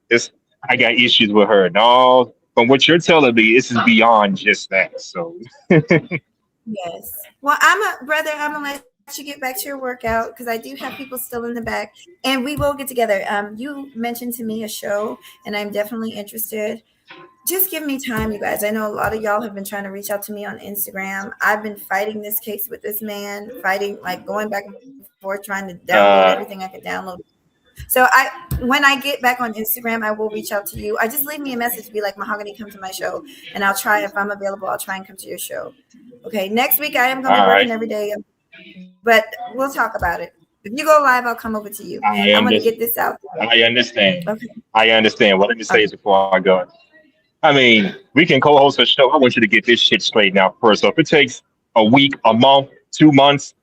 I got issues with her. No, from what you're telling me, this is beyond just that. So, yes. Well, I'm gonna let you get back to your workout, because I do have people still in the back, and we will get together. You mentioned to me a show, and I'm definitely interested. Just give me time, you guys. I know a lot of y'all have been trying to reach out to me on Instagram. I've been fighting this case with this man, going back and forth, trying to download everything I could download. So when I get back on Instagram, I will reach out to you. I just leave me a message, be like, Mahogany, come to my show, and I'll try, if I'm available, I'll try and come to your show. Okay, next week I am going to be working every day, but we'll talk about it. If you go live, I'll come over to you. I'm going to get this out there. I understand. Okay. I understand. Well, let me say this before I go. I mean, we can co-host a show. I want you to get this shit straightened out first. So if it takes a week, a month, 2 months,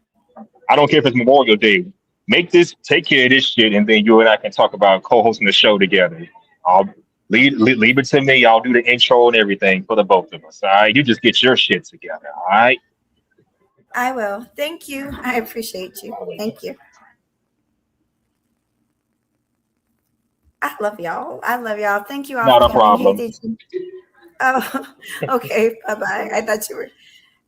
I don't care if it's Memorial Day. Take care of this shit, and then you and I can talk about co-hosting the show together. I'll leave it to me. I'll do the intro and everything for the both of us. All right, you just get your shit together. All right. I will. Thank you. I appreciate you. Thank you. I love y'all. Thank you all. Not a problem. Oh, okay. Bye-bye. I thought you were.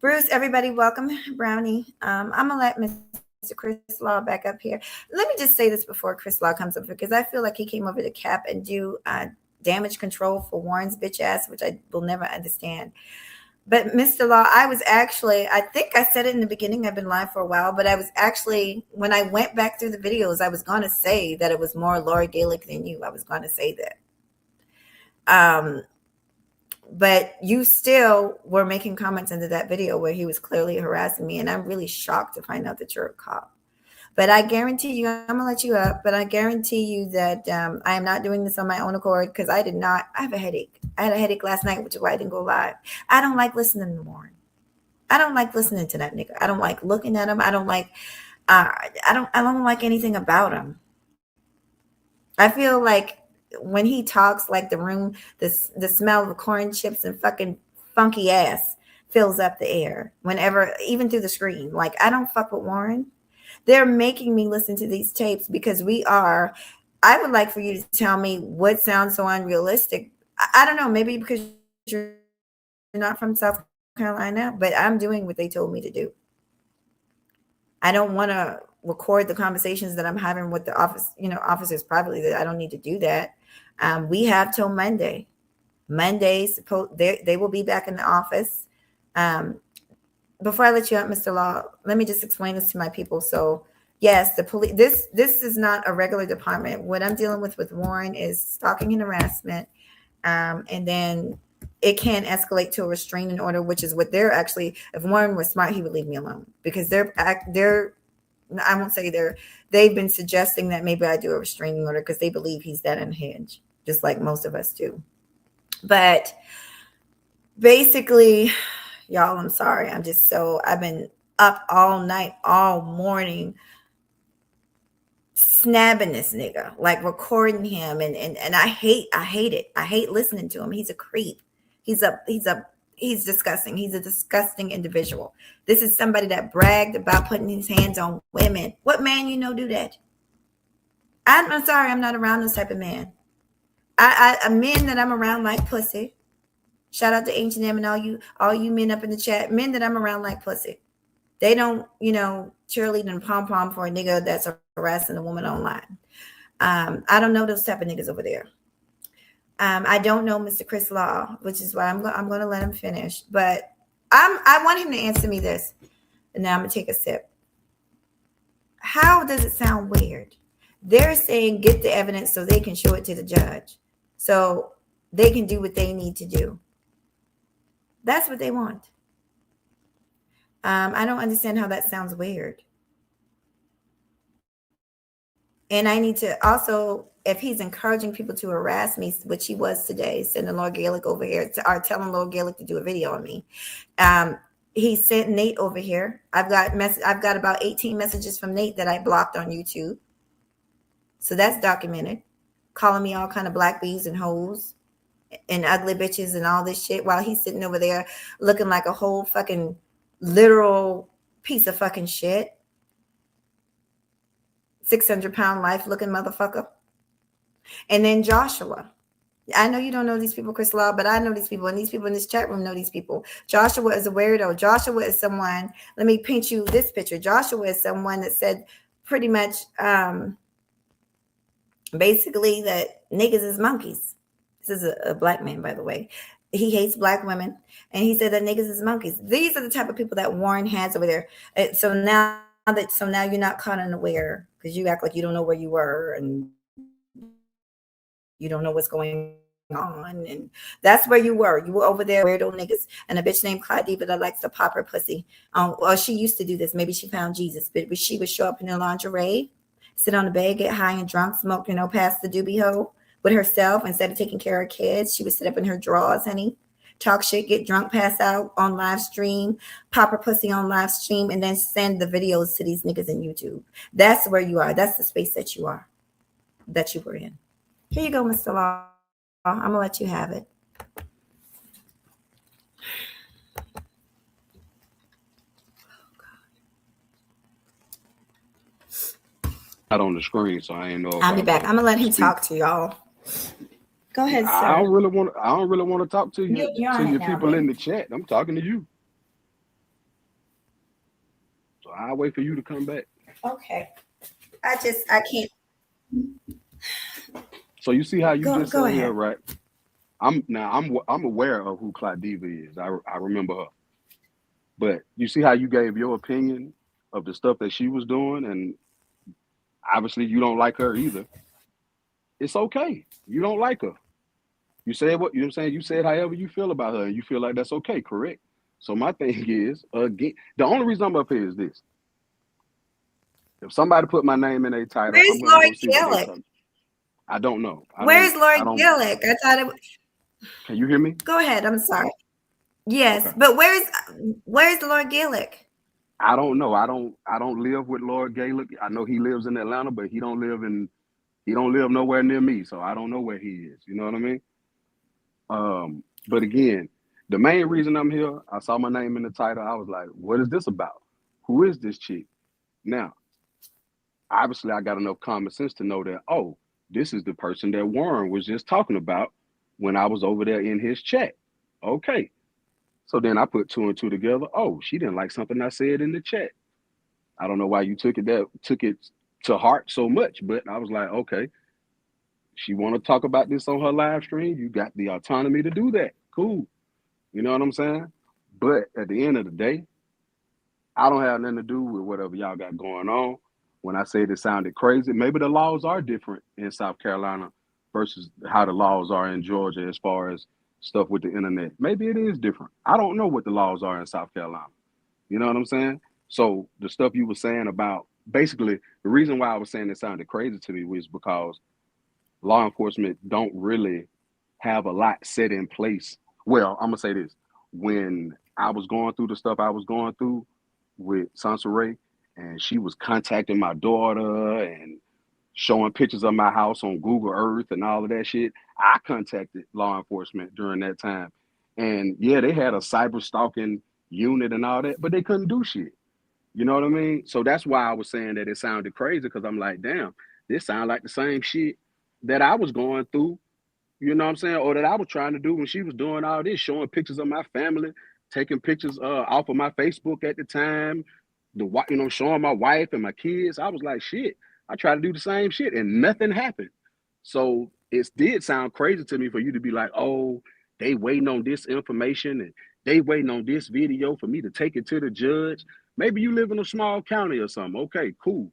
Bruce, everybody, welcome. Brownie. I'm going to let Mr. Chris Law back up here. Let me just say this before Chris Law comes up, because I feel like he came over to cap and do damage control for Warren's bitch ass, which I will never understand. But Mr. Law, I think I said it in the beginning, I've been live for a while, but I was actually, when I went back through the videos, I was going to say that it was more Lord Gaelik than you. I was going to say that. But you still were making comments under that video where he was clearly harassing me. And I'm really shocked to find out that you're a cop. But I guarantee you, I'm going to let you up, but I guarantee you that I am not doing this on my own accord because I have a headache. I had a headache last night, which is why I didn't go live. I don't like listening to Warren. I don't like listening to that nigga. I don't like looking at him. I don't like, I don't like anything about him. I feel like when he talks, like the room, the smell of corn chips and fucking funky ass fills up the air whenever, even through the screen. Like, I don't fuck with Warren. They're making me listen to these tapes because I would like for you to tell me what sounds so unrealistic. I don't know, maybe because you're not from South Carolina, but I'm doing what they told me to do. I don't want to record the conversations that I'm having with the officers privately. That I don't need to do that. We have till Monday. Monday, they will be back in the office. Before I let you out, Mr. Law, let me just explain this to my people. So, yes, the police. This is not a regular department. What I'm dealing with Warren is stalking and harassment, and then it can escalate to a restraining order, which is what they're actually. If Warren was smart, he would leave me alone because they're. I won't say they've been suggesting that maybe I do a restraining order because they believe he's that unhinged, just like most of us do. But basically, y'all, I'm sorry. I've been up all night, all morning, snapping this nigga, like recording him. And I hate it. I hate listening to him. He's a creep. He's disgusting. He's a disgusting individual. This is somebody that bragged about putting his hands on women. What man do that? I'm sorry. I'm not around this type of man. A men that I'm around like pussy. Shout out to Ancient M and all you men up in the chat. Men that I'm around like pussy. They don't, cheerlead and pom-pom for a nigga that's harassing a woman online. I don't know those type of niggas over there. I don't know Mr. Chris Law, which is why I'm going to let him finish. But I want him to answer me this. And now I'm going to take a sip. How does it sound weird? They're saying get the evidence so they can show it to the judge. So they can do what they need to do. That's what they want. I don't understand how that sounds weird. And I need to also, if he's encouraging people to harass me, which he was today, sending Lord Gaelik over here or telling Lord Gaelik to do a video on me. He sent Nate over here. I've got about 18 messages from Nate that I blocked on YouTube. So that's documented. Calling me all kind of black bees and hoes and ugly bitches and all this shit while he's sitting over there looking like a whole fucking literal piece of fucking shit. 600-pound life looking motherfucker. And then Joshua. I know you don't know these people, Chris Law, but I know these people, and these people in this chat room know these people. Joshua is a weirdo. Joshua is someone, let me paint you this picture. Joshua is someone that said pretty much basically that niggas is monkeys. This is a black man, by the way. He hates black women, and he said that niggas is monkeys. These are the type of people that Warren has over there. So now you're not caught unaware because you act like you don't know where you were and you don't know what's going on. And that's where you were. You were over there, weirdo niggas, and a bitch named Claudia that likes to pop her pussy. Well, she used to do this. Maybe she found Jesus, but she would show up in her lingerie, sit on the bed, get high and drunk, smoke, past the doobie hole with herself. Instead of taking care of kids, she would sit up in her drawers, honey, talk shit, get drunk, pass out on live stream, pop her pussy on live stream, and then send the videos to these niggas in YouTube. That's where you are. That's the space that you were in. Here you go, Mr. Law. I'm going to let you have it. Not on the screen, so I ain't know. I'll be back. I'm going to let him talk to y'all. Go ahead, sir. I don't really want to talk to you, your people in the chat. I'm talking to you. So I'll wait for you to come back. Okay. I can't. So you see how you just said here, right? I'm aware of who Claudiva is. I remember her. But you see how you gave your opinion of the stuff that she was doing, and obviously you don't like her either. It's okay. You don't like her. You said what you know what I'm saying? You said however you feel about her, and you feel like that's okay, correct? So my thing is, again, the only reason I'm up here is this. If somebody put my name in a title, Where's I'm gonna Lord go see what they Gaelik? talk. I don't know. Where's Lord Gaelik? I thought it. Can you hear me? Go ahead. I'm sorry. Yes, Okay. but where's Lord Gaelik? I don't know. I don't live with Lord Gaelik. I know he lives in Atlanta, but he don't live nowhere near me, so I don't know where he is. You know what I mean? But again, the main reason I'm here, I saw my name in the title. I was like, what is this about? Who is this chick? Now, obviously, I got enough common sense to know that, oh, this is the person that Warren was just talking about when I was over there in his chat. Okay. So then I put two and two together. Oh, she didn't like something I said in the chat. I don't know why you took it to heart so much, but I was like, okay, she want to talk about this on her live stream. You got the autonomy to do that. Cool. You know what I'm saying? But at the end of the day, I don't have nothing to do with whatever y'all got going on. When I said it sounded crazy, maybe the laws are different in South Carolina versus how the laws are in Georgia as far as stuff with the internet. Maybe it is different. I don't know what the laws are in South Carolina. You know what I'm saying? So the stuff you were saying about basically the reason why I was saying it sounded crazy to me was because law enforcement don't really have a lot set in place. Well, I'm gonna say this: when I was going through the stuff I was going through with Sansaray, and she was contacting my daughter and showing pictures of my house on Google Earth and all of that shit, I contacted law enforcement during that time. And yeah, they had a cyber stalking unit and all that, but they couldn't do shit. You know what I mean? So that's why I was saying that it sounded crazy, because I'm like, damn, this sounds like the same shit that I was going through, you know what I'm saying? Or that I was trying to do when she was doing all this, showing pictures of my family, taking pictures off of my Facebook at the time, showing my wife and my kids. I was like, shit, I tried to do the same shit and nothing happened. So it did sound crazy to me for you to be like, oh, they waiting on this information and they waiting on this video for me to take it to the judge. Maybe you live in a small county or something. Okay, cool.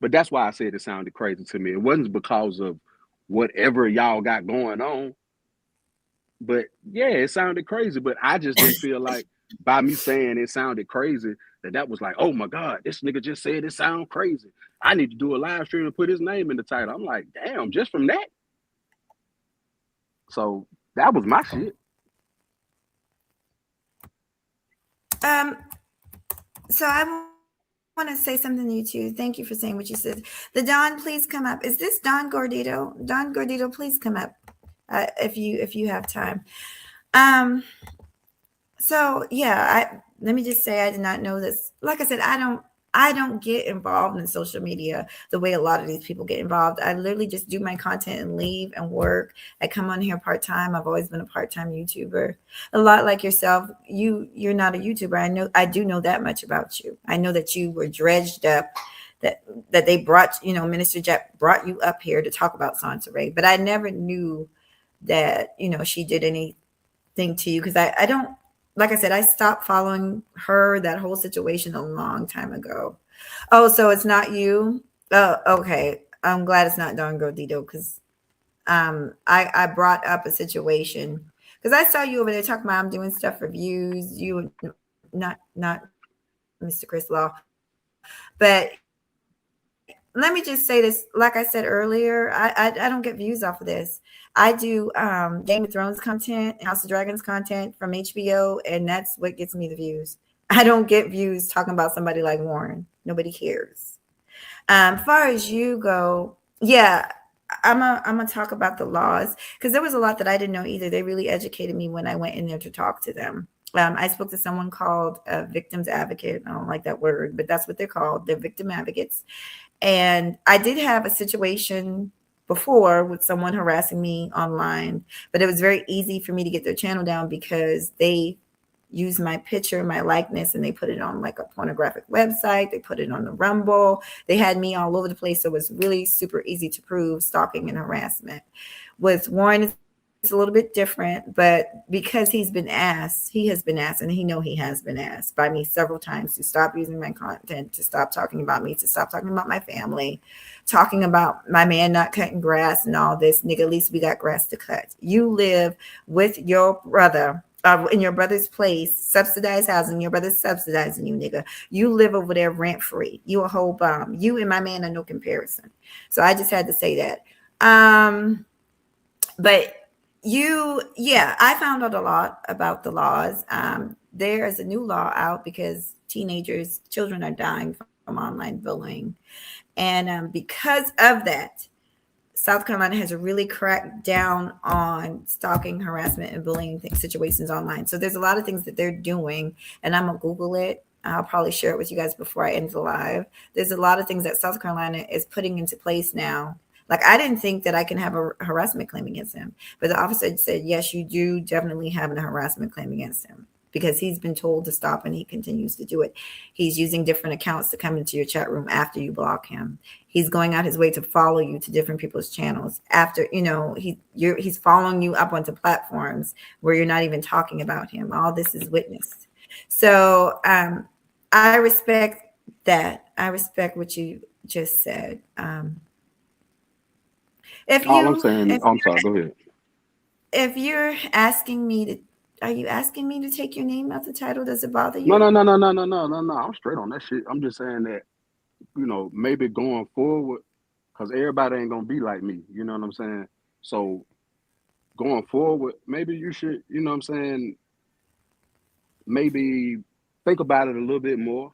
But that's why I said it sounded crazy to me. It wasn't because of whatever y'all got going on. But yeah, it sounded crazy. But I just didn't feel like by me saying it sounded crazy, that was like, oh my God, this nigga just said it sound crazy. I need to do a live stream and put his name in the title. I'm like, damn, just from that. So that was my shit. So I want to say something to you too. Thank you for saying what you said. The Don, please come up. Is this Don Gordito? Don Gordito, please come up if you have time. So yeah, let me just say I did not know this. Like I said, I don't get involved in social media the way a lot of these people get involved. I literally just do my content and leave and work. I come on here part-time. I've always been a part-time YouTuber. A lot like yourself, you're not a YouTuber. I do know that much about you. I know that you were dredged up, that they brought, Minister Jack brought you up here to talk about Sansaray, but I never knew that, she did anything to you, because I don't, like I said, I stopped following her, that whole situation, a long time ago. Oh, so it's not you? Oh, okay. I'm glad it's not Don Gordito, because I brought up a situation because I saw you over there talking about I'm doing stuff for views. You not Mr. Chris Law, but let me just say this. Like I said earlier, I don't get views off of this. I do Game of Thrones content, House of Dragons content from HBO, and that's what gets me the views. I don't get views talking about somebody like Warren. Nobody cares. Far as you go, yeah, I'm gonna talk about the laws, because there was a lot that I didn't know either. They really educated me when I went in there to talk to them. I spoke to someone called a victim's advocate. I don't like that word, but that's what they're called. They're victim advocates. And I did have a situation before with someone harassing me online, but it was very easy for me to get their channel down because they used my picture, my likeness, and they put it on like a pornographic website. They put it on the Rumble. They had me all over the place. So it was really super easy to prove stalking and harassment. With Warren, it's a little bit different, but because he has been asked, and he has been asked by me several times to stop using my content, to stop talking about me, to stop talking about my family, talking about my man not cutting grass and all this. Nigga, at least we got grass to cut. You live with your brother. In your brother's place, subsidized housing, your brother's subsidizing you, nigga. You live over there rent free. You a whole bum. You and my man are no comparison. So I just had to say that. But I found out a lot about the laws. There is a new law out because children are dying from online bullying. And because of that, South Carolina has really cracked down on stalking, harassment, and bullying situations online. So there's a lot of things that they're doing, and I'm going to Google it. I'll probably share it with you guys before I end the live. There's a lot of things that South Carolina is putting into place now. Like, I didn't think that I can have a harassment claim against him, but the officer said, yes, you do definitely have a harassment claim against him, because he's been told to stop and he continues to do it. He's using different accounts to come into your chat room after you block him. He's going out his way to follow you to different people's channels after, he's following you up onto platforms where you're not even talking about him. All this is witnessed. So I respect that. I respect what you just said. I'm sorry, go ahead. If you're asking me to, are you asking me to take your name out the title? Does it bother you? No. I'm straight on that shit. I'm just saying that, maybe going forward, because everybody ain't gonna be like me. You know what I'm saying? So going forward, maybe you should, maybe think about it a little bit more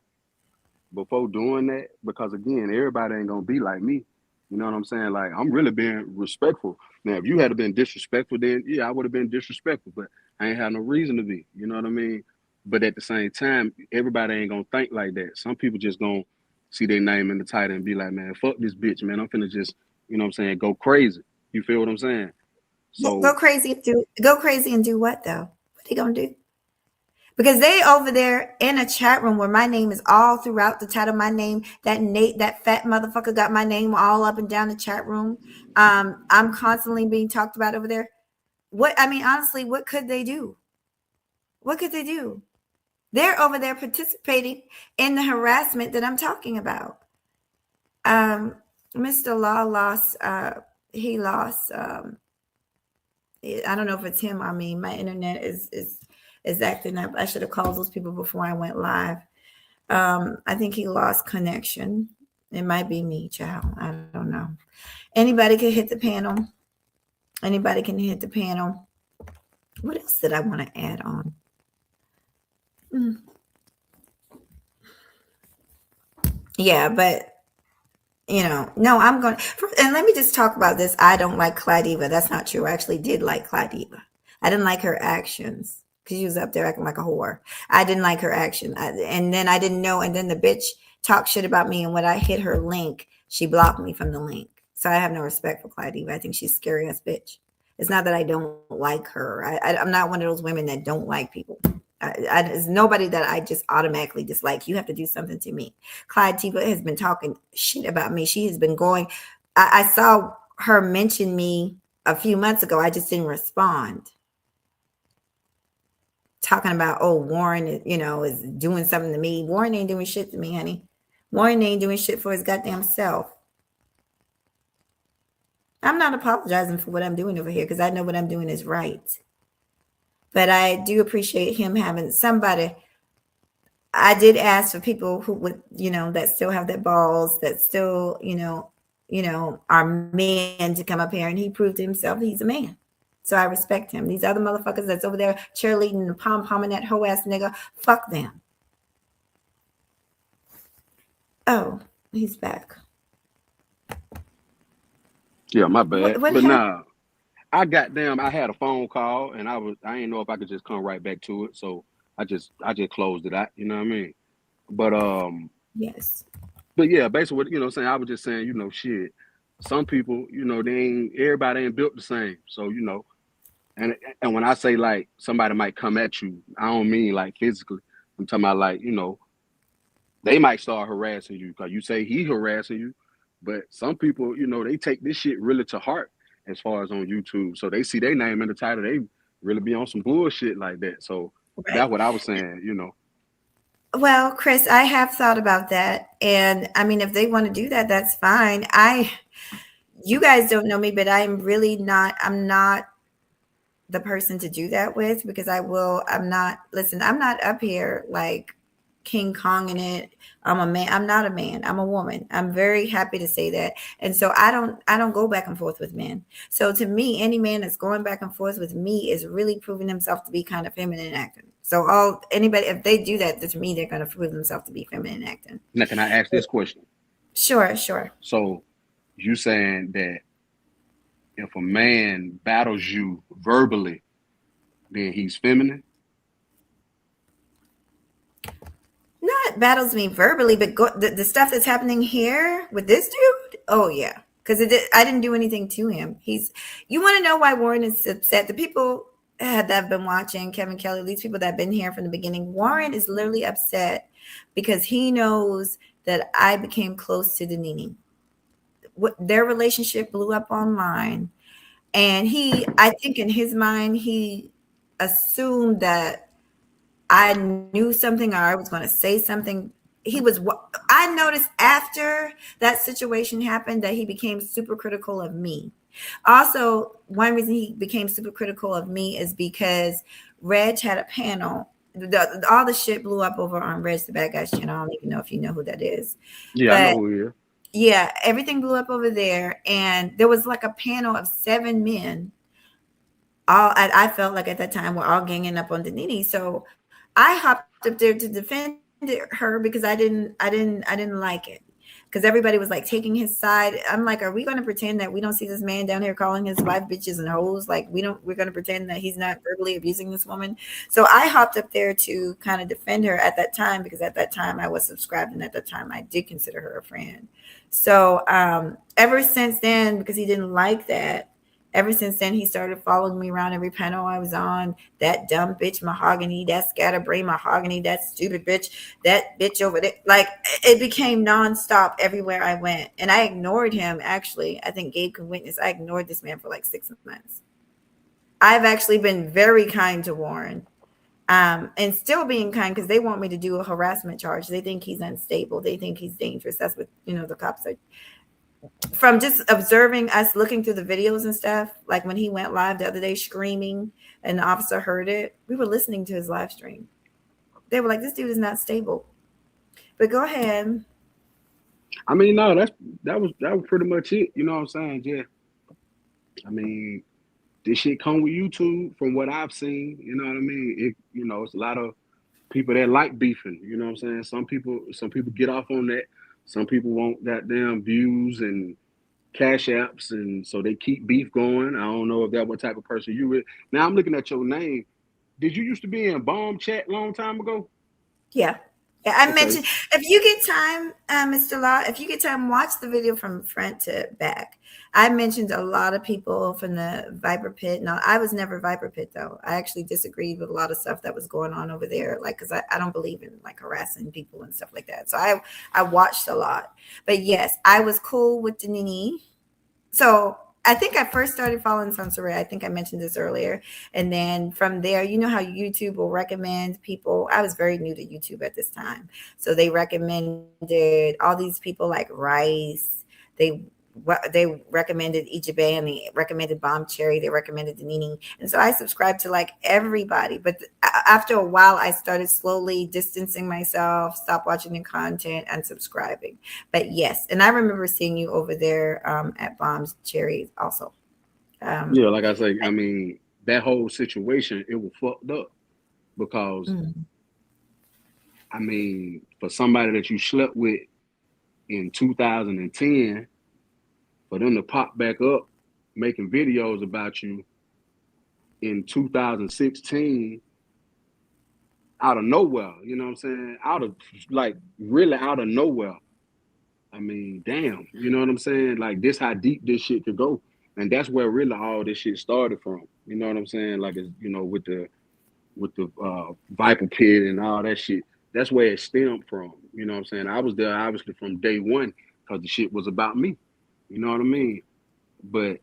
before doing that, because again, everybody ain't gonna be like me. You know what I'm saying? Like, I'm really being respectful. Now, if you had been disrespectful, then yeah, I would have been disrespectful, but I ain't had no reason to be. You know what I mean? But at the same time, everybody ain't gonna think like that. Some people just gonna see their name in the title and be like, man, fuck this bitch, man. I'm finna just, go crazy. You feel what I'm saying? So go crazy and do what though? What are they gonna do? Because they over there in a chat room where my name is all throughout the title. My name, that fat motherfucker got my name all up and down the chat room. I'm constantly being talked about over there. Honestly, what could they do? What could they do? They're over there participating in the harassment that I'm talking about. Mr. Law lost, he lost, I don't know if it's him or me. My internet is acting up. I should have called those people before I went live. I think he lost connection. It might be me, child. I don't know. Anybody can hit the panel. Anybody can hit the panel. What else did I want to add on? Yeah, but no, I'm going to, and let me just talk about this. I don't like Cladiva. That's not true. I actually did like Cladiva. I didn't like her actions because she was up there acting like a whore. I didn't like her action. And then I didn't know. And then the bitch talked shit about me. And when I hit her link, she blocked me from the link. So I have no respect for Cladiva. I think she's a scary ass bitch. It's not that I don't like her. I'm not one of those women that don't like people. There's nobody that I just automatically dislike. You have to do something to me. Cladiva has been talking shit about me. She has been going. I saw her mention me a few months ago. I just didn't respond. Talking about, Warren, is doing something to me. Warren ain't doing shit to me, honey. Warren ain't doing shit for his goddamn self. I'm not apologizing for what I'm doing over here because I know what I'm doing is right. But I do appreciate him having somebody. I did ask for people who would, that still have their balls, that still, are men to come up here. And he proved to himself he's a man. So I respect him. These other motherfuckers that's over there cheerleading and pom-pomming that hoe ass nigga, fuck them. Oh, he's back. Yeah, my bad. But nah, I had a phone call and I didn't know if I could just come right back to it. So I just closed it out, you know what I mean? But yes. But yeah, basically what I'm saying, I was just saying, shit. Some people, everybody ain't built the same. So, and when I say like somebody might come at you, I don't mean like physically. I'm talking about like, they might start harassing you because you say he harassing you. But some people, they take this shit really to heart. as far as on YouTube. So they see their name in the title, they really be on some bullshit like that. So that's what I was saying, you know. Well, Chris, I have thought about that. And I mean, if they want to do that, that's fine. You guys don't know me, but I'm not the person to do that with, because I'm not up here like King Kong in it. I'm a man. I'm not a man. I'm a woman. I'm very happy to say that. And so I don't go back and forth with men. So to me, any man that's going back and forth with me is really proving himself to be kind of feminine acting. So anybody, if they do that, to me, they're going to prove themselves to be feminine acting. Now, can I ask this question? Sure. So you saying that if a man battles you verbally, then he's feminine? Not battles me verbally, but the stuff that's happening here with this dude. Oh yeah, because I didn't do anything to him. You want to know why Warren is upset? The people that have been watching, Kevin Kelly, these people that have been here from the beginning, Warren is literally upset because he knows that I became close to Denini. Their relationship blew up online, and I think in his mind, he assumed that I knew something or I was going to say something. I noticed after that situation happened that he became super critical of me. Also, one reason he became super critical of me is because Reg had a panel. All the shit blew up over on Reg the Bad Guys channel. I don't even know if you know who that is. Yeah, I know who he is. Yeah, everything blew up over there. And there was like a panel of 7 men. I felt like at that time we're all ganging up on Denini. So I hopped up there to defend her because I didn't like it, because everybody was like taking his side. I'm like, are we going to pretend that we don't see this man down here calling his wife bitches and hoes? Like we're going to pretend that he's not verbally abusing this woman. So I hopped up there to kind of defend her at that time, because at that time I was subscribed, and at that time I did consider her a friend. So ever since then, because he didn't like that, ever since then, he started following me around every panel I was on. That dumb bitch Mahogany, that scatterbrain Mahogany, that stupid bitch, that bitch over there. Like, it became nonstop everywhere I went. And I ignored him, actually. I think Gabe can witness. I ignored this man for like 6 months. I've actually been very kind to Warren. And still being kind, because they want me to do a harassment charge. They think he's unstable. They think he's dangerous. That's what, the cops are. From just observing us looking through the videos and stuff, like when he went live the other day screaming and the officer heard it, we were listening to his live stream. They were like, this dude is not stable. But go ahead. I mean, no, that was pretty much it. You know what I'm saying? Yeah. I mean, this shit come with YouTube from what I've seen. You know what I mean? It's a lot of people that like beefing. You know what I'm saying? Some people get off on that. Some people want goddamn views and cash apps, and so they keep beef going. I don't know if that what type of person you were. Now I'm looking at your name. Did you used to be in Bomb Chat long time ago? Yeah. I mentioned, if you get time, Mr. Law, if you get time, watch the video from front to back. I mentioned a lot of people from the Viper Pit. Now, I was never Viper Pit, though. I actually disagreed with a lot of stuff that was going on over there, like, because I don't believe in, like, harassing people and stuff like that. So I watched a lot. But, yes, I was cool with Denini. So I think I first started following Sansaray. I think I mentioned this earlier. And then from there, you know how YouTube will recommend people. I was very new to YouTube at this time. So they recommended all these people like Rice. They recommended Ichibe, and they recommended Bomb Cherry. They recommended Denini. And so I subscribed to like everybody. But after a while, I started slowly distancing myself, stop watching the content, and subscribing. But yes, and I remember seeing you over there at Bomb Cherry also. Yeah, like I say, I mean, that whole situation, it was fucked up because, I mean, for somebody that you slept with in 2010, for them to pop back up making videos about you in 2016 out of nowhere, you know what I'm saying? Really out of nowhere. I mean, damn, you know what I'm saying? Like, this how deep this shit could go. And that's where really all this shit started from. You know what I'm saying? Like, it's, with the Viper Pit and all that shit. That's where it stemmed from. You know what I'm saying? I was there obviously from day one because the shit was about me. You know what I mean? But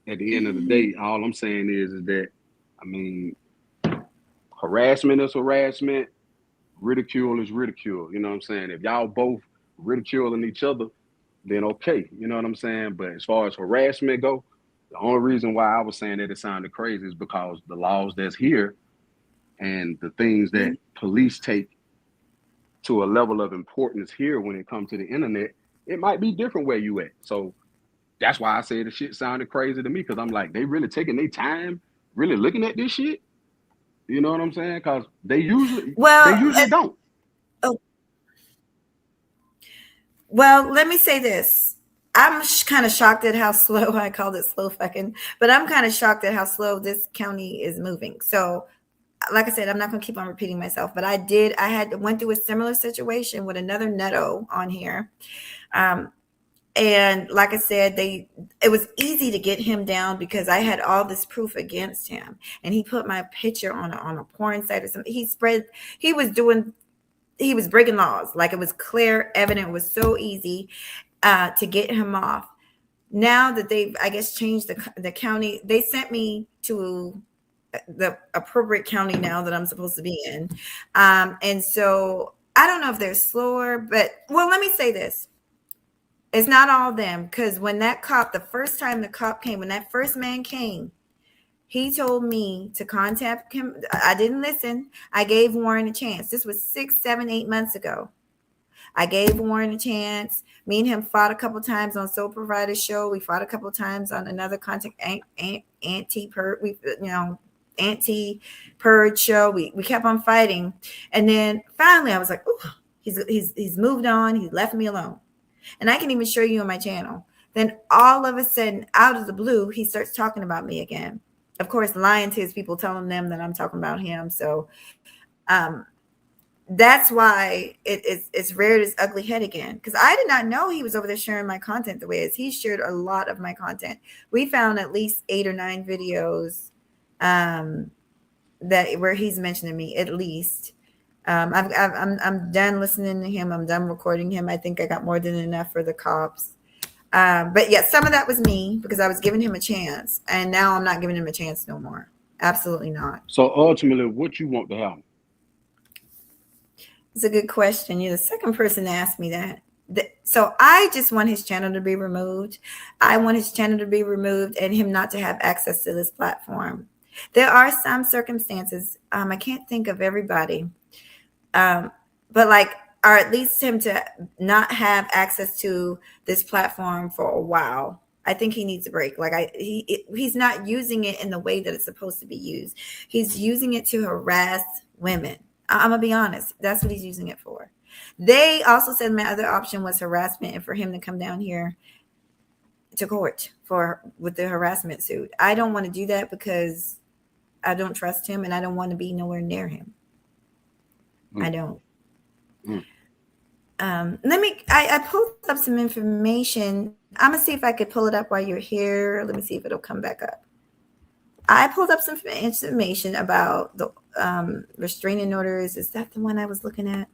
at the end of the day, all I'm saying is that, I mean, harassment is harassment, ridicule is ridicule. You know what I'm saying? If y'all both ridiculing each other, then okay. You know what I'm saying? But as far as harassment go, the only reason why I was saying that it sounded crazy is because the laws that's here and the things that police take to a level of importance here when it comes to the internet, it might be different where you at. So that's why I say the shit sounded crazy to me, because I'm like, they really taking their time, really looking at this shit. You know what I'm saying? Because they usually don't. Oh. Well, let me say this. I'm kind of shocked at how slow, I called it slow fucking, but I'm kind of shocked at how slow this county is moving. So, like I said, I'm not going to keep on repeating myself, but I went through a similar situation with another nutto on here. And like I said, it was easy to get him down because I had all this proof against him, and he put my picture on a porn site or something. He was breaking laws. Like, it was clear, evident. It was so easy to get him off. Now that they've, I guess, changed the county, they sent me to the appropriate county now that I'm supposed to be in. And so I don't know if they're slower, but, well, let me say this. It's not all them, because when that cop, the first time the cop came, when that first man came, he told me to contact him. I didn't listen. I gave Warren a chance. This was 6, 7, 8 months ago. I gave Warren a chance. Me and him fought a couple times on Soul Provider Show. We fought a couple times on another anti-purge show. We kept on fighting. And then finally I was like, oh, he's moved on. He left me alone. And I can even show you on my channel. Then all of a sudden, out of the blue, he starts talking about me again. Of course, lying to his people, telling them that I'm talking about him. So that's why it's reared its ugly head again. Because I did not know he was over there sharing my content the way it is. He shared a lot of my content. We found at least 8 or 9 videos where he's mentioning me, at least. I'm done listening to him. I'm done recording him. I think I got more than enough for the cops. But yeah, some of that was me because I was giving him a chance, and now I'm not giving him a chance no more. Absolutely not. So ultimately, what you want to happen? It's a good question. You're the second person to ask me that. So I just want his channel to be removed. I want his channel to be removed and him not to have access to this platform. There are some circumstances. I can't think of everybody. But or at least him to not have access to this platform for a while. I think he needs a break. He's not using it in the way that it's supposed to be used. He's using it to harass women. I'm gonna be honest. That's what he's using it for. They also said my other option was harassment, and for him to come down here to court with the harassment suit. I don't want to do that because I don't trust him, and I don't want to be nowhere near him. I don't. I pulled up some information. I'm gonna see if I could pull it up while you're here. Let me see if it'll come back up. I pulled up some information about the restraining orders. Is that the one I was looking at?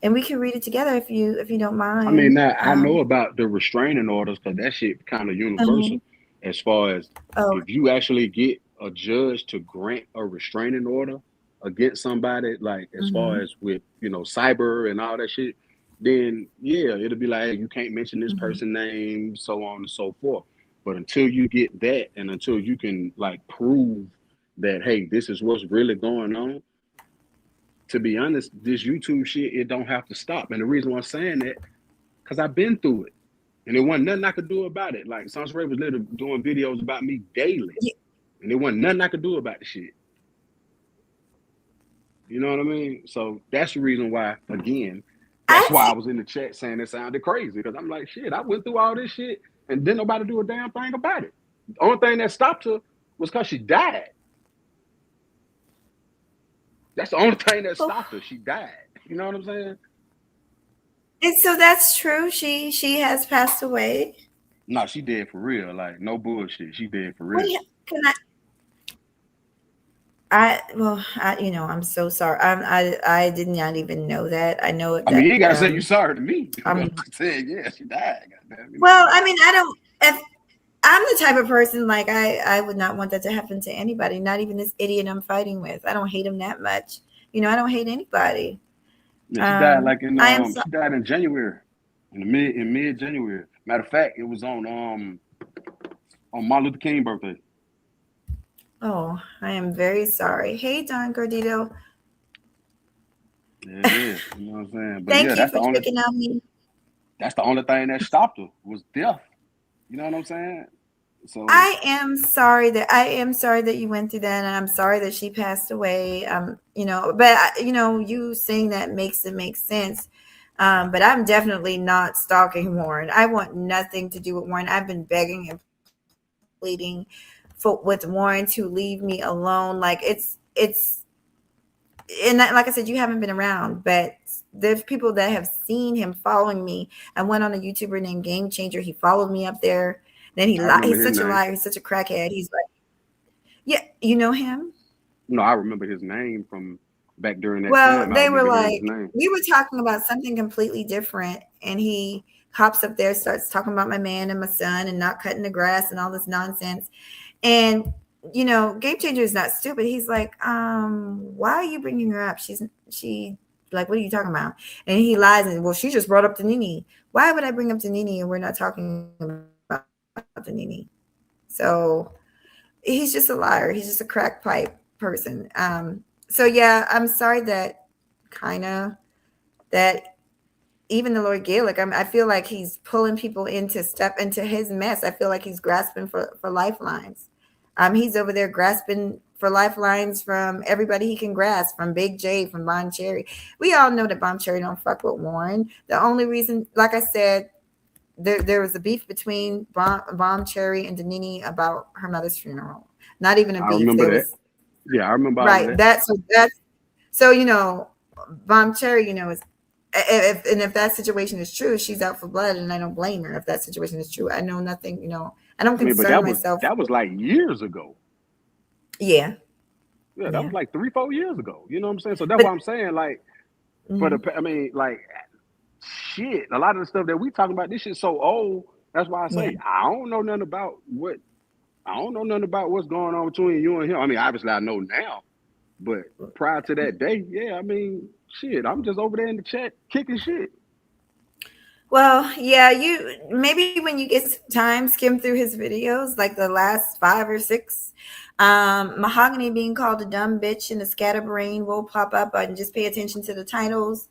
And we can read it together if you don't mind. I mean, I know about the restraining orders because that shit kind of universal. As far as if you actually get a judge to grant a restraining order against somebody, like as far as with cyber and all that shit, then yeah, it'll be like, hey, you can't mention this person's name, so on and so forth. But until you get that, and until you can prove that, hey, this is what's really going on, to be honest, this YouTube shit, it don't have to stop. And the reason why I'm saying that, because I've been through it, and there wasn't nothing I could do about it. Like Sans Ray was literally doing videos about me daily, and there wasn't nothing I could do about the shit. You know what I mean? So that's the reason why, again, that's why I was in the chat saying it sounded crazy, because I'm like, shit, I went through all this shit and didn't nobody do a damn thing about it. The only thing that stopped her was because she died. That's the only thing that stopped her. She died. You know what I'm saying? And so that's true. She has passed away. No, she dead for real. Like, no bullshit. She dead for real. I'm so sorry. I did not even know that. I know it. I mean, you ain't gotta say you sorry to me. I'm saying, yeah, she died. Well, I mean, I I'm the type of person, like, I would not want that to happen to anybody, not even this idiot I'm fighting with. I don't hate him that much. You know, I don't hate anybody. Yeah, she died like in I am she died in January, in mid January. Matter of fact, it was on Martin Luther King birthday. Oh, I am very sorry. Hey, Don Gordito. Yeah, it is. You know what I'm saying? But Thank yeah, you for picking on me. That's the only thing that stopped her was death. You know what I'm saying? So I am sorry that you went through that, and I'm sorry that she passed away. You know, but you know, you saying that makes it make sense. But I'm definitely not stalking Warren. I want nothing to do with Warren. I've been begging and pleading with Warren to leave me alone. Like it's and like I said, you haven't been around, but there's people that have seen him following me. I went on a YouTuber named Game Changer. He followed me up there. Then he's such a liar. He's such a crackhead. He's like, yeah, you know him? No, I remember his name from back during that time. Well, they were like, we were talking about something completely different, and he hops up there, starts talking about my man and my son and not cutting the grass and all this nonsense. And you know, Game Changer is not stupid. He's like, why are you bringing her up? She like, what are you talking about? And he lies and, well, she just brought up the Nene. Why would I bring up the Nene and we're not talking about the Nene? So he's just a liar. He's just a crack pipe person. So yeah, I'm sorry that even the Lord Gaelik, I feel like he's pulling people into his mess. I feel like he's grasping for lifelines. He's over there grasping for lifelines from everybody he can grasp, from Big J, from Bon Cherry. We all know that Bon Cherry don't fuck with Warren. The only reason, like I said, there was a beef between Bon Cherry and Danini about her mother's funeral. Not even a beef. I remember that. Yeah, I remember. Right. That's so, you know, Bon Cherry, you know, is if that situation is true, she's out for blood, and I don't blame her. If that situation is true, I know nothing, you know. I don't concern myself. That was like years ago. Yeah. Yeah, that was like 3-4 years ago. You know what I'm saying? So that's why I'm saying, like, shit, a lot of the stuff that we talking about, this shit's so old. That's why I say I don't know nothing about what's going on between you and him. I mean, obviously I know now, but prior to that day, yeah, I mean, shit, I'm just over there in the chat kicking shit. Well, yeah, you maybe when you get some time, skim through his videos, like the last 5 or 6. Mahogany being called a dumb bitch and a scatterbrain will pop up, and just pay attention to the titles.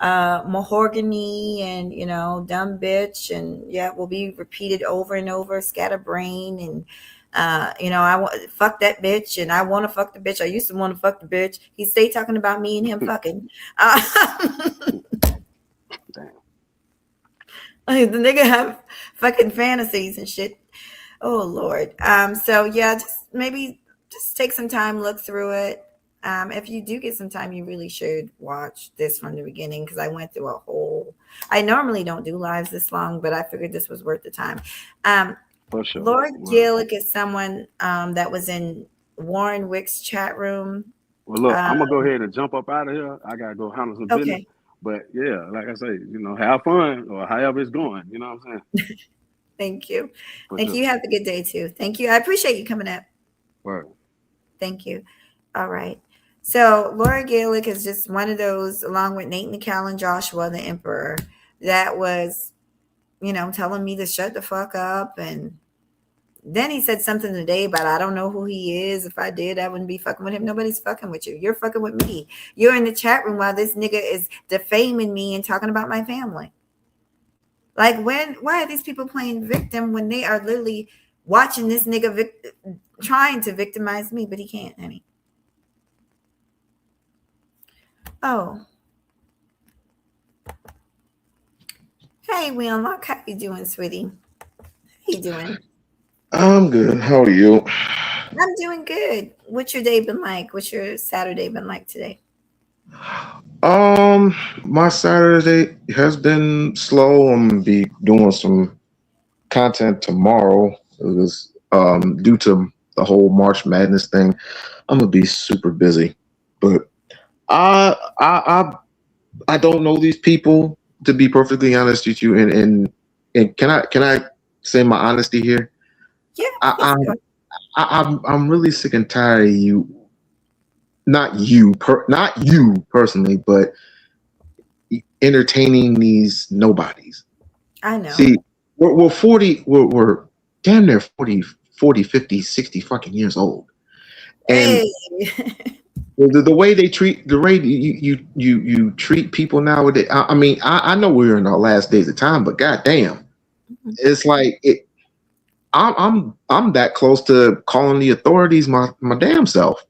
Mahogany and, you know, dumb bitch, and yeah, will be repeated over and over. Scatterbrain and you know, I want fuck that bitch, and I want to fuck the bitch. I used to want to fuck the bitch. He stay talking about me and him fucking. The nigga have fucking fantasies and shit. Oh Lord. So yeah, just take some time, look through it. If you do get some time, you really should watch this from the beginning, because I went through a whole. I normally don't do lives this long, but I figured this was worth the time. For sure. Lord Gaelik is someone that was in Warren Wick's chat room. Well, look, I'm gonna go ahead and jump up out of here. I gotta go handle some business. But yeah, like I say, you know, have fun or however it's going. You know what I'm saying? Thank you. Thank you. You have a good day too. Thank you. I appreciate you coming up. Right. Thank you. All right. So Laura Gaelik is just one of those, along with Nate Nicole and Joshua, the Emperor, that was, you know, telling me to shut the fuck up. And then he said something today about, I don't know who he is. If I did, I wouldn't be fucking with him. Nobody's fucking with you. You're fucking with me. You're in the chat room while this nigga is defaming me and talking about my family. Like, why are these people playing victim when they are literally watching this nigga trying to victimize me, but he can't, honey. Oh. Hey, Wheelmark, how you doing, sweetie? How you doing? I'm good. How are you? I'm doing good. What's your day been like? What's your Saturday been like today? My Saturday has been slow. I'm gonna be doing some content tomorrow. It was due to the whole March Madness thing. I'm gonna be super busy, but I don't know these people, to be perfectly honest with you. And can I say my honesty here? I'm really sick and tired of you. Not you personally, but entertaining these nobodies. I know. See, we're 40, we're damn near 40, 50, 60 fucking years old. And the way they treat, the way you treat people nowadays, I mean, I know we're in our last days of time, but goddamn, it's like I'm that close to calling the authorities my damn self.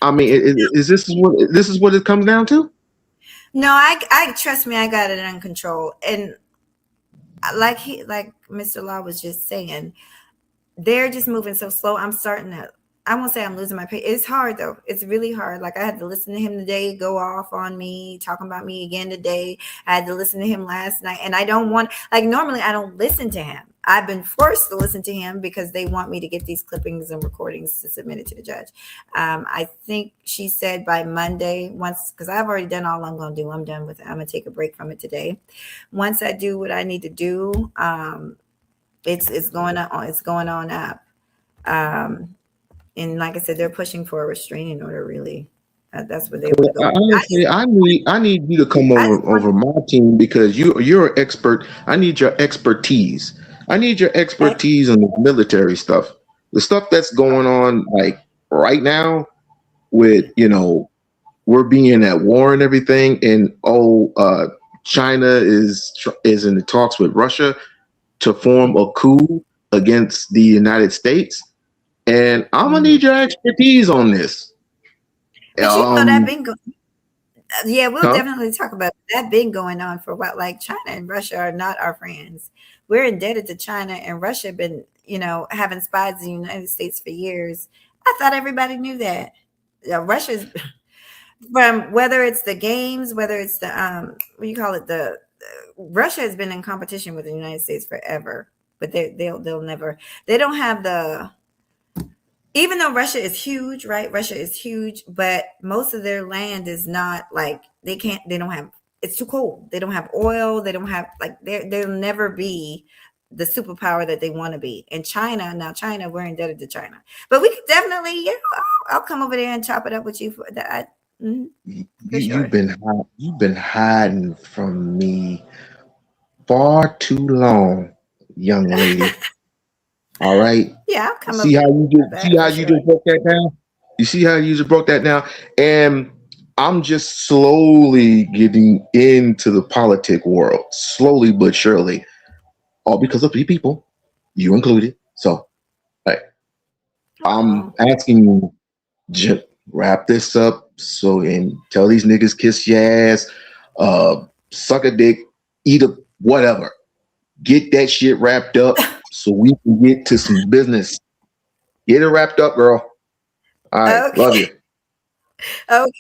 I mean, is this what it comes down to? No, I trust me, I got it under control. And like Mr. Law was just saying, they're just moving so slow. I'm starting to, I won't say I'm losing my patience. It's hard though. It's really hard. Like I had to listen to him today, go off on me, talking about me again today. I had to listen to him last night. And I don't want, like normally I don't listen to him. I've been forced to listen to him because they want me to get these clippings and recordings to submit it to the judge. I think she said by Monday, once, because I've already done all I'm going to do. I'm done with it. I'm going to take a break from it today. Once I do what I need to do, it's going on. It's going on up. And like I said, they're pushing for a restraining order. Really, that's what they want to go. Honestly, I need you to come over my team because you're an expert. I need your expertise. I need your expertise on the military stuff, the stuff that's going on like right now with, you know, we're being at war and everything. And China is in the talks with Russia to form a coup against the United States. And I'm gonna need your expertise on this. But you know that been going. Yeah, we'll definitely talk about that. Been going on for a while. Like China and Russia are not our friends. We're indebted to China, and Russia have been, you know, having spies in the United States for years. I thought everybody knew that. Russia's from whether it's the games, whether it's the what do you call it? The Russia has been in competition with the United States forever, but they'll never. They don't have the. Even though Russia is huge, right? Russia is huge, but most of their land is not like they don't have, it's too cold. They don't have oil. They don't have like, they'll never be the superpower that they want to be. And China, we're indebted to China. But we could definitely, you know, I'll come over there and chop it up with you for that. You've been hiding from me far too long, young lady. All right. Yeah, I'll come. See how you just broke that down? You see how you just broke that down? And I'm just slowly getting into the politic world, slowly but surely, all because of 3 people, you included. So, I'm asking you, just wrap this up and tell these niggas kiss your ass, suck a dick, eat a whatever. Get that shit wrapped up. So we can get to some business. Get it wrapped up, girl. All right. Okay. Love you. Okay.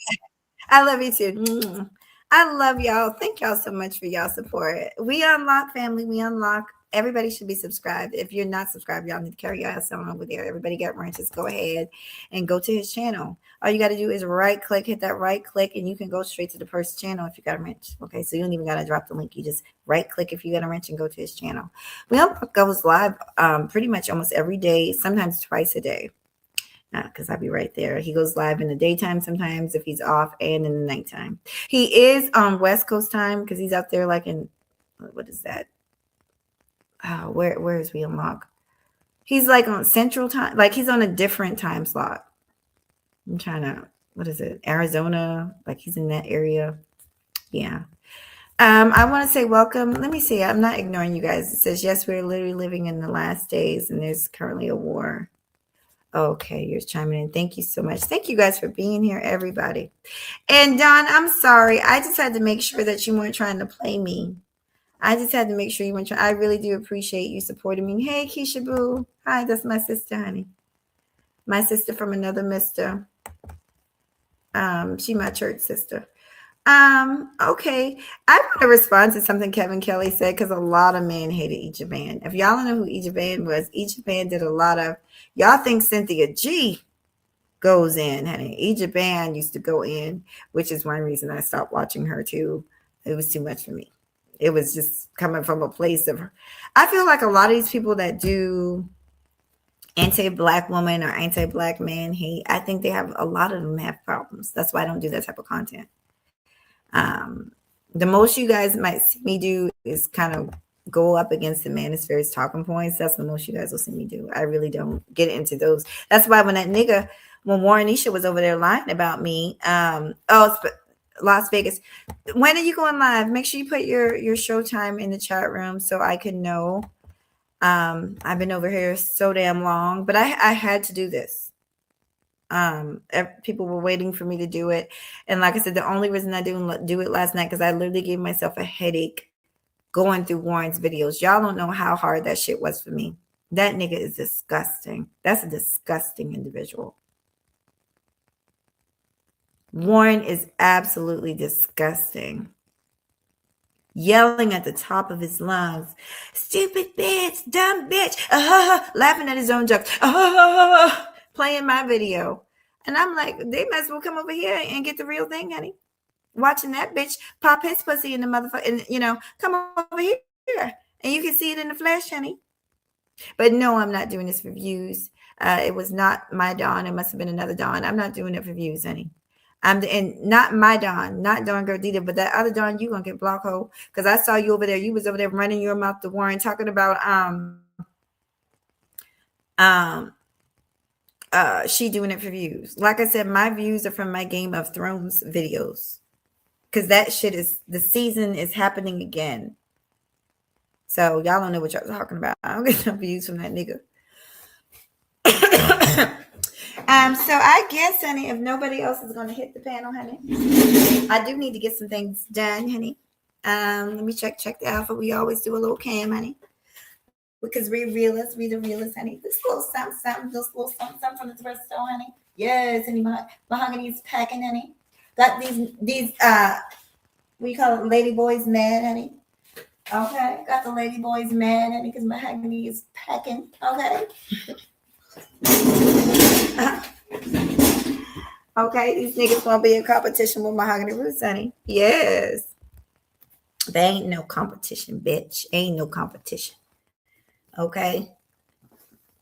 I love you too. I love y'all. Thank y'all so much for y'all support. We unlock family. We unlock. Everybody should be subscribed. If you're not subscribed, y'all need to carry your ass on over there. Everybody got wrenches. Go ahead and go to his channel. All you got to do is right click, hit that right click, and you can go straight to the first channel if you got a wrench. Okay, so you don't even got to drop the link. You just right click if you got a wrench and go to his channel. We goes live pretty much almost every day, sometimes twice a day. Because I'll be right there. He goes live in the daytime sometimes if he's off, and in the nighttime. He is on West Coast time because he's out there like in, what is that? Where is we unlock? He's like on Central time, like he's on a different time slot. I'm trying to, what is it? Arizona, like he's in that area. Yeah. I want to say welcome. Let me see. I'm not ignoring you guys. It says, yes, we're literally living in the last days and there's currently a war. Okay, you're chiming in. Thank you so much. Thank you guys for being here, everybody. And Don, I'm sorry. I just had to make sure that you weren't trying to play me. I just had to make sure you weren't trying. I really do appreciate you supporting me. Hey, Keisha Boo. Hi, that's my sister, honey. My sister from another mister. She my church sister. Okay. I want to respond to something Kevin Kelly said because a lot of men hated Ichiban. If y'all don't know who Ichiban was, Ichiban did a lot of, y'all think Cynthia G goes in, honey. Ichiban used to go in, which is one reason I stopped watching her too. It was too much for me. It was just coming from a place of, I feel like a lot of these people that do anti-black woman or anti-black man hate. I think a lot of them have problems. That's why I don't do that type of content. The most you guys might see me do is kind of go up against the manosphere's talking points. That's the most you guys will see me do. I really don't get into those. That's why when Warren Isha was over there lying about me, Las Vegas, when are you going live? Make sure you put your showtime in the chat room so I can know. I've been over here so damn long, but I had to do this. People were waiting for me to do it. And like I said, the only reason I didn't do it last night, because I literally gave myself a headache going through Warren's videos. Y'all don't know how hard that shit was for me. That nigga is disgusting. That's a disgusting individual. Warren is absolutely disgusting. Yelling at the top of his lungs, stupid bitch, dumb bitch, laughing at his own jokes, playing my video. And I'm like, they might as well come over here and get the real thing, honey. Watching that bitch pop his pussy in the motherfucker, and come over here and you can see it in the flesh, honey. But no, I'm not doing this for views. It was not my Dawn. It must have been another Dawn. I'm not doing it for views, honey. And not my Dawn, not Dawn Gardita, but that other Dawn, you gonna get blocked, hoe. Because I saw you over there. You was over there running your mouth to Warren, talking about she doing it for views. Like I said, my views are from my Game of Thrones videos. Because that shit the season is happening again. So y'all don't know what y'all talking about. I don't get no views from that nigga. So I guess, honey, if nobody else is going to hit the panel, honey, I do need to get some things done, honey. Let me check the alpha. We always do a little cam, honey. Because we the realists, honey. This little something from the thrift store, honey. Yes, honey, mahogany's packing, honey. Got these what you call it, lady boys mad, honey. Okay, got the lady boys mad, honey, because mahogany is packing. Okay. Okay, these niggas won't be in competition with mahogany roots, honey. Yes. There ain't no competition, bitch. Ain't no competition. Okay.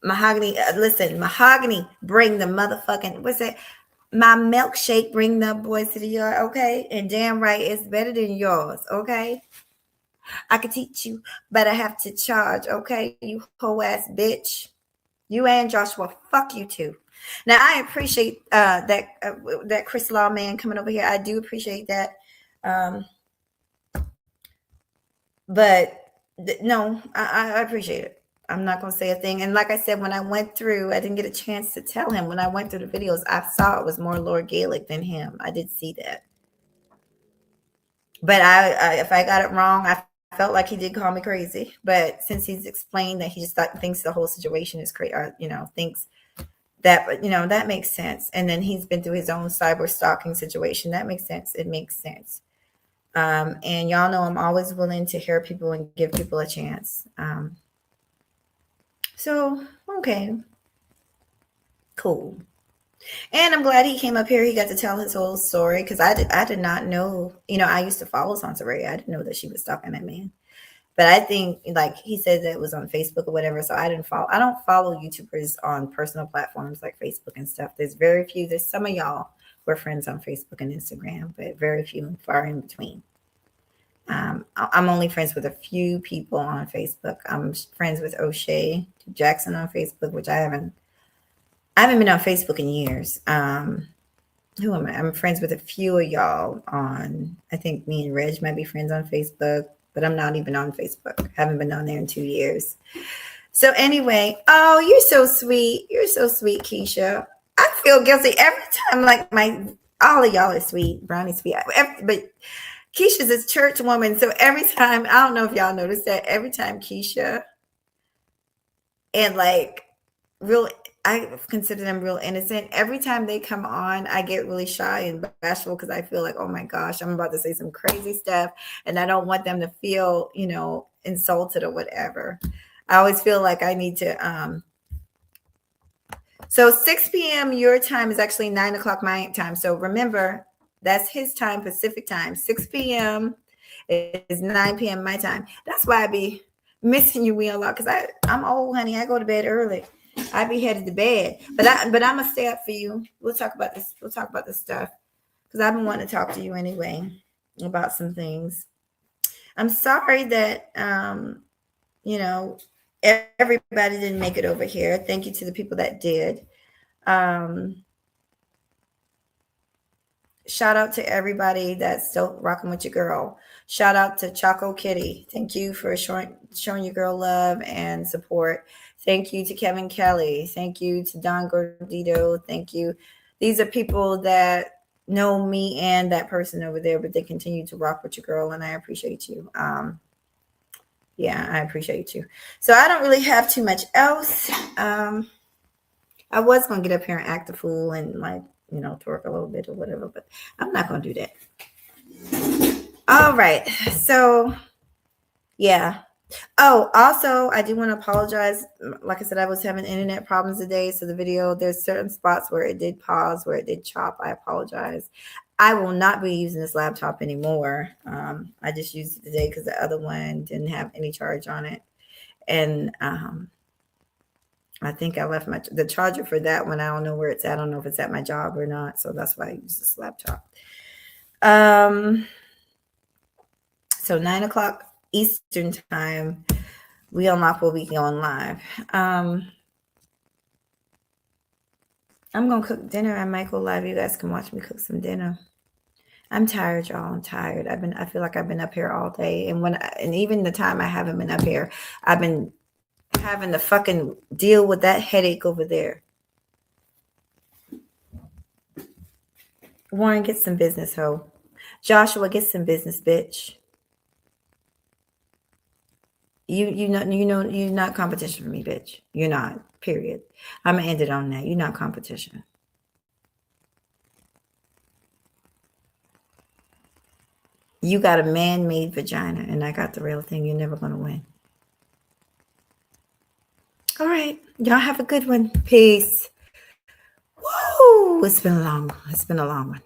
Mahogany, listen, mahogany, bring the motherfucking, what's that? My milkshake, bring the boys to the yard, okay? And damn right, it's better than yours, okay? I could teach you, but I have to charge, okay? You hoe ass bitch. You and Joshua, fuck you too. Now I appreciate that Chris Law man coming over here. I do appreciate that. But no, I appreciate it. I'm not gonna say a thing. And like I said, when I went through, I didn't get a chance to tell him. When I went through the videos, I saw it was more Lord Gaelik than him. I did see that. But I if I got it wrong, I felt like he did call me crazy. But since he's explained that he just thinks the whole situation is crazy, or thinks that, that makes sense. And then he's been through his own cyber stalking situation. That makes sense. It makes sense. And y'all know I'm always willing to hear people and give people a chance. So, okay. Cool. And I'm glad he came up here. He got to tell his whole story, because I did not know, I used to follow Sansaray. I didn't know that she was stalking that man. But I think, like he said, that it was on Facebook or whatever. So I don't follow YouTubers on personal platforms like Facebook and stuff. There's very few. There's some of y'all who are friends on Facebook and Instagram, but very few and far in between. I'm only friends with a few people on Facebook. I'm friends with O'Shea Jackson on Facebook, which I haven't been on Facebook in years. Who am I? I'm friends with a few of y'all on, I think me and Reg might be friends on Facebook, but I'm not even on Facebook. Haven't been on there in 2 years. So anyway, oh, you're so sweet. You're so sweet, Keisha. I feel guilty every time, like all of y'all are sweet, Brownie sweet. But Keisha's a church woman. So every time, I don't know if y'all noticed that, every time Keisha and I consider them real innocent. Every time they come on, I get really shy and bashful because I feel like, oh my gosh, I'm about to say some crazy stuff. And I don't want them to feel, insulted or whatever. I always feel like I need to. So 6 p.m. your time is actually 9 o'clock my time. So remember, that's his time, Pacific time. 6 p.m. is 9 p.m. my time. That's why I be missing you a lot, because I'm old, honey. I go to bed early. I'd be headed to bed. But I'm gonna stay up for you. We'll talk about this. We'll talk about this stuff because I've been wanting to talk to you anyway about some things. I'm sorry that you know, everybody didn't make it over here. Thank you to the people that did. Shout out to everybody that's still rocking with your girl. Shout out to Choco Kitty. Thank you for showing your girl love and support. Thank you to Kevin Kelly. Thank you to Don Gordito. Thank you. These are people that know me and that person over there, but they continue to rock with your girl, and I appreciate you. Yeah, I appreciate you. So I don't really have too much else. I was gonna get up here and act a fool and like, you know, twerk a little bit or whatever, but I'm not gonna do that. All right, so yeah. Oh, also, I do want to apologize. Like I said, I was having internet problems today, so the video, there's certain spots where it did pause, where it did chop. I apologize. I will not be using this laptop anymore. I just used it today because the other one didn't have any charge on it, and I think I left the charger for that one. I don't know where it's at. I don't know if it's at my job or not, so that's why I use this laptop. So 9 o'clock Eastern time, we unlock will be going live. I'm gonna cook dinner. I might go live. You guys can watch me cook some dinner. I'm tired, y'all. I'm tired. I feel like I've been up here all day, and even the time I haven't been up here, I've been having to fucking deal with that headache over there. Warren, get some business, ho. Joshua, get some business, bitch. You're not competition for me, bitch. You're not. Period. I'm gonna end it on that. You're not competition. You got a man-made vagina, and I got the real thing. You're never gonna win. All right, y'all have a good one. Peace. Woo! It's been a long one.